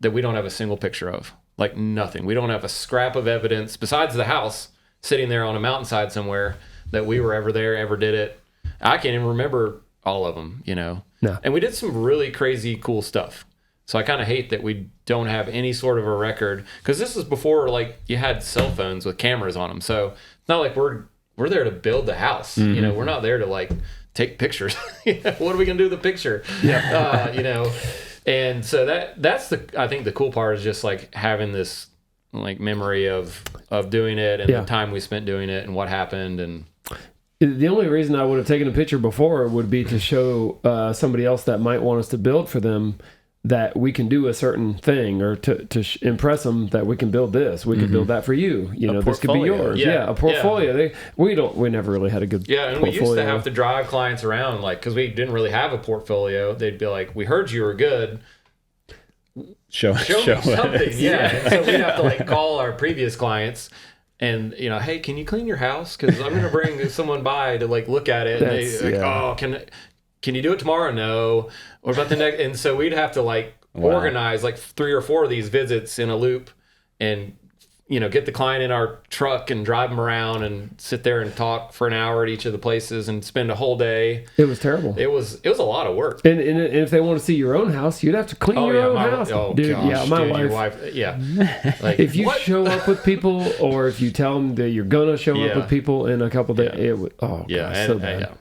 that we don't have a single picture of. Like nothing. We don't have a scrap of evidence besides the house sitting there on a mountainside somewhere that we were ever there, ever did it. I can't even remember all of them, you know. No. And we did some really crazy, cool stuff. So I kind of hate that we don't have any sort of a record, because this is before like you had cell phones with cameras on them. So it's not like we're there to build the house. You know, we're not there to like take pictures. What are we gonna do with the picture? Yeah. You know, and so that's I think the cool part is just like having this like memory of doing it and the time we spent doing it and what happened. And the only reason I would have taken a picture before would be to show somebody else that might want us to build for them that we can do a certain thing, or to impress them that we can build this, we can build that for you. You know, this could be yours. Yeah, a portfolio. Yeah. We never really had a good and portfolio. We used to have to drive clients around, like, because we didn't really have a portfolio. They'd be like, "We heard you were good. Show me something." Yeah. And so we'd have to like call our previous clients. And, you know, hey, can you clean your house? Because I'm going to bring someone by to like look at it. And they like, oh, can you do it tomorrow? No. What about the next? And so we'd have to like organize like 3 or 4 of these visits in a loop, and, you know, get the client in our truck and drive them around and sit there and talk for an hour at each of the places and spend a whole day. It was terrible. It was a lot of work. And if they want to see your own house, you'd have to clean your own house. Dude, my your wife. Like, if you show up with people, or if you tell them that you're gonna show up with people in a couple of days, it would. Oh, gosh, so bad.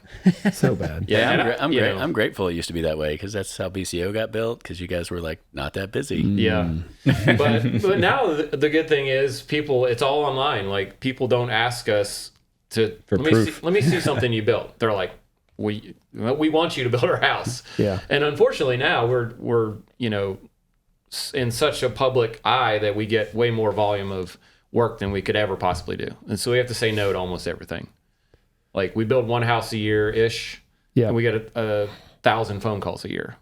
So bad. I'm grateful it used to be that way, because that's how BCO got built, because you guys were like not that busy. Yeah. But now the good thing is people, it's all online. Like, people don't ask us let me see something you built. They're like, we want you to build our house. Yeah. And unfortunately now we're you know, in such a public eye that we get way more volume of work than we could ever possibly do. And so we have to say no to almost everything. Like, we build one house a year-ish, and we get 1,000 phone calls a year.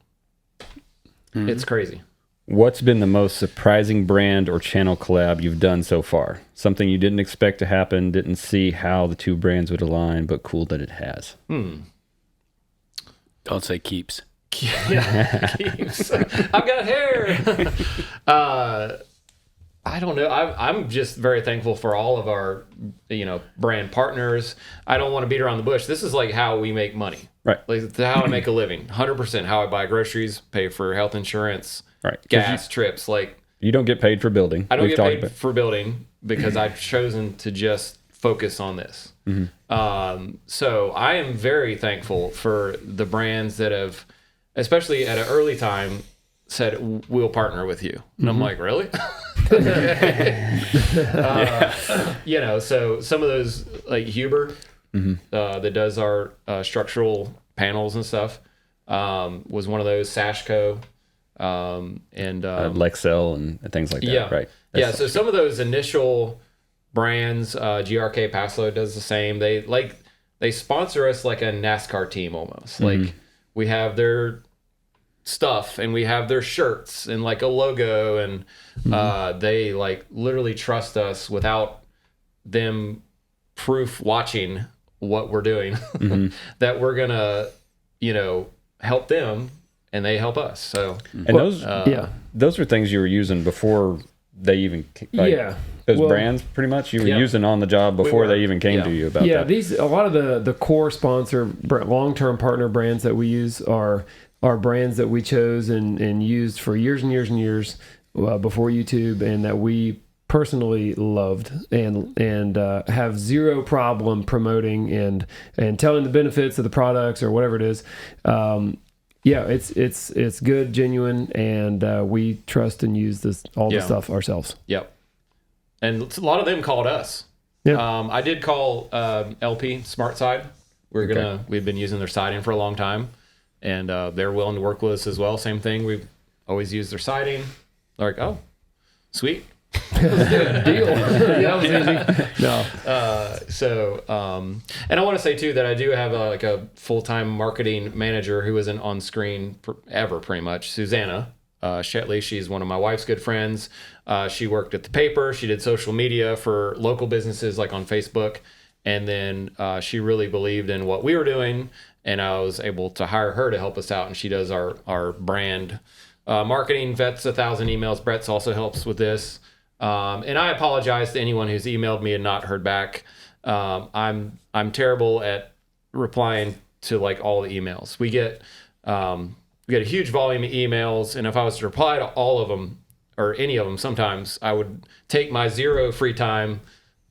It's crazy. What's been the most surprising brand or channel collab you've done so far? Something you didn't expect to happen, didn't see how the two brands would align, but cool that it has. Don't say Keeps. Yeah, Keeps. I've got hair. I don't know. I'm just very thankful for all of our, you know, brand partners. I don't want to beat around the bush. This is like how we make money. Right. Like, it's how I make a living. 100% how I buy groceries, pay for health insurance, gas, trips. Like, you don't get paid for building. I don't get paid for building because I've chosen to just focus on this. So I am very thankful for the brands that have, especially at an early time, said, we'll partner with you. And I'm like, really? You know, so some of those, like Huber, that does our structural panels and stuff, was one of those. Sashco, and Lexel and things like that, right? So some of those initial brands, GRK Passlow does the same. They sponsor us like a NASCAR team almost. Like, we have their stuff and we have their shirts and like a logo, and they like literally trust us without them proof watching what we're doing that we're gonna, you know, help them and they help us. So, and those were things you were using before they even those brands pretty much you were using on the job before they even came to you about that. A lot of the core sponsor long-term partner brands that we use are brands that we chose and used for years and years and years before YouTube, and that we personally loved and have zero problem promoting and telling the benefits of the products or whatever it is. It's good, genuine, and we trust and use all the stuff ourselves. Yep. And a lot of them called us. Yeah. I did call LP Smart Side. We've been using their siding for a long time, and they're willing to work with us as well. Same thing. We've always used their siding. They're like, oh, sweet. Deal. That was easy. No. And I want to say too that I do have a full-time marketing manager who isn't on screen ever, pretty much. Susanna Shetley. She's one of my wife's good friends. She worked at the paper. She did social media for local businesses like on Facebook. And then she really believed in what we were doing, and I was able to hire her to help us out. And she does our brand marketing. Vets 1,000 emails. Brett's also helps with this. And I apologize to anyone who's emailed me and not heard back. I'm terrible at replying to like all the emails. We get a huge volume of emails, and if I was to reply to all of them or any of them, sometimes I would take my zero free time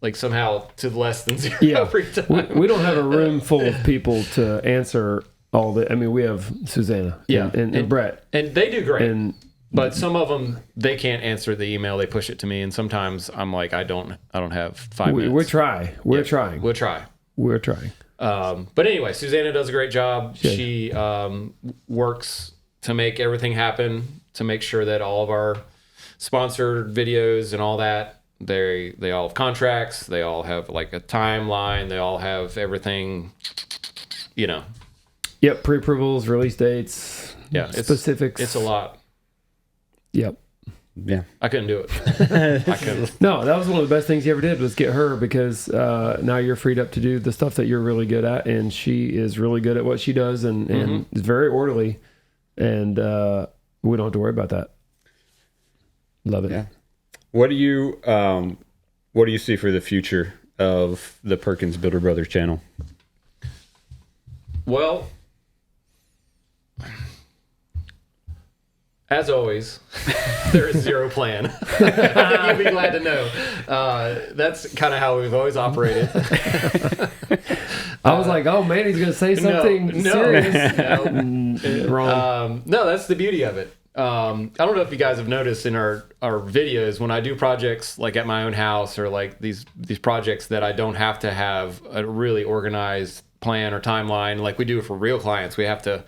like somehow to less than zero free time. We don't have a room full of people to answer all the. I mean, we have Susanna and Brett, and they do great. But some of them, they can't answer the email. They push it to me, and sometimes I'm like, I don't have 5 minutes. We're trying. We'll try. We're trying. But anyway, Susanna does a great job. Yeah. She works to make everything happen, to make sure that all of our sponsored videos and all that, they all have contracts. They all have like a timeline. They all have everything, Yep, pre-approvals, release dates, specifics. It's a lot. Yep. Yeah. I couldn't do it. I couldn't. No, that was one of the best things you ever did was get her, because now you're freed up to do the stuff that you're really good at, and she is really good at what she does, and is very orderly, and we don't have to worry about that. Love it. Yeah. What do you see for the future of the Perkins Builder Brothers channel? Well, as always, there is zero plan. You'll be glad to know. That's kind of how we've always operated. I was like, oh man, he's going to say something serious. Wrong. No, that's the beauty of it. I don't know if you guys have noticed in our videos, when I do projects like at my own house or like these projects that I don't have to have a really organized plan or timeline like we do for real clients. We have to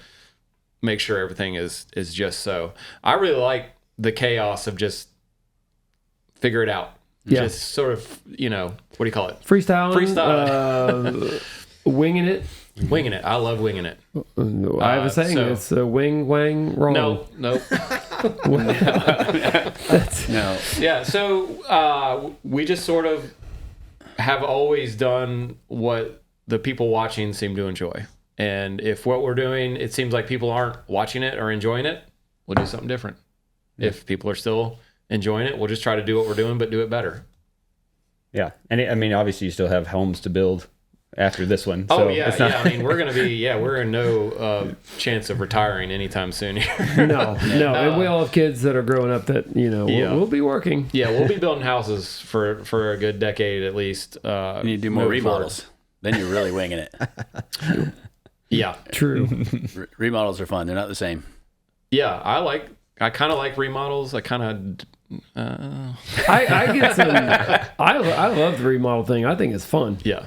make sure everything is just so. I really like the chaos of just figure it out. Yeah. Just sort of, what do you call it? Freestyle. Winging it. Winging it. I love winging it. I have a saying. It's a wing, wang, wrong. No. No. Yeah. So we just sort of have always done what the people watching seem to enjoy. And if what we're doing, it seems like people aren't watching it or enjoying it, we'll do something different. Yeah. If people are still enjoying it, we'll just try to do what we're doing, but do it better. Yeah. And obviously you still have homes to build after this one. Oh, so yeah. I mean, we're in no chance of retiring anytime soon here. No. And we all have kids that are growing up that, we'll be working. Yeah, we'll be building houses for a good decade at least. You need to do more remodels. Then you're really winging it. Yeah. True. Remodels are fun. They're not the same. Yeah, I kind of like remodels. I kind of... I get some... I love the remodel thing. I think it's fun. Yeah.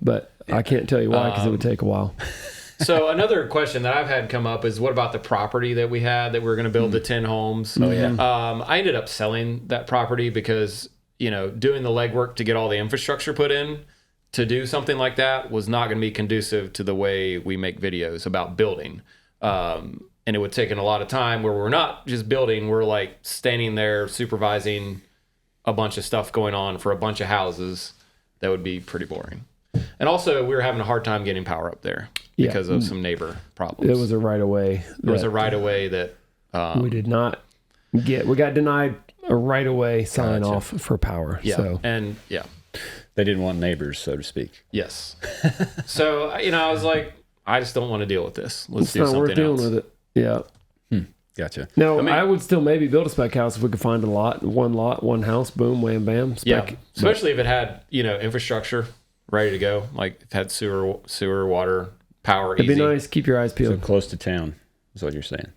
But I can't tell you why, because it would take a while. So another question that I've had come up is, what about the property that we had that we were going to build the 10 homes? Oh, yeah. I ended up selling that property because, doing the legwork to get all the infrastructure put in to do something like that was not going to be conducive to the way we make videos about building. And it would take a lot of time where we're not just building, we're like standing there supervising a bunch of stuff going on for a bunch of houses. That would be pretty boring. And also, we were having a hard time getting power up there because of some neighbor problems. It was a right of way. There was a right of way that we did not get. We got denied a right of way sign off for power. Yeah. So. And they didn't want neighbors, so to speak. Yes. So, I was like, I just don't want to deal with this. Let's do something else. It's not worth dealing with it. Yeah. Gotcha. No, I would still maybe build a spec house if we could find one house, boom, wham, bam. Spec. Yeah. Especially if it had, infrastructure ready to go. Like if it had sewer, water, power. It'd be nice. Keep your eyes peeled. So close to town. is what you're saying.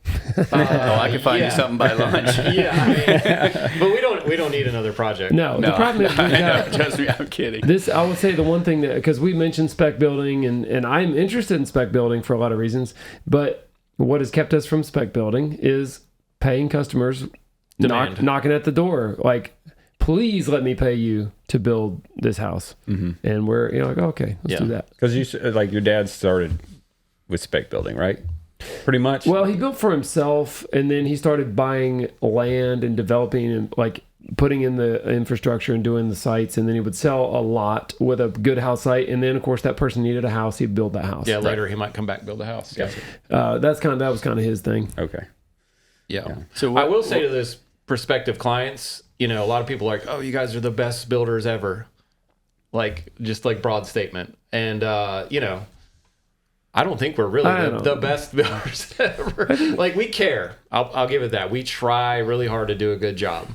I can find you something by lunch. But we don't need another project. No, the problem is Trust me, I'm kidding. this. I would say the one thing that, because we mentioned spec building, and I'm interested in spec building for a lot of reasons, but what has kept us from spec building is paying customers, knocking at the door, like, please let me pay you to build this house. And we're like, okay, let's do that. Because you like your dad started with spec building, right? Pretty much. Well, he built for himself, and then he started buying land and developing and like putting in the infrastructure and doing the sites, and then he would sell a lot with a good house site, and then of course that person needed a house, he'd build that house. Yeah, later he might come back and build a house. Gotcha. That was kind of his thing. Okay. Yeah. So I will say to those prospective clients, a lot of people are like, oh, you guys are the best builders ever. Like, just like broad statement. And, I don't think we're really the best builders ever. Like, we care. I'll give it that. We try really hard to do a good job.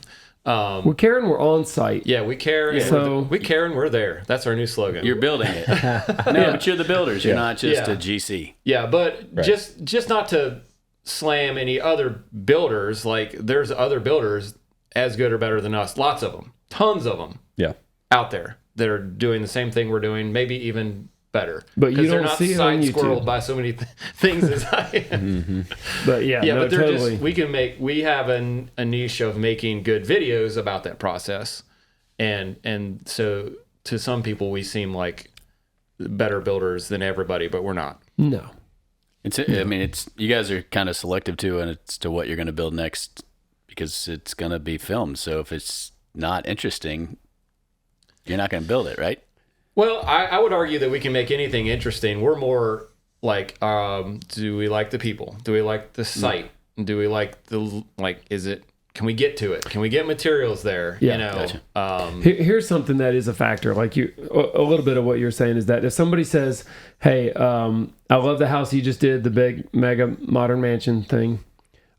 We care and we're on site. Yeah, we care. And we care and we're there. That's our new slogan. You're building it. But you're the builders. You're not just a GC. Yeah, but just not to slam any other builders. Like, there's other builders as good or better than us. Lots of them. Tons of them. Yeah. Out there that are doing the same thing we're doing, maybe even better. But you don't they're not see it on YouTube. squirreled by so many things as I am. But but they're totally. we have a niche of making good videos about that process, and so to some people we seem like better builders than everybody, but we're not. No. I mean, it's you guys are kind of selective too, and it's to what you're going to build next because it's going to be filmed. So if it's not interesting, you're not going to build it, right? Well, I would argue that we can make anything interesting. We're more like, do we like the people? Do we like the site? Do we like can we get to it? Can we get materials there? Yeah. Gotcha. Here's something that is a factor. Like a little bit of what you're saying is that if somebody says, hey, I love the house you just did, the big mega modern mansion thing.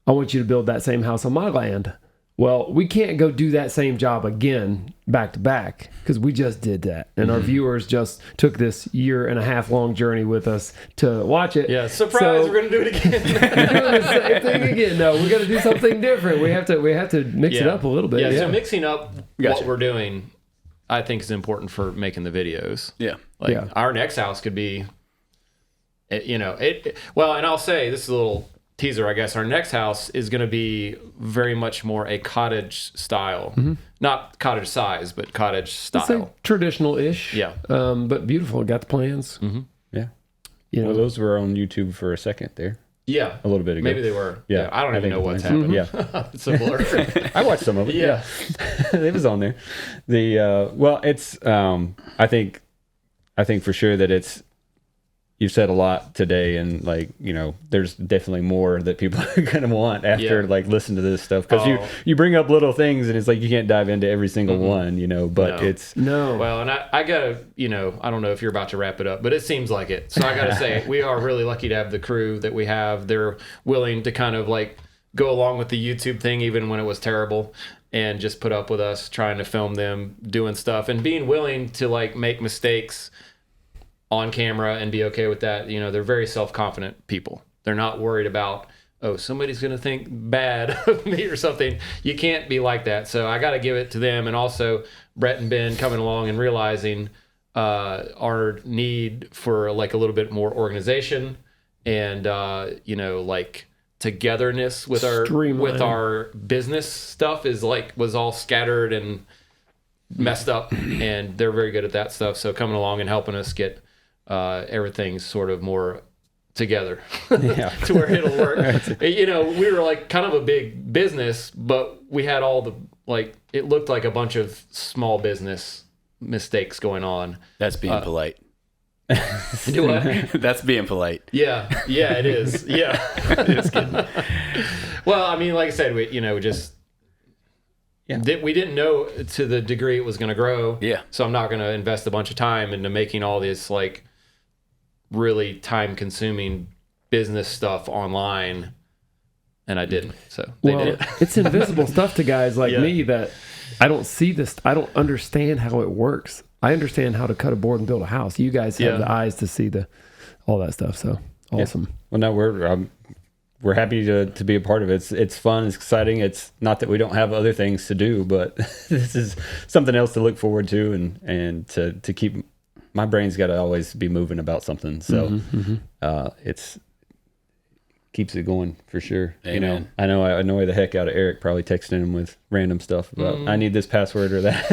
I want you to build that same house on my land. Well, we can't go do that same job again back to back because we just did that. And our viewers just took this 1.5 year long journey with us to watch it. Yeah, surprise, we're going to do it again. We're doing the same thing again. No, we got to do something different. We have to mix it up a little bit. Yeah, so mixing up what we're doing, I think, is important for making the videos. Yeah. Our next house could be, well, and I'll say, this is a little teaser, I guess. Our next house is going to be very much more a cottage style, not cottage size, but cottage style. It's like traditional-ish. Yeah. But beautiful. Got the plans. Yeah. Well, those were on YouTube for a second there. Yeah. A little bit ago. Maybe they were. Yeah. I don't even know what's happened. Yeah. It's a blur. I watched some of it. Yeah. It was on there. It's I think for sure that it's, you've said a lot today, and there's definitely more that people are going to want after listen to this stuff, because you bring up little things and it's like you can't dive into every single one, but it's well, and I gotta, I don't know if you're about to wrap it up, but it seems like it. So I gotta say, we are really lucky to have the crew that we have. They're willing to kind of go along with the YouTube thing, even when it was terrible, and just put up with us trying to film them doing stuff and being willing to make mistakes on camera and be okay with that. They're very self-confident people. They're not worried about, somebody's going to think bad of me or something. You can't be like that. So I got to give it to them. And also Brett and Ben coming along and realizing our need for a little bit more organization and, togetherness with our business stuff was all scattered and messed up, and they're very good at that stuff. So coming along and helping us get everything's sort of more together to where it'll work. We were kind of a big business, but we had all the it looked like a bunch of small business mistakes going on. That's being polite. Do what? That's being polite. Yeah, it is. Yeah. Just kidding. Well, I mean, like I said, we just we didn't know to the degree it was going to grow. Yeah. So I'm not going to invest a bunch of time into making all this really time-consuming business stuff online, and I didn't. So they did. It's invisible stuff to guys like me that I don't see this. I don't understand how it works. I understand how to cut a board and build a house. You guys have the eyes to see all that stuff. So awesome. Yeah. Well, now we're happy to be a part of it. It's fun. It's exciting. It's not that we don't have other things to do, but this is something else to look forward to and to keep. My brain's got to always be moving about something. So it's keeps it going for sure. Amen. I know I annoy the heck out of Erik probably texting him with random stuff about I need this password or that.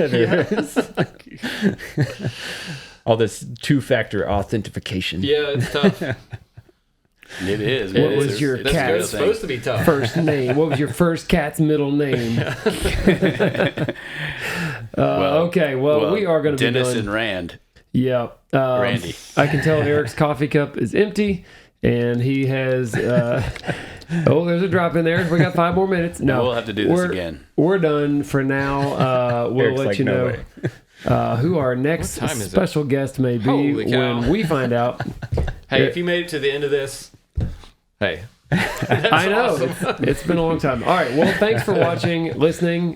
All this 2-factor authentication. Yeah, it's tough. It is. What was your cat's It's supposed to be tough. first name? What was your first cat's middle name? Okay, well, we are going to be Dennis done. and Rand. Yeah. Randy. I can tell Erik's coffee cup is empty, and he has... there's a drop in there. We got 5 more minutes. No, we'll have to do this again. We're done for now. We'll Erik's let like, you "No know way." who our next special guest may be Holy cow. when we find out. Hey, if you made it to the end of this, hey. I know. Awesome. It's been a long time. All right. Well, thanks for watching, listening.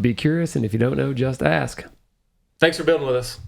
Be curious, and if you don't know, just ask. Thanks for building with us.